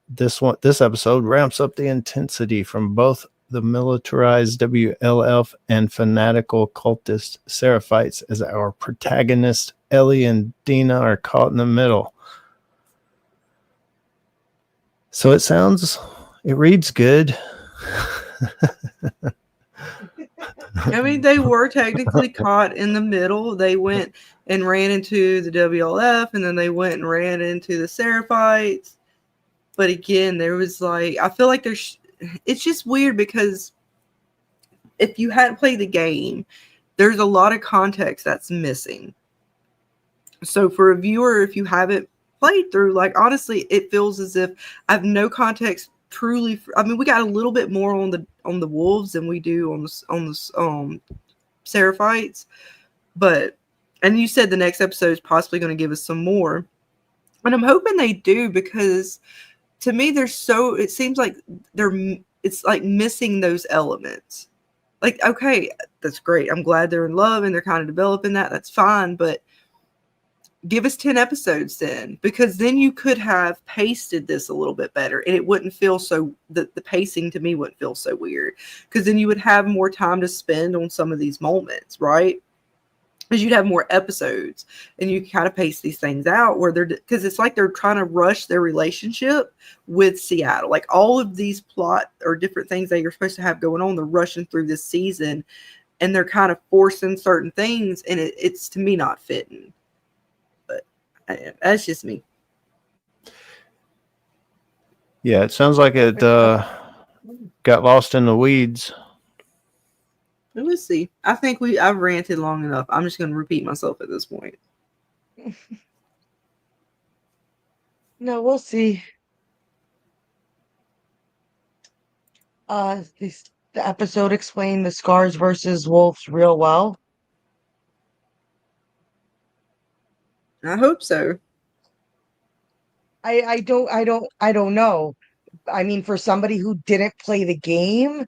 this episode ramps up the intensity from both the militarized WLF and fanatical cultist Seraphites as our protagonists Ellie and Dina are caught in the middle. So it reads good. I mean, they were technically caught in the middle. They went and ran into the WLF, and then they went and ran into the Seraphites. But again, there was like, I feel like it's just weird because if you hadn't played the game, there's a lot of context that's missing. So for a viewer, if you haven't played through, like honestly, it feels as if I have no context truly. I mean, we got a little bit more on the wolves than we do on the Seraphites, and you said the next episode is possibly going to give us some more, and I'm hoping they do, because to me it seems like it's like missing those elements. Like, okay, that's great. I'm glad they're in love and they're kind of developing that. That's fine, but give us 10 episodes then, because then you could have pasted this a little bit better and it wouldn't feel so, the pacing to me wouldn't feel so weird, because then you would have more time to spend on some of these moments, right? Because you'd have more episodes and you kind of pace these things out where because it's like they're trying to rush their relationship with Seattle. Like all of these plot or different things that you're supposed to have going on, they're rushing through this season and they're kind of forcing certain things, and it's to me not fitting. That's just me. Yeah, it sounds like it got lost in the weeds. Let's see. I think I've ranted long enough. I'm just going to repeat myself at this point. No, we'll see. The episode explained the Scars versus Wolves real well. I hope so. I don't know. I mean, for somebody who didn't play the game,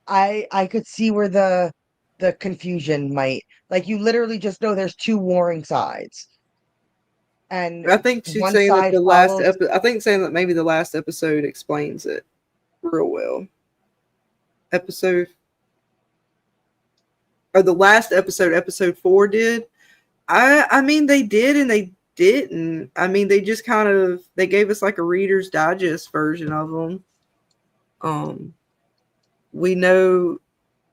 I could see where the confusion might, like, you literally just know there's two warring sides. And I think she's one saying that side the last follows. episode, I think saying that maybe the last episode explains it real well. The last episode 4 did. I mean, they did and they didn't. I mean, they just they gave us like a Reader's Digest version of them. We know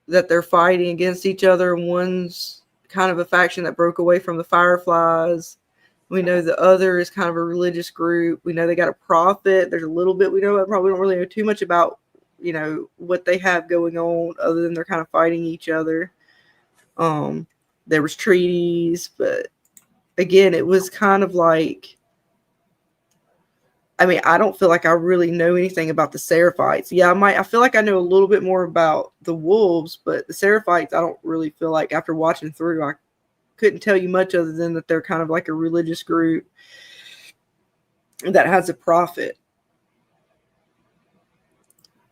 that they're fighting against each other. One's kind of a faction that broke away from the Fireflies. We know the other is kind of a religious group. We know they got a prophet. There's a little bit we know, but probably don't really know too much about, what they have going on other than they're kind of fighting each other. There was treaties, but again, it was kind of like, I mean, I don't feel like I really know anything about the Seraphites. Yeah, I feel like I know a little bit more about the wolves, but the Seraphites, I don't really feel like after watching through, I couldn't tell you much other than that they're kind of like a religious group that has a prophet.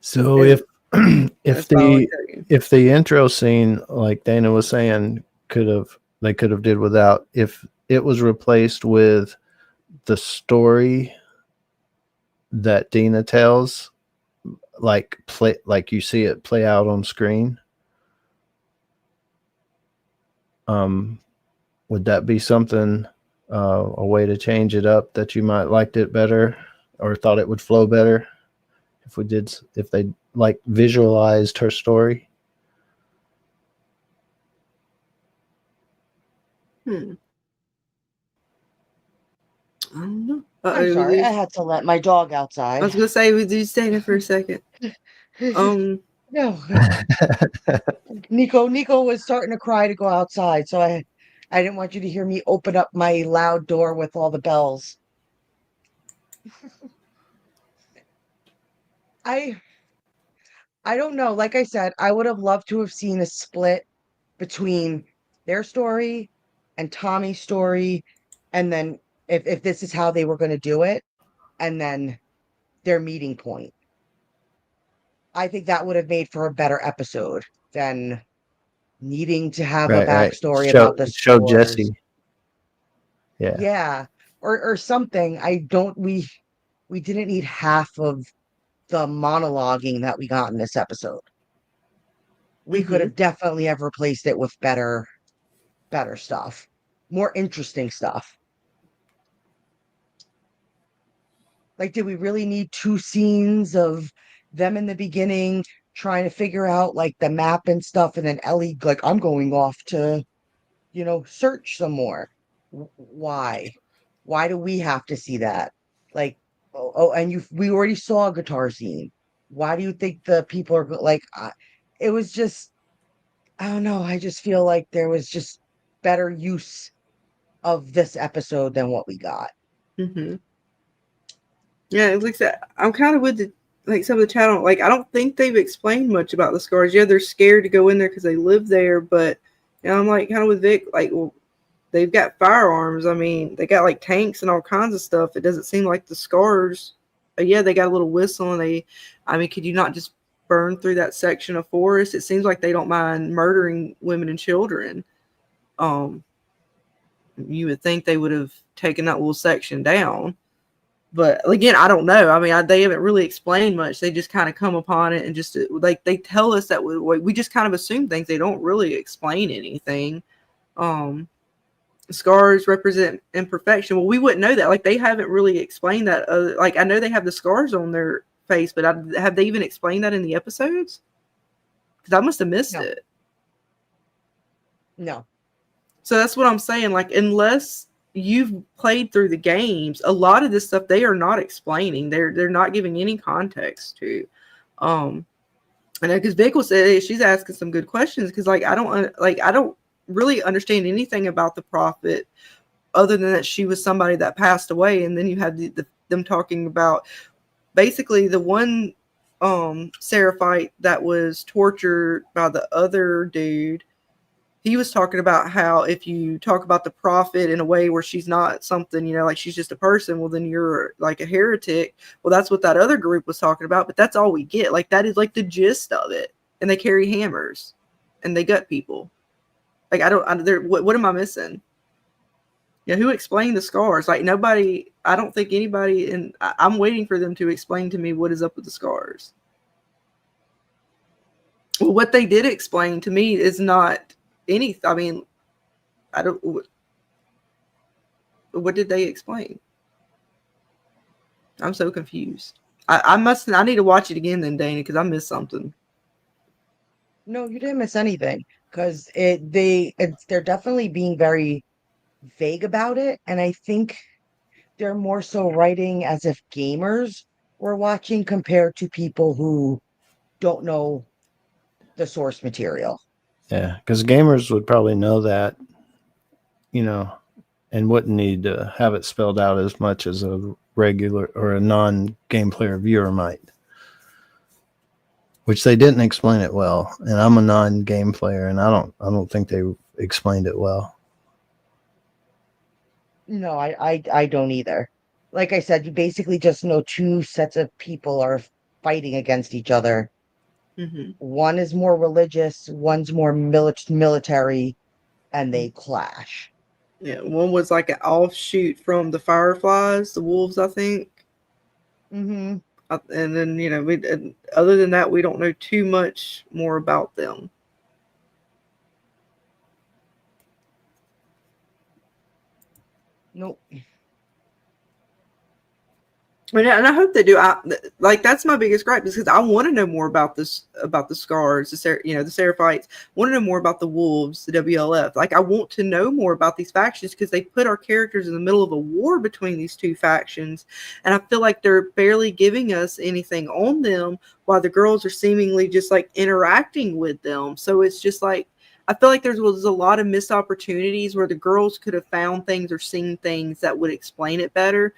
So And if that's all I tell you. if the intro scene, like Dana was saying, they could have did without, if it was replaced with the story that Dina tells, like you see it play out on screen, would that be something, a way to change it up that you might liked it better or thought it would flow better if they like visualized her story? I don't know. I'm sorry, I had to let my dog I outside. was gonna say, would you stay there for a second? No. Nico was starting to cry to go outside, so I didn't want you to hear me open up my loud door with all the bells. I don't know. Like I said, I would have loved to have seen a split between their story and Tommy's story, and then if this is how they were going to do it, and then their meeting point. I think that would have made for a better episode than needing to have a Right. backstory about the Show scores. Jesse. Yeah. Yeah. Or something. We didn't need half of the monologuing that we got in this episode. We could have definitely have replaced it with better stuff, more interesting stuff. Like, did we really need 2 scenes of them in the beginning trying to figure out like the map and stuff, and then Ellie like, I'm going off to, search some more? Why? Why do we have to see that? Like, and we already saw a guitar scene. Why do you think the people are like? It was just, I don't know. I just feel like there was just better use of this episode than what we got. Yeah, it looks like I'm kind of with some of the channel. Like, I don't think they've explained much about the scars. Yeah, they're scared to go in there because they live there, but I'm like kind of with Vic. Like, well, they've got firearms. I mean, they got like tanks and all kinds of stuff. It doesn't seem like the scars. Yeah, they got a little whistle, and could you not just burn through that section of forest? It seems like they don't mind murdering women and children. You would think they would have taken that little section down. But again, I don't know. I mean, they haven't really explained much. They just kind of come upon it and just like they tell us that we just kind of assume things. They don't really explain anything. Scars represent imperfection. Well, we wouldn't know that. Like, they haven't really explained that. Like, I know they have the scars on their face, but have they even explained that in the episodes? Because I must have missed it. No. So that's what I'm saying. Like, unless you've played through the games, a lot of this stuff they are not explaining. They're not giving any context to. I know, because Vic will say she's asking some good questions, because I don't really understand anything about the prophet other than that she was somebody that passed away, and then you have them talking about basically the one Seraphite that was tortured by the other dude. He was talking about how if you talk about the prophet in a way where she's not something, like she's just a person, well, then you're like a heretic. Well, that's what that other group was talking about, but that's all we get. Like, that is like the gist of it. And they carry hammers and they gut people. Like, what am I missing? Yeah, who explained the scars? Like, nobody, I don't think anybody, and I'm waiting for them to explain to me what is up with the scars. Well, what they did explain to me is not I mean, I don't. What did they explain? I'm so confused. I need to watch it again then, Dana, because I missed something. No, you didn't miss anything, because they're definitely being very vague about it, and I think they're more so writing as if gamers were watching compared to people who don't know the source material. Yeah, because gamers would probably know that, and wouldn't need to have it spelled out as much as a regular or a non-game player viewer might. Which they didn't explain it well, and I'm a non-game player, and I don't think they explained it well. No, I don't either. Like I said, you basically just know two sets of people are fighting against each other. Mm-hmm. One is more religious, one's more military, and they clash. Yeah, one was like an offshoot from the Fireflies, the wolves, I think. Mm-hmm. And then, you know, other than that, we don't know too much more about them. Nope. And I hope they do. That's my biggest gripe, because I want to know more about this, about the Scars, the Seraphites. I want to know more about the Wolves, the WLF. Like, I want to know more about these factions, because they put our characters in the middle of a war between these two factions, and I feel like they're barely giving us anything on them, while the girls are seemingly just like interacting with them. So it's just like, I feel like there was a lot of missed opportunities where the girls could have found things or seen things that would explain it better.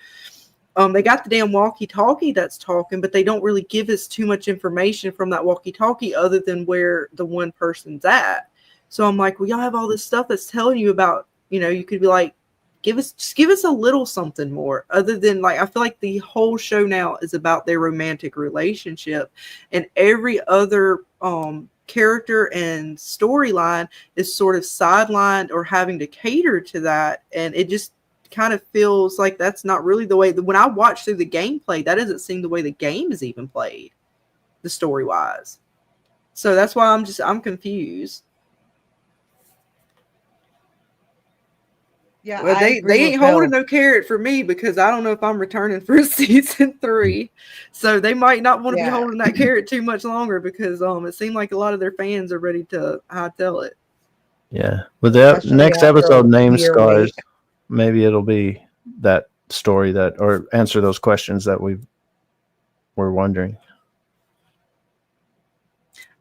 They got the damn walkie-talkie that's talking, but they don't really give us too much information from that walkie-talkie other than where the one person's at. So I'm like, well, y'all have all this stuff that's telling you about, you know, you could be like, give us a little something more, other than, like, I feel like the whole show now is about their romantic relationship, and every other character and storyline is sort of sidelined or having to cater to that, and it just kind of feels like that's not really the way when I watch through the gameplay, that doesn't seem the way the game is even played, the story wise. So that's why I'm confused. Yeah, Well, they ain't holding no carrot for me, because I don't know if I'm returning for season 3. So they might not want to be holding that carrot too much longer, because it seemed like a lot of their fans are ready to hightail it. Yeah. With the next episode named Scars, maybe it'll be that story or answer those questions that we're wondering.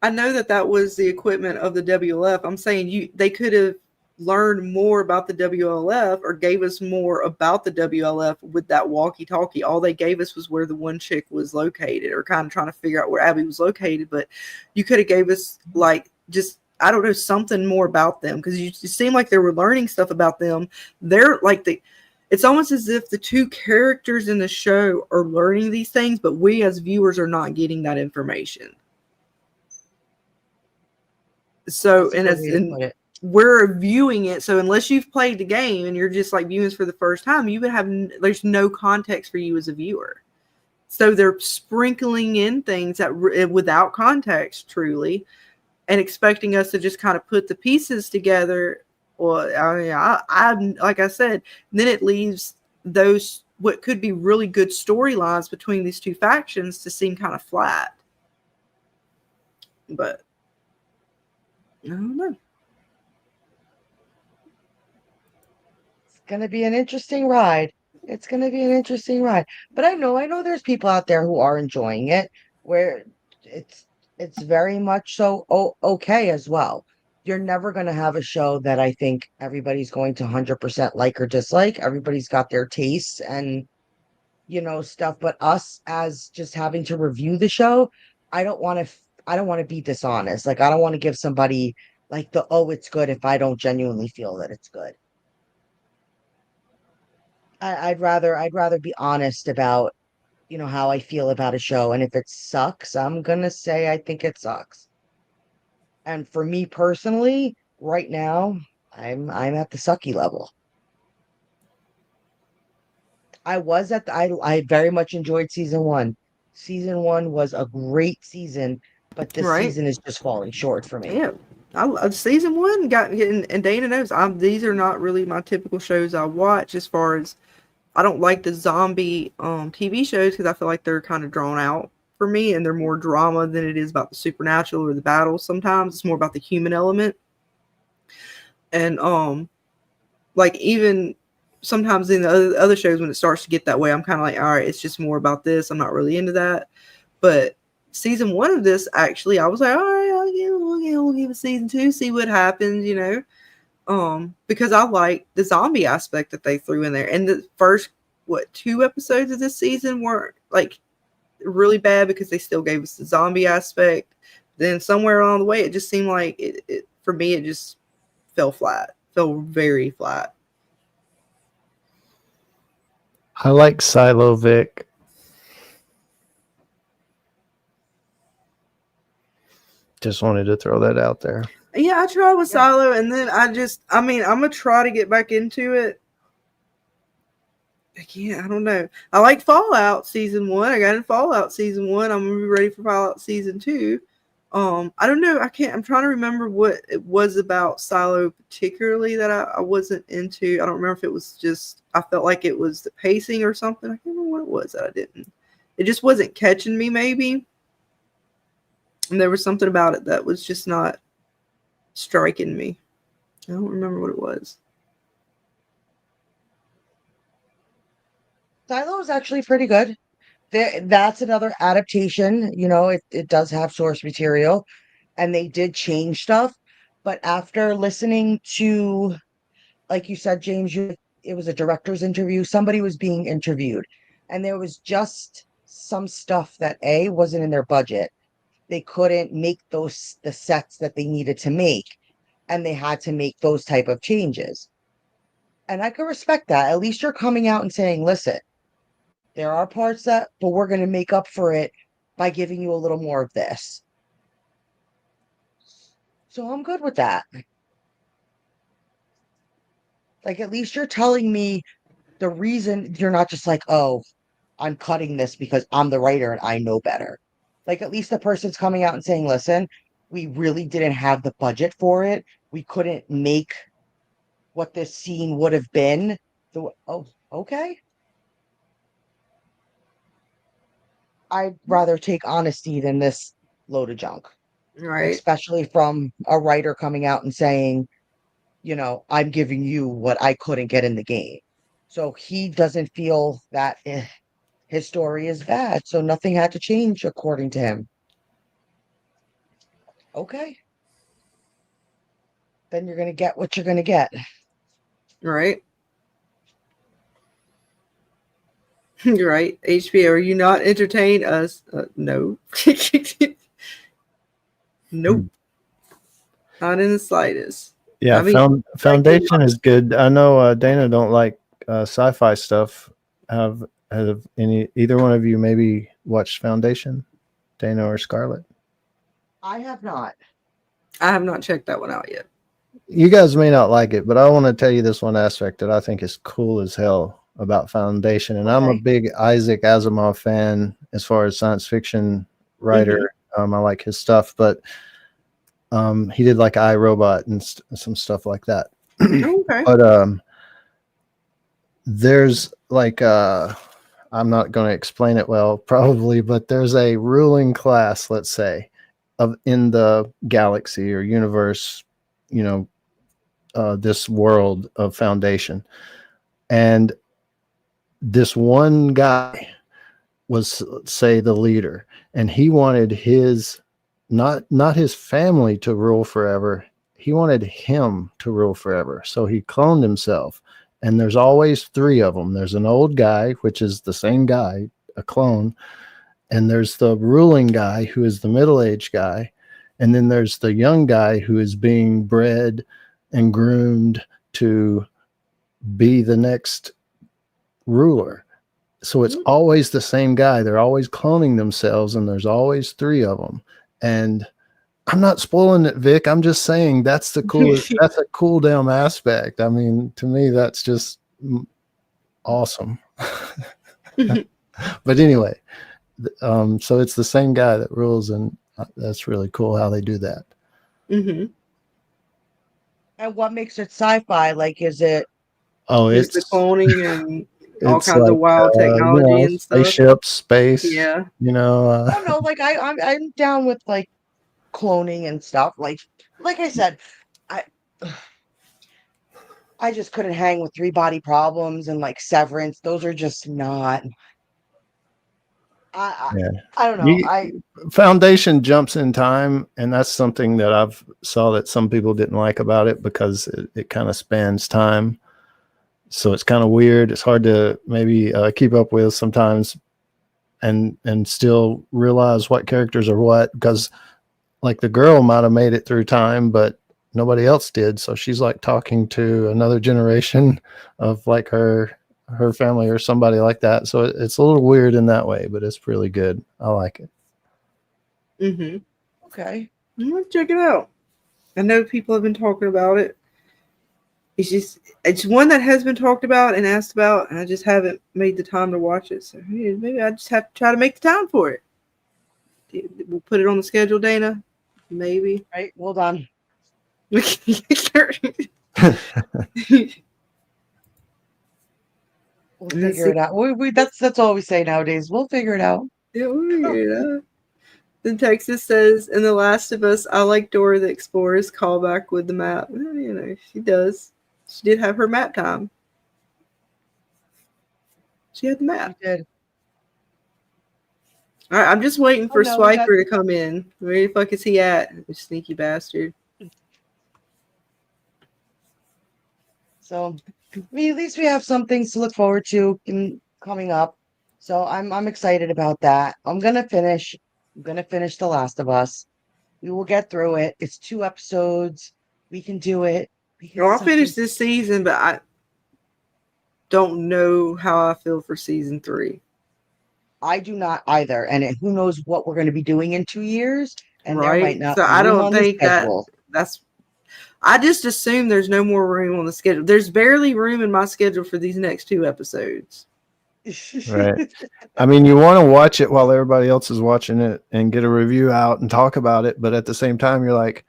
I know that was the equipment of the WLF. I'm saying they could have learned more about the WLF, or gave us more about the WLF with that walkie-talkie. All they gave us was where the one chick was located, or kind of trying to figure out where Abby was located. But you could have gave us, like, just, I don't know, something more about them, because you seem like they were learning stuff about them. They're like it's almost as if the two characters in the show are learning these things, but we as viewers are not getting that information. So, and we're viewing it. So unless you've played the game and you're just like viewing for the first time, you would have, there's no context for you as a viewer. So they're sprinkling in things that without context, truly, and expecting us to just kind of put the pieces together. Well, I like I said, then it leaves those what could be really good storylines between these two factions to seem kind of flat. But I don't know. It's gonna be an interesting ride. It's gonna be an interesting ride. But I know there's people out there who are enjoying it, where it's very much so okay as well. You're never going to have a show that I think everybody's going to 100% like or dislike. Everybody's got their tastes and, stuff. But us, as just having to review the show, I don't want to be dishonest. Like, I don't want to give somebody like it's good, if I don't genuinely feel that it's good. I'd rather be honest about, how I feel about a show. And if it sucks, I'm going to say I think it sucks. And for me personally, right now, I'm at the sucky level. I very much enjoyed season 1. Season 1 was a great season, but this season is just falling short for me. Yeah. Season 1 and Dana knows these are not really my typical shows I watch, as far as I don't like the zombie TV shows, because I feel like they're kind of drawn out for me, and they're more drama than it is about the supernatural or the battles. Sometimes it's more about the human element. And like, even sometimes in the other shows, when it starts to get that way, I'm kind of like, all right, it's just more about this. I'm not really into that. But season 1 of this, actually, I was like, all right, we'll give it season 2, see what happens, because I like the zombie aspect that they threw in there. And the first what, 2 episodes of this season weren't like really bad because they still gave us the zombie aspect. Then somewhere along the way, it just seemed like it for me, it just fell flat, fell very flat. I like Silo Vic. Just wanted to throw that out there. Yeah, I tried with Silo, and then I'm gonna try to get back into it. I don't know. I like Fallout season 1. I got in Fallout season 1. I'm gonna be ready for Fallout season 2. I don't know. I'm trying to remember what it was about Silo particularly that I wasn't into. I don't remember if it was just, I felt like it was the pacing or something. I can't remember what it was that I didn't. It just wasn't catching me, maybe. And there was something about it that was just not striking me. I don't remember what it was. Silo is actually pretty good. That's another adaptation. You know, it does have source material, and they did change stuff. But after listening to, like you said, James, it was a director's interview. Somebody was being interviewed, and there was just some stuff that wasn't in their budget. They couldn't make the sets that they needed to make, and they had to make those type of changes. And I can respect that. At least you're coming out and saying, listen, there are parts but we're going to make up for it by giving you a little more of this. So I'm good with that. Like, at least you're telling me the reason. You're not just like, oh, I'm cutting this because I'm the writer and I know better. Like, at least the person's coming out and saying, listen, we really didn't have the budget for it. We couldn't make what this scene would have been. Oh, okay. I'd rather take honesty than this load of junk. Right. Especially from a writer coming out and saying, you know, I'm giving you what I couldn't get in the game. So he doesn't feel that his story is bad. So nothing had to change according to him. Okay. Then you're going to get what you're going to get. Right. You're right. HBO, are you not entertain us? No. Nope. Not in the slightest. Yeah, Foundation is good. I know Dana don't like sci-fi stuff. Have either one of you maybe watched Foundation? Dana or Scarlet? I have not. I have not checked that one out yet. You guys may not like it, but I want to tell you this one aspect that I think is cool as hell about Foundation. And I'm a big Isaac Asimov fan as far as science fiction writer. I like his stuff, but he did like iRobot and some stuff like that. Okay. But there's like I'm not going to explain it well probably, but there's a ruling class, let's say, in the galaxy or universe, you know, this world of Foundation. And this one guy was, say, the leader, and he wanted his not his family to rule forever. He wanted him to rule forever. So he cloned himself. And there's always 3 of them. There's an old guy, which is the same guy, a clone. And there's the ruling guy, who is the middle-aged guy. And then there's the young guy who is being bred and groomed to be the next ruler. So it's always the same guy. They're always cloning themselves, and there's always 3 of them. And I'm not spoiling it, Vic. I'm just saying that's the coolest. That's a cool damn aspect. I mean, to me, that's just awesome. But anyway, so it's the same guy that rules, and that's really cool how they do that. And what makes it sci-fi? Like, is it? Oh, it's the cloning and all kinds like, of wild technology and stuff. Spaceships, space. Yeah. You know. Oh no, like I'm down with like cloning and stuff. Like I said, I just couldn't hang with 3 Body Problems and like Severance. Those are just not. I don't know. Foundation jumps in time, and that's something that I've saw that some people didn't like about it because it kind of spans time. so it's kind of weird. It's hard to maybe keep up with sometimes, and still realize what characters are what, because like the girl might have made it through time, but nobody else did. So she's like talking to another generation of like her family or somebody like that. So it's a little weird in that way, but it's really good. I like it. Mm-hmm. Okay. I'm gonna check it out. I know people have been talking about it. It's one that has been talked about and asked about, and I just haven't made the time to watch it. So maybe I just have to try to make the time for it. We'll put it on the schedule, Dana. Maybe. Right. Hold on. We'll Figure it out. That's all we say nowadays. We'll figure it out. Yeah, we'll figure it out. Then Texas says, in The Last of Us, I like Dora the Explorer's callback with the map. You know, she does. She did have her map time. She had the map. She did. All right, I'm just waiting for no, Swiper to come in. Where the fuck is he at? You sneaky bastard. So, I mean, at least we have some things to look forward to coming up. So I'm excited about that. I'm gonna finish The Last of Us. We will get through it. It's 2 episodes. We can do it. I'll finish this season, but I don't know how I feel for season 3. I do not either. And who knows what we're going to be doing in 2 years? And right. There might not so be I room don't on think the schedule. that's. I just assume there's no more room on the schedule. There's barely room in my schedule for these next 2 episodes. Right. I mean, you want to watch it while everybody else is watching it and get a review out and talk about it. But at the same time, you're like,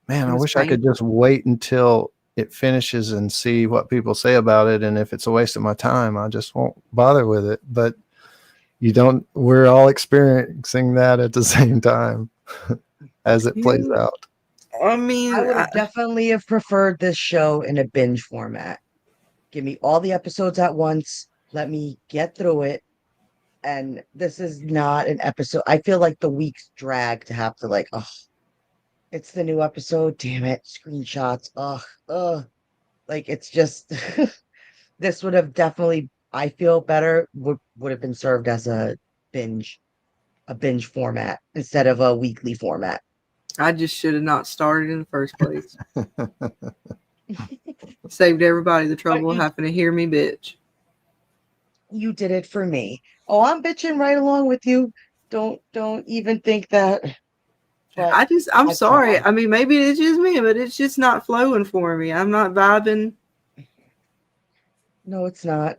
man, I wish I could just wait until it finishes and see what people say about it. And if it's a waste of my time, I just won't bother with it. But we're all experiencing that at the same time as it plays out. I mean, I would have definitely have preferred this show in a binge format. Give me all the episodes at once. Let me get through it. And this is not an episode. I feel like the weeks drag to have to like, oh, it's the new episode. Damn it. Screenshots. Like it's just, this would have definitely, I feel better, would have been served as a binge format instead of a weekly format. I just should have not started in the first place. Saved everybody the trouble of having to hear me bitch. You did it for me. Oh, I'm bitching right along with you. Don't even think that. I'm sorry. I mean, maybe it's just me, but it's just not flowing for me. I'm not vibing. No, it's not.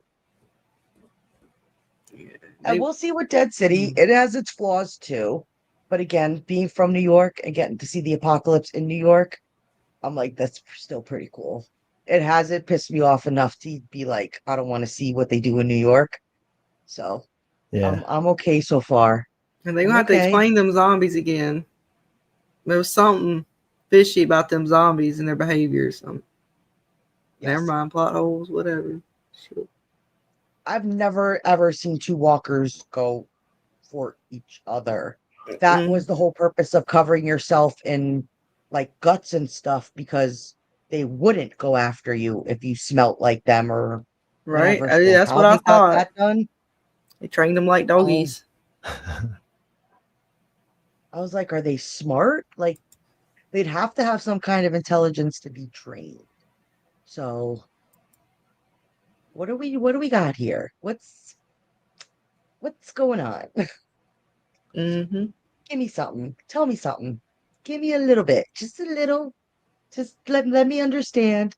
And we'll see with Dead City. It has its flaws too. But again, being from New York and getting to see the apocalypse in New York, I'm like, that's still pretty cool. It hasn't pissed me off enough to be like, I don't want to see what they do in New York. So yeah, I'm okay so far. And they're gonna have to explain them zombies again. There was something fishy about them zombies and their behaviors. Never mind, plot holes, whatever. Sure. I've never ever seen 2 walkers go for each other. That was the whole purpose of covering yourself in like guts and stuff, because they wouldn't go after you if you smelt like them or right. Whatever. That's what I thought. That done. They trained them like doggies. I was like, are they smart? Like, they'd have to have some kind of intelligence to be trained. So, what do we got here? What's going on? Mm-hmm. Give me something. Tell me something. Give me a little bit. Just a little. Just let me understand.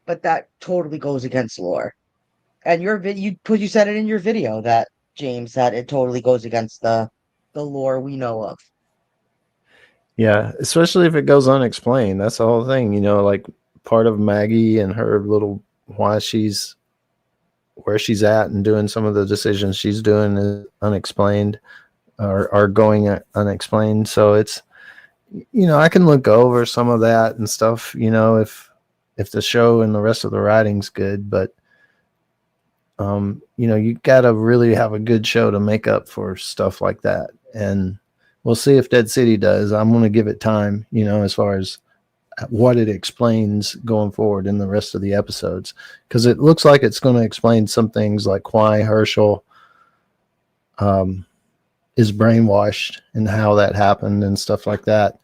But that totally goes against lore. And you said it in your video that, James, that it totally goes against the lore we know of. Yeah, especially if it goes unexplained. That's the whole thing, like part of Maggie and her little why she's where she's at and doing some of the decisions she's doing is unexplained or are going unexplained. So it's, I can look over some of that and stuff, if the show and the rest of the writing's good, but you gotta really have a good show to make up for stuff like that. And we'll see if Dead City does. I'm going to give it time, as far as what it explains going forward in the rest of the episodes, because it looks like it's going to explain some things like why Herschel is brainwashed and how that happened and stuff like that.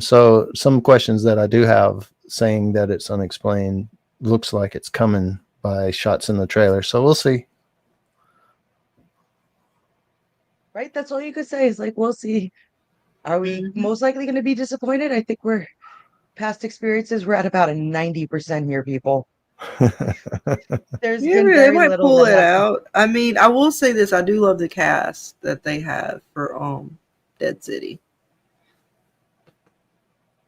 So some questions that I do have saying that it's unexplained looks like it's coming by shots in the trailer. So we'll see. Right? That's all you could say is like, we'll see. Are we most likely going to be disappointed? I think we're past experiences. We're at about a 90% here, people. There's been They very might little pull that it hasn't- out. I mean, I will say this: I do love the cast that they have for Dead City.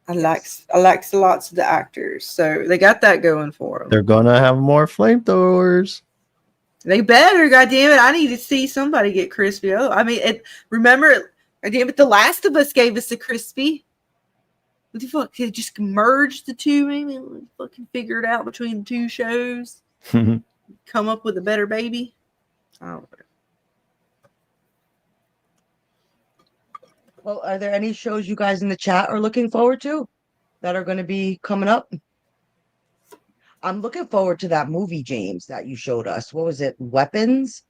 I likes lots of the actors, so they got that going for them. They're gonna have more flamethrowers. They better, goddammit! I need to see somebody get crispy. Oh, I mean, remember, goddammit, The Last of Us gave us a crispy. What the fuck? They just merged the two, maybe fucking figure it out between the two shows. Come up with a better baby. I don't know. Well, are there any shows you guys in the chat are looking forward to that are going to be coming up? I'm looking forward to that movie, James, that you showed us. What was it? Weapons?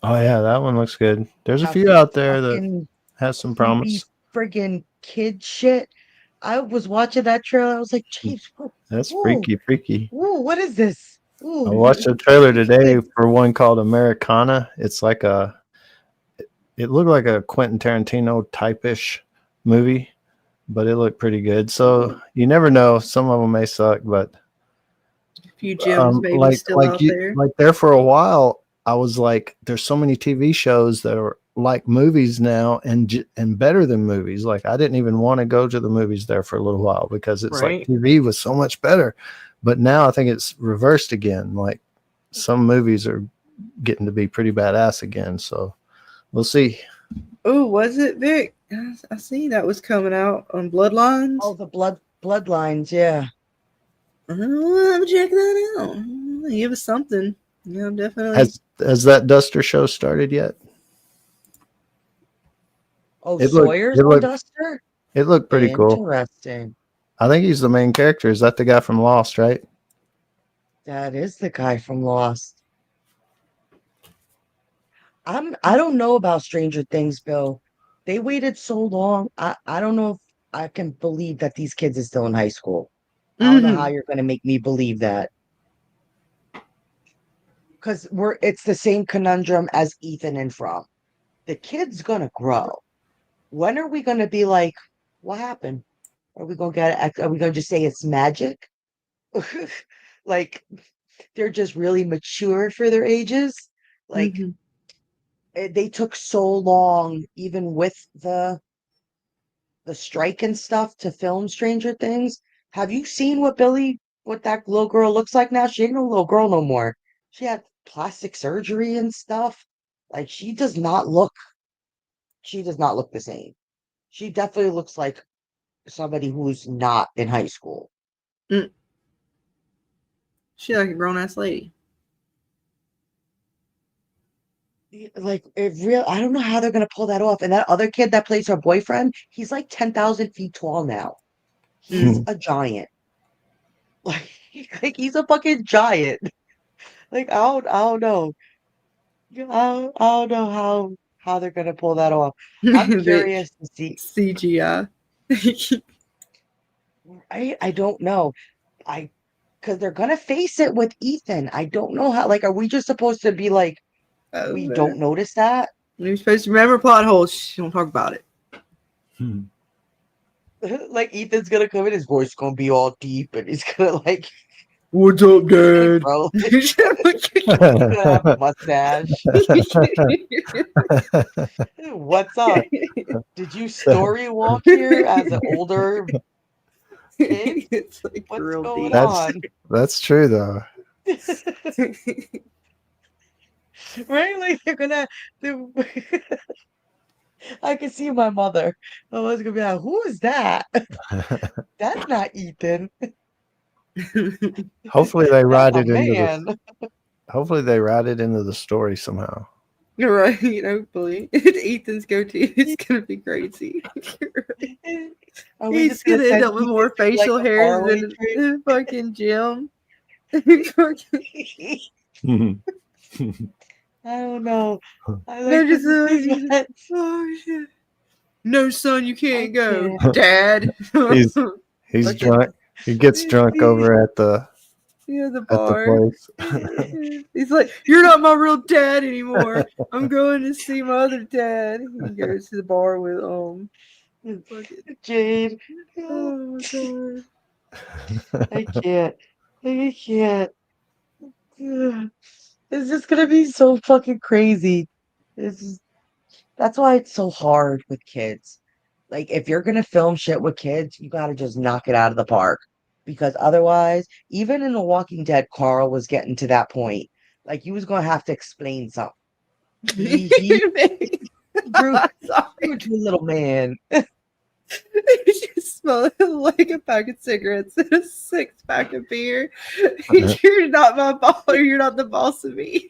Oh yeah, that one looks good. There's a That few out there that fucking has some creepy promise. friggin' kid shit. I was watching that trailer. I was like, James, That's ooh, freaky. ooh, what is this? Ooh. I watched a trailer today for one called Americana. It's like it looked like a Quentin Tarantino type-ish movie, but it looked pretty good. So you never know. Some of them may suck, but A few gems maybe still out there. Like there for a while, I was like, there's so many TV shows that are like movies now and better than movies. Like I didn't even want to go to the movies there for a little while because it's like TV was so much better. But now I think it's reversed again. Like some movies are getting to be pretty badass again. So we'll see. Oh, was it, Vic? I see that was coming out on Bloodlines. Oh, the Bloodlines, yeah. I'm check that out. Give us something. Yeah, definitely. Has that Duster show started yet? Oh, Sawyer's on Duster? It looked pretty cool. Interesting. I think he's the main character. Is that the guy from Lost, right? That is the guy from Lost. I don't know about Stranger Things, Bill. They waited so long. I don't know if I can believe that these kids are still in high school. I don't know how you're going to make me believe that. Because it's the same conundrum as Ethan and From. The kid's going to grow. When are we going to be like, what happened? Are we going to just say it's magic? Like they're just really mature for their ages. Like they took so long, even with the strike and stuff, to film Stranger Things. Have you seen what that little girl looks like now? She ain't no little girl no more. She had plastic surgery and stuff. Like she does not look the same. She definitely looks like somebody who's not in high school. She like a grown-ass lady. Like I don't know how they're gonna pull that off. And that other kid that plays her boyfriend, he's like 10,000 feet tall now. He's a giant. Like he's a fucking giant. Like I don't know. I don't know how they're gonna pull that off. I'm curious to see CGI. I don't know. Because they're gonna face it with Ethan. I don't know how. Like, are we just supposed to be like, we don't notice that? You're supposed to remember plot holes. Don't talk about it. Like Ethan's gonna come in, his voice gonna be all deep, and he's gonna like, "What's up, Dad?" Bro, he's gonna have a mustache. What's up? Did you story walk here as an older kid? It's like What's real going deep. on? That's true, though. Right? Like I can see my mother. I was gonna be like, who is that? That's not Ethan. Hopefully they ride it man. Hopefully they ride it into the story somehow. You're right. Hopefully, Ethan's go-to is gonna be crazy. Are we He's just gonna gonna end send up with Ethan more to, like, facial a hairs faraway than trip? the fucking Jim. I don't know. I They're like just this is what oh shit. No, son, you I can't go. can't. Dad. he's Fucking- drunk. He gets drunk over at the Yeah, the at the bar. place. He's like, "You're not my real dad anymore. I'm going to see my other dad." He goes to the bar with fucking, Jade. oh my god. I can't. I can't. Ugh. It's just gonna be so fucking crazy. That's why it's so hard with kids. Like, if you're gonna film shit with kids, you gotta just knock it out of the park. Because otherwise, even in The Walking Dead, Carl was getting to that point. Like, he was gonna have to explain something. He grew, grew into a little man. You just smell like a pack of cigarettes and a 6-pack of beer. You're not my boss. You're not the boss of me.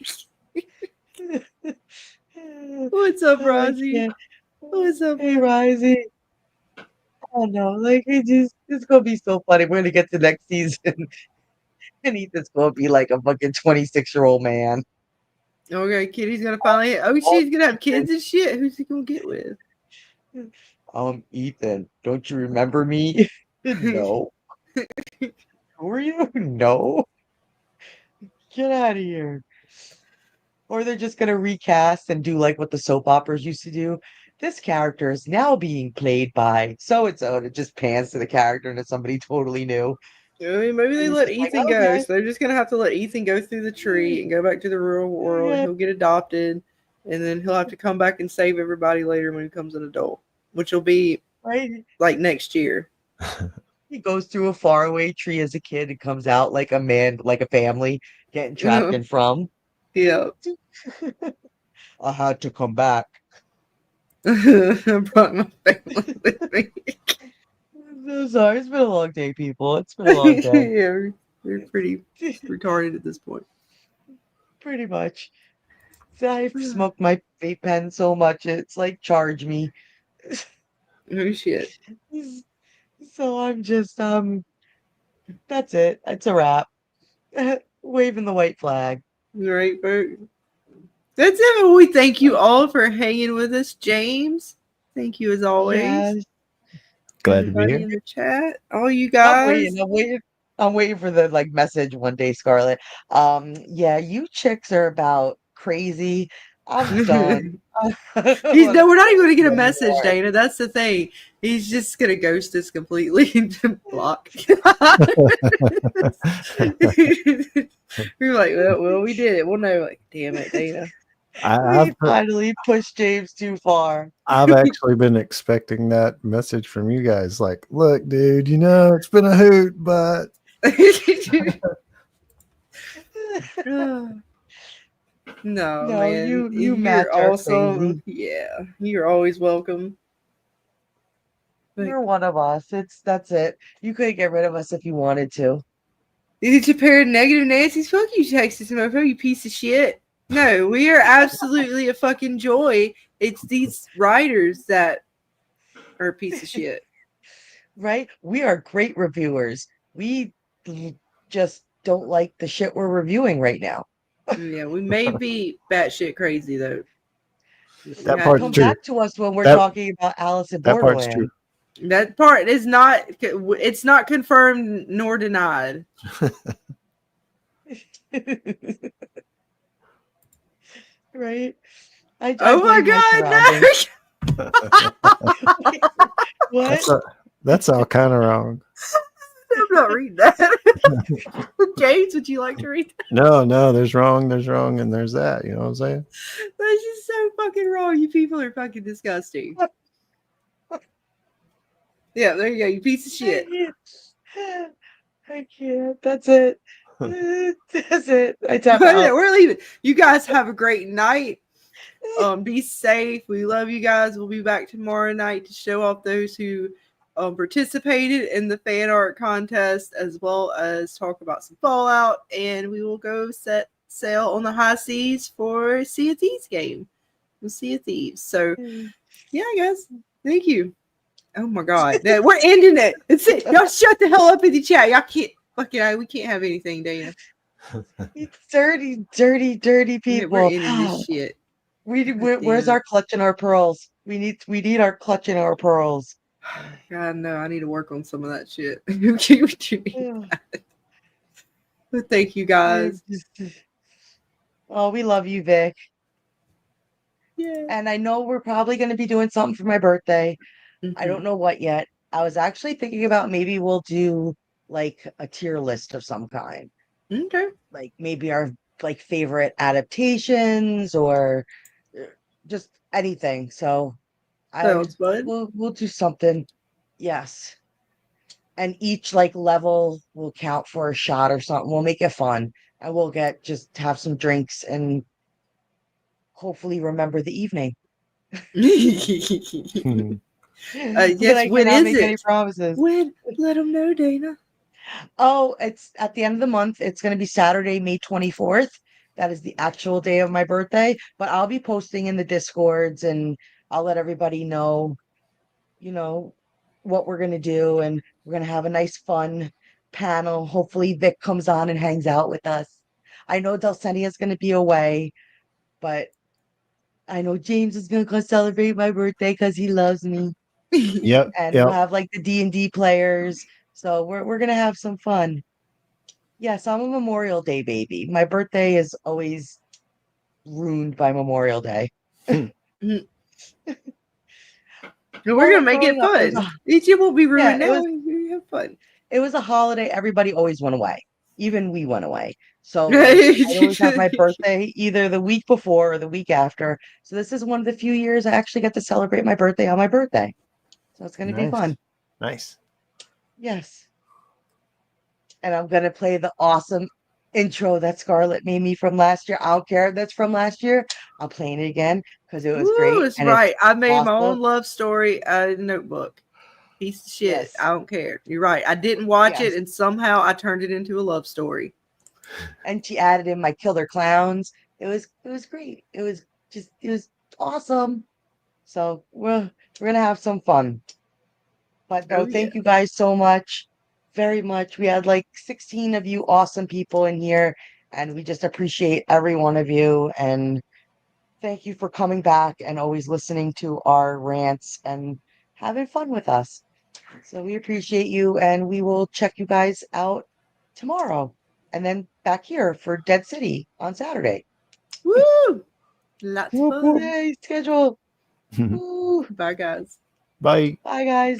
What's up, I Rosie? can't. What's up, Hey, Rosie? Risey. Oh no, like it's gonna be so funny. We're gonna get to next season and Ethan's gonna be like a fucking 26-year-old man. Okay, Kitty's gonna finally. Oh, she's gonna have kids and shit. Who's he gonna get with? Ethan, don't you remember me? No. Who are you? No. Get out of here. Or they're just gonna recast and do like what the soap operas used to do. This character is now being played by so and so, and it just pans to the character and it's somebody totally new. I mean, maybe they And it's let just like, Ethan go, okay. so they're just gonna have to let Ethan go through the tree and go back to the real world. Yeah. He'll get adopted, and then he'll have to come back and save everybody later when he becomes an adult, which will be Right? like next year. He goes through a faraway tree as a kid and comes out like a man, like a family getting trapped in from. Yeah. I had to come back. I brought my family with me. I'm so sorry. It's been a long day, people. It's been a long day. Yeah, we're pretty retarded at this point. Pretty much. I've smoked my vape pen so much, it's like, charge me. Oh shit. So I'm just, that's it. It's a wrap. Waving the white flag. Right, folks. That's it. We thank you all for hanging with us, James. Thank you as always. Yes. Glad to be Everybody here. in the chat, all you I'm guys. waiting. I'm waiting for the like message one day, Scarlet. Yeah, you chicks are about crazy. I'm done. He's no, we're not even going to get a Anymore. message, Dana. That's the thing. He's just going to ghost us completely and block. We're like, well, we did it. We'll know. Like, damn it, Dana. We finally pushed James too far. I've actually been expecting that message from you guys. Like, look, dude, you know, it's been a hoot, but No, No, man. you match You're our awesome. crazy. Yeah, you're always welcome. You're one of us. That's it. You couldn't get rid of us if you wanted to. Did you pair negative Nancy's? Fuck you, Texas mofo, you piece of shit. No, we are absolutely a fucking joy. It's these writers that are a piece of shit. Right? We are great reviewers. We just don't like the shit we're reviewing right now. Yeah, we may be batshit crazy though. that part's Come true. back to us when we're That- talking about Alice in That part's Borderland. true. That part is not. It's not confirmed nor denied. Right? Oh my god, no! What? That's all kind of wrong. I'm not reading that. James, would you like to read that? No, there's wrong, and there's that. You know what I'm saying? That's just so fucking wrong. You people are fucking disgusting. Yeah, there you go. You piece of shit. I can't. That's it. That's it. I tap out. We're leaving. You guys have a great night. Be safe. We love you guys. We'll be back tomorrow night to show off those who participated in the fan art contest, as well as talk about some Fallout. And we will go set sail on the high seas for Sea of Thieves game. We'll Sea of Thieves. So, yeah, guys. Thank you. Oh my God. We're ending it. That's it. Y'all shut the hell up in the chat. Y'all can't fucking we can't have anything, Dana. It's dirty, dirty, dirty Yeah, people. we're ending this shit. Where's our clutch and our pearls? We need our clutch and our pearls. God no, I need to work on some of that shit. What you mean? But thank you guys. Oh, we love you, Vic. Yeah. And I know we're probably going to be doing something for my birthday. I Mhm. don't know what yet. I was actually thinking about maybe we'll do like a tier list of some kind. Okay. Like maybe our like favorite adaptations or just anything. So Sounds fun. we'll do something. Yes. And each like level will count for a shot or something. We'll make it fun. And we'll just have some drinks and hopefully remember the evening. But Yes, I when cannot is make any it? promises. When? Let them know, Dana. Oh, it's at the end of the month. It's going to be Saturday, May 24th. That is the actual day of my birthday. But I'll be posting in the Discords and I'll let everybody know, you know, what we're going to do. And we're going to have a nice, fun panel. Hopefully, Vic comes on and hangs out with us. I know Dulcinea is going to be away, but I know James is going to go celebrate my birthday because he loves me. Yep. And we'll Yep. have like the D&D players. So we're going to have some fun. Yes, I'm a Memorial Day baby. My birthday is always ruined by Memorial Day. We're gonna make it Growing up, fun. Each year will be ruined it now. was We have fun. it was a holiday. Everybody always went away. Even we went away. So like I always have my birthday either the week before or the week after. So this is one of the few years I actually get to celebrate my birthday on my birthday. So it's gonna be fun. Nice. Yes. And I'm gonna play the awesome intro that Scarlett made me from last year. I don't care if that's from last year. I'm playing it again because it was Ooh, great. it's And right. it's I made my awesome. own love story notebook. Piece of shit. Yes. I don't care. You're right. I didn't watch Yes. it, and somehow I turned it into a love story. And she added in my killer clowns. It was great. It was awesome. So we're gonna have some fun. But no, Oh yeah. thank you guys so much. Very much. We had like 16 of you awesome people in here, and we just appreciate every one of you. And thank you for coming back and always listening to our rants and having fun with us. So we appreciate you, and we will check you guys out tomorrow. And then back here for Dead City on Saturday. Woo! Lots of fun. Yay, schedule. Woo. Bye, guys. Bye. Bye, guys.